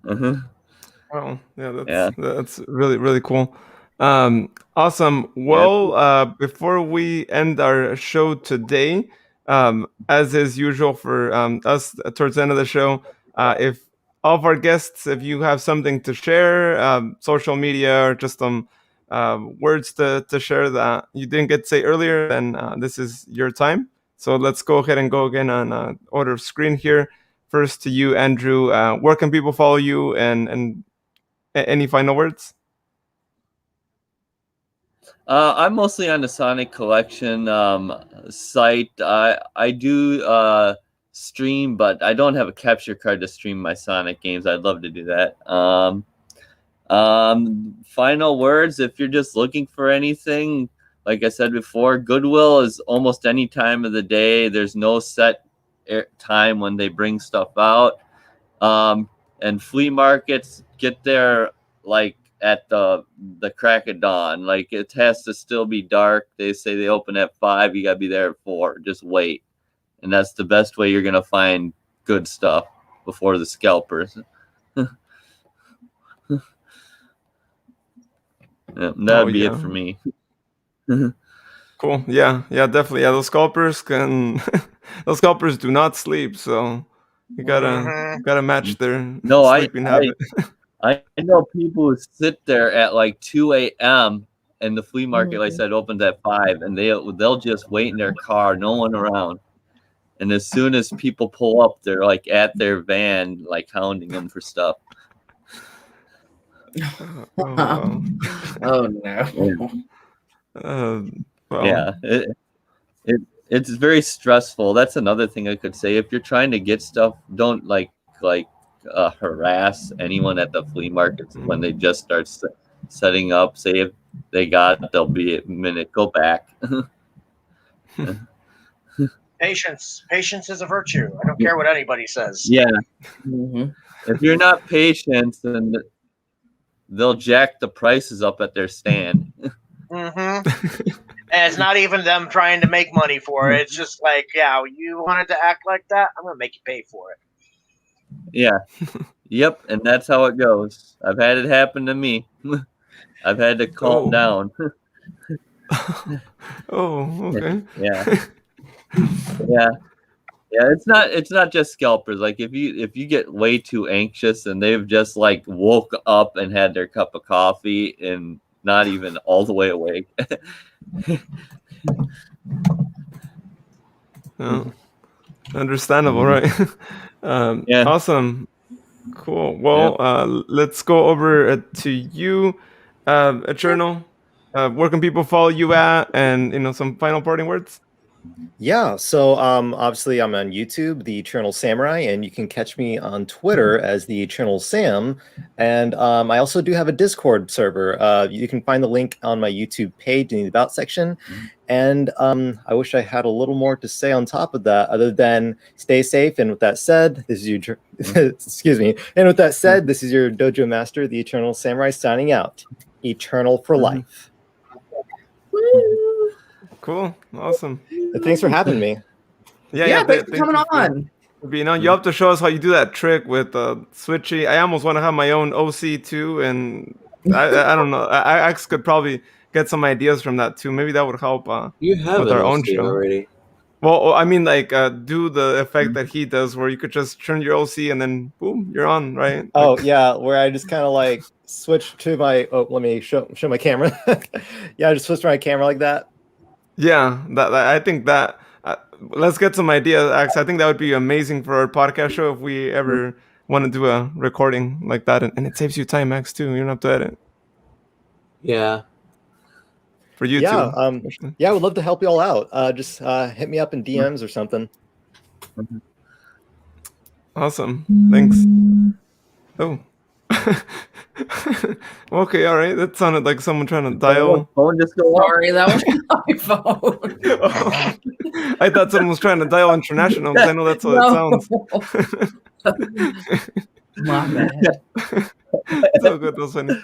Wow, that's really, really cool. Awesome. Well, before we end our show today, as is usual for us towards the end of the show, if all of our guests, if you have something to share, social media or just some words to share that you didn't get to say earlier, then this is your time. So let's go ahead and go again on order of screen here. First to you, Andrew. Where can people follow you, and any final words? I'm mostly on the Sonic Collection site. I do stream, but I don't have a capture card to stream my Sonic games. I'd love to do that. Final words, if you're just looking for anything, like I said before, Goodwill is almost any time of the day. There's no set time when they bring stuff out. And flea markets, get there like at the crack of dawn. Like, it has to still be dark. They say they open at 5. You gotta be there at 4. Just wait, and that's the best way you're gonna find good stuff before the scalpers. That'd be it for me. Cool. Yeah, definitely. Yeah, those scalpers those scalpers do not sleep, so you gotta match their sleeping habit. I know people who sit there at like 2 a.m. and the flea market, like I said, opens at 5, and they'll just wait in their car, no one around. And as soon as people pull up, they're like at their van, like hounding them for stuff. Oh no. Yeah, it's very stressful. That's another thing I could say. If you're trying to get stuff, don't harass anyone at the flea markets when they just start setting up. Say if they they'll be a minute. Go back. Patience is a virtue. I don't care what anybody says. Yeah. If you're not patient, then they'll jack the prices up at their stand. And it's not even them trying to make money for it. It's just like, yeah, you wanted to act like that? I'm going to make you pay for it. Yeah. Yep. And that's how it goes. I've had it happen to me. I've had to calm down. Okay. Yeah. It's not just scalpers. Like, if you get way too anxious and they've just like woke up and had their cup of coffee and not even all the way awake. Understandable, right? Awesome. Cool. Well, let's go over to you, Eternal. Where can people follow you at, and some final parting words? Yeah, so obviously I'm on YouTube, The Eternal Samurai, and you can catch me on Twitter as The Eternal Sam. And I also do have a Discord server. You can find the link on my YouTube page in the About section. And I wish I had a little more to say on top of that, other than stay safe. And with that said, this is your excuse me. And with that said, this is your dojo master, The Eternal Samurai, signing out. Eternal for life. Cool. Awesome. Thanks for having me. Yeah, thanks for coming on. You have to show us how you do that trick with Switchy. I almost want to have my own OC too, and I don't know. I could probably get some ideas from that too. Maybe that would help. You have with an our own OC show already. Well, I mean, like do the effect that he does, where you could just turn your OC and then boom, you're on, right? Oh yeah, where I just kind of like switch to my. Oh, let me show my camera. Yeah, I just switch to my camera like that. Yeah, that I think that let's get some ideas, Axe. I think that would be amazing for our podcast show if we ever want to do a recording like that, and it saves you time, Axe, too. You don't have to edit. Yeah. for you Yeah, two. yeah, I would love to help you all out. Just hit me up in DMs or something. Awesome. Thanks. Oh. Okay, all right. That sounded like someone trying to dial. Phone just go off. Sorry, that was my phone. I thought someone was trying to dial international because I know that's what it sounds. My bad. So good. That was funny.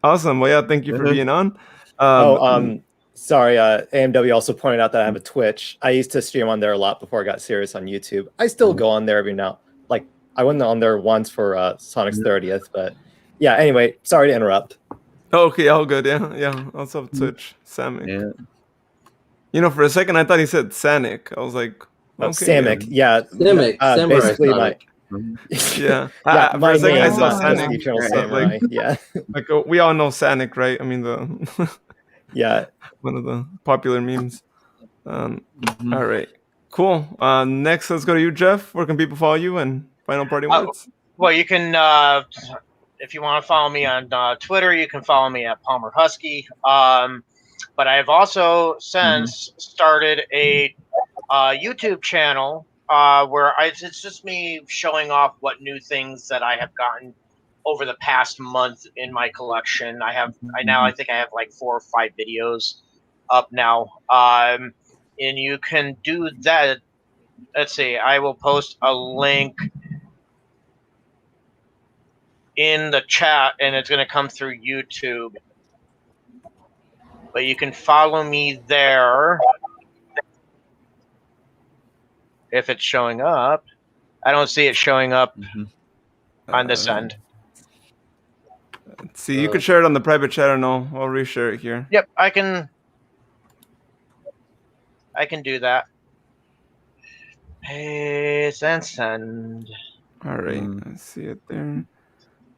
Awesome. Well, yeah, thank you for being on. Sorry. AMW also pointed out that I have a Twitch. I used to stream on there a lot before I got serious on YouTube. I still go on there every now. Like I went on there once for Sonic's 30th, but yeah. Anyway, sorry to interrupt. Okay, all good. Yeah. Also have Twitch. Samick. Yeah. You know, for a second I thought he said Sanic. I was like, Oh, okay. Samick. Yeah. Simic. Samurai Basically, Sonic. Yeah. Yeah, For my a second I name, said not just Sanic. the Eternal but, Samurai. like, Yeah. Like we all know Sanic, right? I mean the Yeah. one of the popular memes. All right. Cool. Next, let's go to you, Jeff. Where can people follow you and final party words? Well, you can, if you want to follow me on Twitter, you can follow me at Palmer Husky. But I have also since started a YouTube channel where it's just me showing off what new things that I have gotten over the past month in my collection. I think I have like 4 or 5 videos up now. And you can do that. Let's see, I will post a link in the chat and it's going to come through YouTube. But you can follow me there if it's showing up. I don't see it showing up on this end. Let's see, you could share it on the private chat or no. I'll reshare it here. Yep, I can do that. Paste and send. All right, I see it there.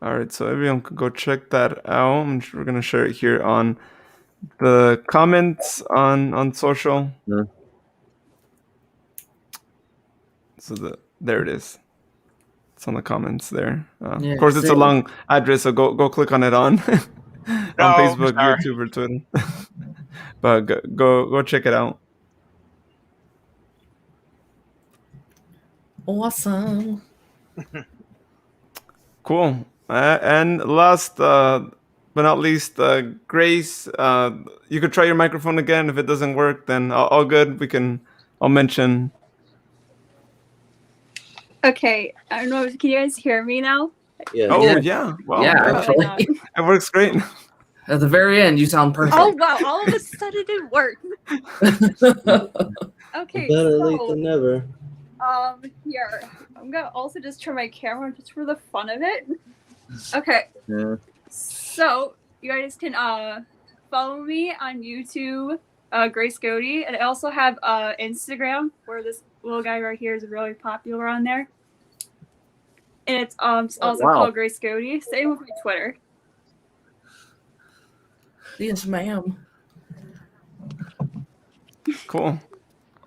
All right, so everyone can go check that out. We're gonna share it here on the comments on social. So there it is. It's on the comments there. Yeah, of course, it's a long address, so go click on it on Facebook, YouTube, or Twitter. But go check it out. Awesome. Cool. And last but not least, Grace, you could try your microphone again. If it doesn't work, then all good. I'll mention. Okay, I don't know. Can you guys hear me now? Yeah. Oh yeah. Wow. Yeah, actually. It works great. At the very end, you sound perfect. Oh wow! All of a sudden, it worked. Okay, Better late than never. here. I'm gonna also just turn my camera just for the fun of it. Okay. Yeah. So you guys can follow me on YouTube, Grace Goody, and I also have Instagram where this little guy right here is really popular on there. And it's also called Grace Goody. Same with my Twitter. Yes, ma'am. Cool.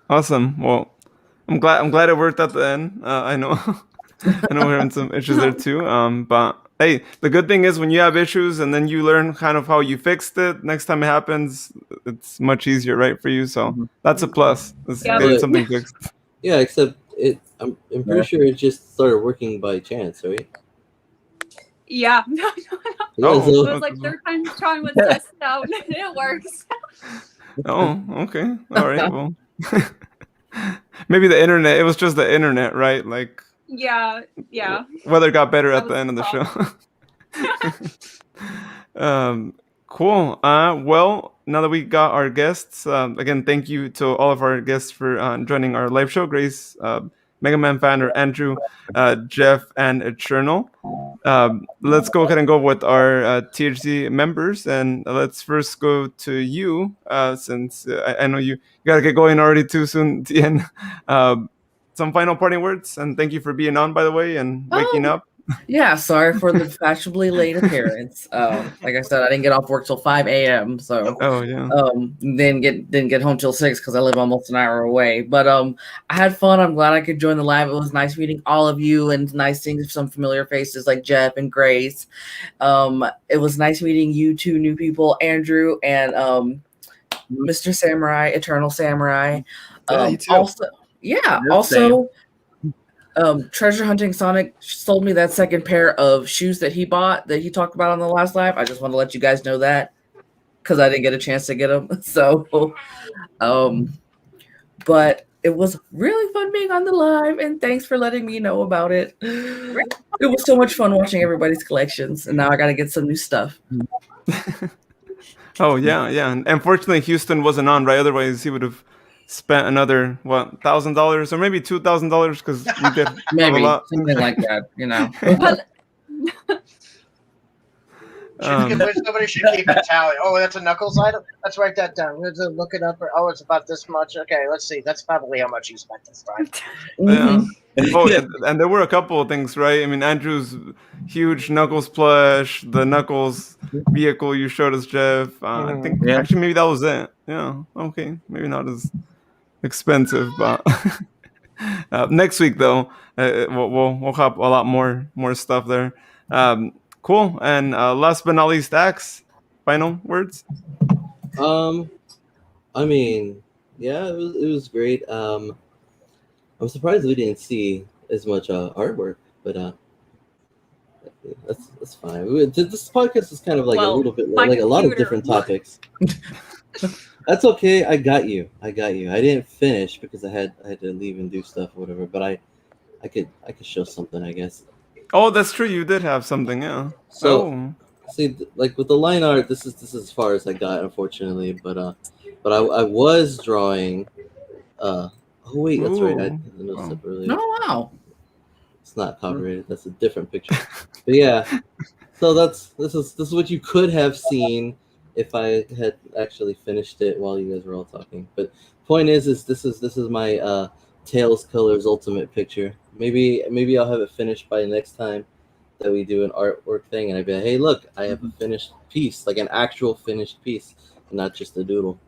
Awesome. Well, I'm glad it worked at the end. I know we're having some issues there too. But hey, the good thing is when you have issues and then you learn kind of how you fixed it, next time it happens, it's much easier, right, for you. So that's a plus. It's getting something fixed. Yeah, except I'm pretty sure it just started working by chance, right? Yeah. Yeah, It was like third time trying was tested out. It works. Oh, okay. All right. Well, maybe the internet. It was just the internet, right? Like. Yeah. Weather got better at the end of the show. Cool. Well, now that we got our guests, again, thank you to all of our guests for joining our live show. Grace, Mega Man Fan, Andrew, Jeff, and Eternal. Let's go ahead and go with our THC members, and let's first go to you, since I know you got to get going already too soon, Tien. Some final parting words, and thank you for being on, by the way, and waking up. Yeah, sorry for the fashionably late appearance. Like I said, I didn't get off work till 5 a.m. So Oh yeah. didn't get home till 6 because I live almost an hour away. But I had fun. I'm glad I could join the live. It was nice meeting all of you and nice seeing some familiar faces like Jeff and Grace. It was nice meeting you two new people, Andrew and Mr. Samurai, Eternal Samurai. Yeah, you too. Also, yeah, also. Treasure Hunting Sonic sold me that second pair of shoes that he bought that he talked about on the last live. I just want to let you guys know that because I didn't get a chance to get them. So, but it was really fun being on the live, and thanks for letting me know about it. It was so much fun watching everybody's collections, and now I got to get some new stuff. Oh yeah, yeah. And unfortunately, Houston wasn't on, right? Otherwise, he would have spent another $1,000 or maybe $2,000 because you did have a Maybe lot. something like that, you know. But Somebody should keep a tally. Oh, that's a Knuckles item? Let's write that down. Let's look it up. Oh, it's about this much. Okay, let's see. That's probably how much you spent this time. Yeah. Oh, yeah, and there were a couple of things, right? I mean, Andrew's huge Knuckles plush, the Knuckles vehicle you showed us, Jeff. I think actually maybe that was it. Yeah. Okay. Maybe not as expensive, but next week though, we'll have a lot more stuff there. Cool. And last but not least, Axe. Final words. I mean, yeah, it was great. I'm surprised we didn't see as much artwork, but that's fine. This podcast is kind of like a little bit like a lot of different topics. That's okay. I got you. I didn't finish because I had to leave and do stuff or whatever. But I could show something, I guess. Oh, that's true. You did have something, yeah. So see, like with the line art, this is as far as I got, unfortunately. But I was drawing. Oh wait, that's right. I noticed it earlier. Oh wow. It's not copyrighted. That's a different picture. But yeah, so this is what you could have seen if I had actually finished it while you guys were all talking. But point is this is my Tails Colors Ultimate picture. Maybe I'll have it finished by next time that we do an artwork thing, and I'd be like, hey, look, I have a finished piece, like an actual finished piece, not just a doodle.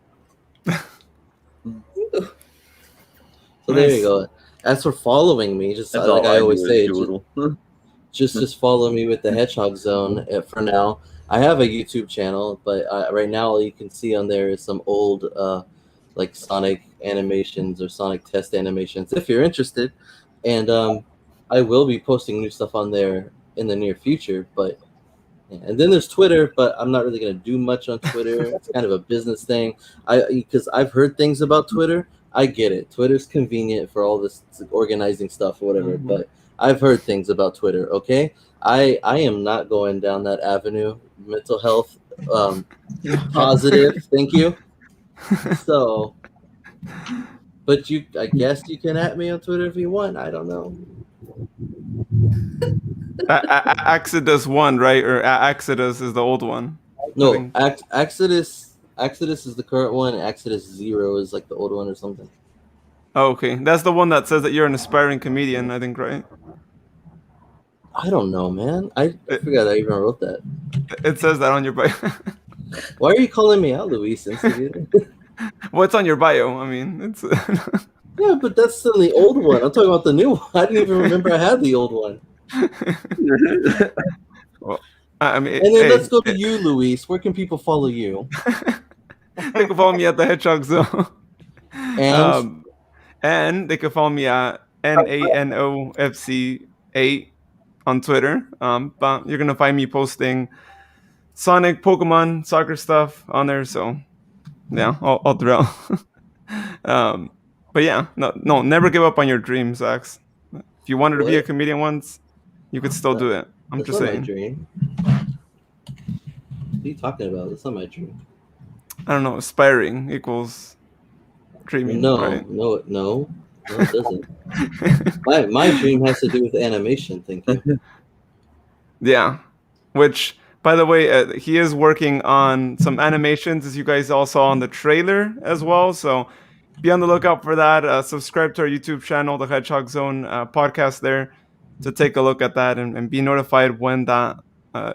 So there you go. As for following me, just like I always say, just follow me with the Hedgehog Zone for now. I have a YouTube channel, but right now all you can see on there is some old like Sonic animations or Sonic test animations if you're interested. And I will be posting new stuff on there in the near future. But and then there's Twitter, but I'm not really gonna do much on Twitter. It's kind of a business thing. Because I've heard things about Twitter. I get it. Twitter's convenient for all this organizing stuff or whatever, but I've heard things about Twitter, okay? I am not going down that avenue. Mental health, positive, thank you. So, but I guess you can at me on Twitter if you want. I don't know. Exodus 1, right? Or Exodus is the old one. No, Exodus is the current one. Exodus 0 is like the old one or something. Oh, okay. That's the one that says that you're an aspiring comedian, I think, right? I don't know, man. I forgot I even wrote that. It says that on your bio. Why are you calling me out, Luis? Well, it's on your bio. I mean, it's... Yeah, but that's still the old one. I'm talking about the new one. I didn't even remember I had the old one. Well, I mean, and then let's go to you, Luis. Where can people follow you? They can follow me at the Hedgehog Zone. And they can follow me at NANOFC8 on Twitter. But you're gonna find me posting Sonic, Pokemon, soccer stuff on there. So yeah, all throughout. But yeah, no, never give up on your dreams, Axe. If you wanted to be a comedian once, you could still do it. I'm just saying. My dream. What are you talking about? That's not my dream. I don't know. Aspiring equals dreaming. No, right? no, it doesn't. my dream has to do with animation. Thank you. Yeah, which, by the way, he is working on some animations, as you guys all saw on the trailer as well. So be on the lookout for that. Subscribe to our YouTube channel, the Hedgehog Zone podcast there. to take a look at that and be notified when that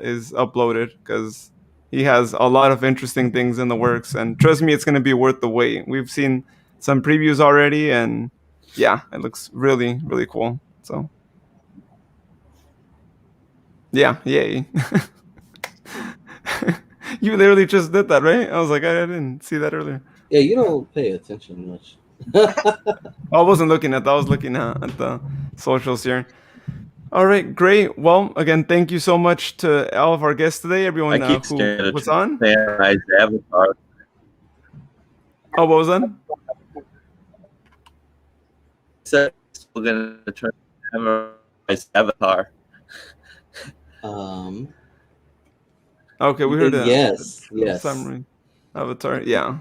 is uploaded, because he has a lot of interesting things in the works, and trust me, it's going to be worth the wait. We've seen some previews already, and yeah, it looks really, really cool. So yeah, yay. You literally just did that, right? I was like, I didn't see that earlier. Yeah, you don't pay attention much. I wasn't looking at that. I was looking at the socials here. All right, great. Well, again, thank you so much to all of our guests today. Everyone I keep who staring at was on. Sam's avatar. Oh, what was that? Said we're gonna turn Sam's avatar. Okay, we heard that. Yes, yes. Summary. Avatar, yeah.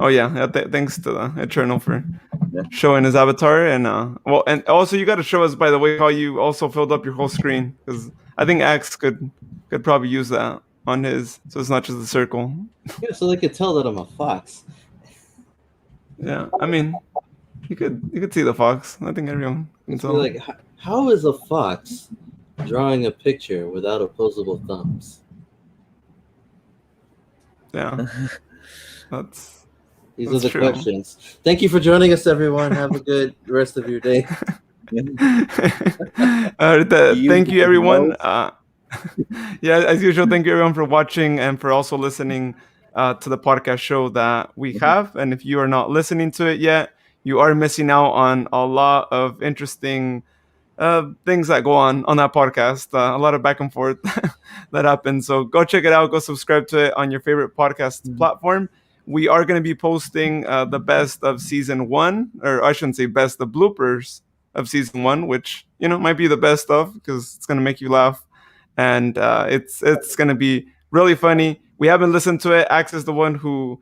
Oh yeah, thanks to the Eternal for showing his avatar, and well, and also you got to show us, by the way, how you also filled up your whole screen, because I think Axe could probably use that on his, so it's not just the circle. Yeah, so they could tell that I'm a fox. Yeah, I mean, you could see the fox. I think everyone can It's tell. like, how is a fox drawing a picture without opposable thumbs? Yeah, These that's are the true. questions. Thank you for joining us, everyone. Have a good rest of your day. Thank you, everyone. Yeah, as usual, thank you, everyone, for watching and for also listening to the podcast show that we have. And if you are not listening to it yet, you are missing out on a lot of interesting things that go on that podcast. A lot of back and forth that happens. So go check it out. Go subscribe to it on your favorite podcast platform. We are going to be posting the best of season 1, or I shouldn't say best, the bloopers of season 1, which, you know, might be the best of, because it's going to make you laugh, and it's going to be really funny. We haven't listened to it. Axe is the one who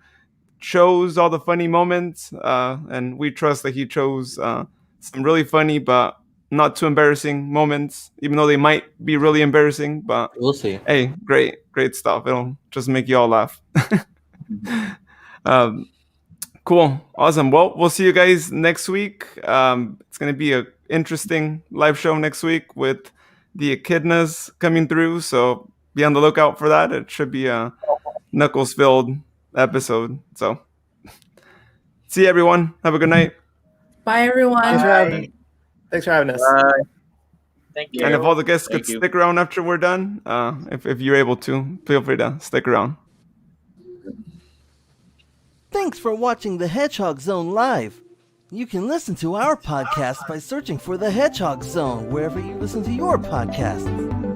chose all the funny moments, and we trust that he chose some really funny but not too embarrassing moments, even though they might be really embarrassing. But we'll see. Hey, great stuff. It'll just make you all laugh. Cool, awesome. Well, we'll see you guys next week. It's going to be an interesting live show next week with the Echidnas coming through, so be on the lookout for that. It should be a Knuckles-filled episode. So, see you, everyone. Have a good night. Bye, everyone. Thanks for having us. Thank you. And if all the guests could stick around after we're done, if you're able to, feel free to stick around. Thanks for watching the Hedgehog Zone Live. You can listen to our podcast by searching for the Hedgehog Zone wherever you listen to your podcasts.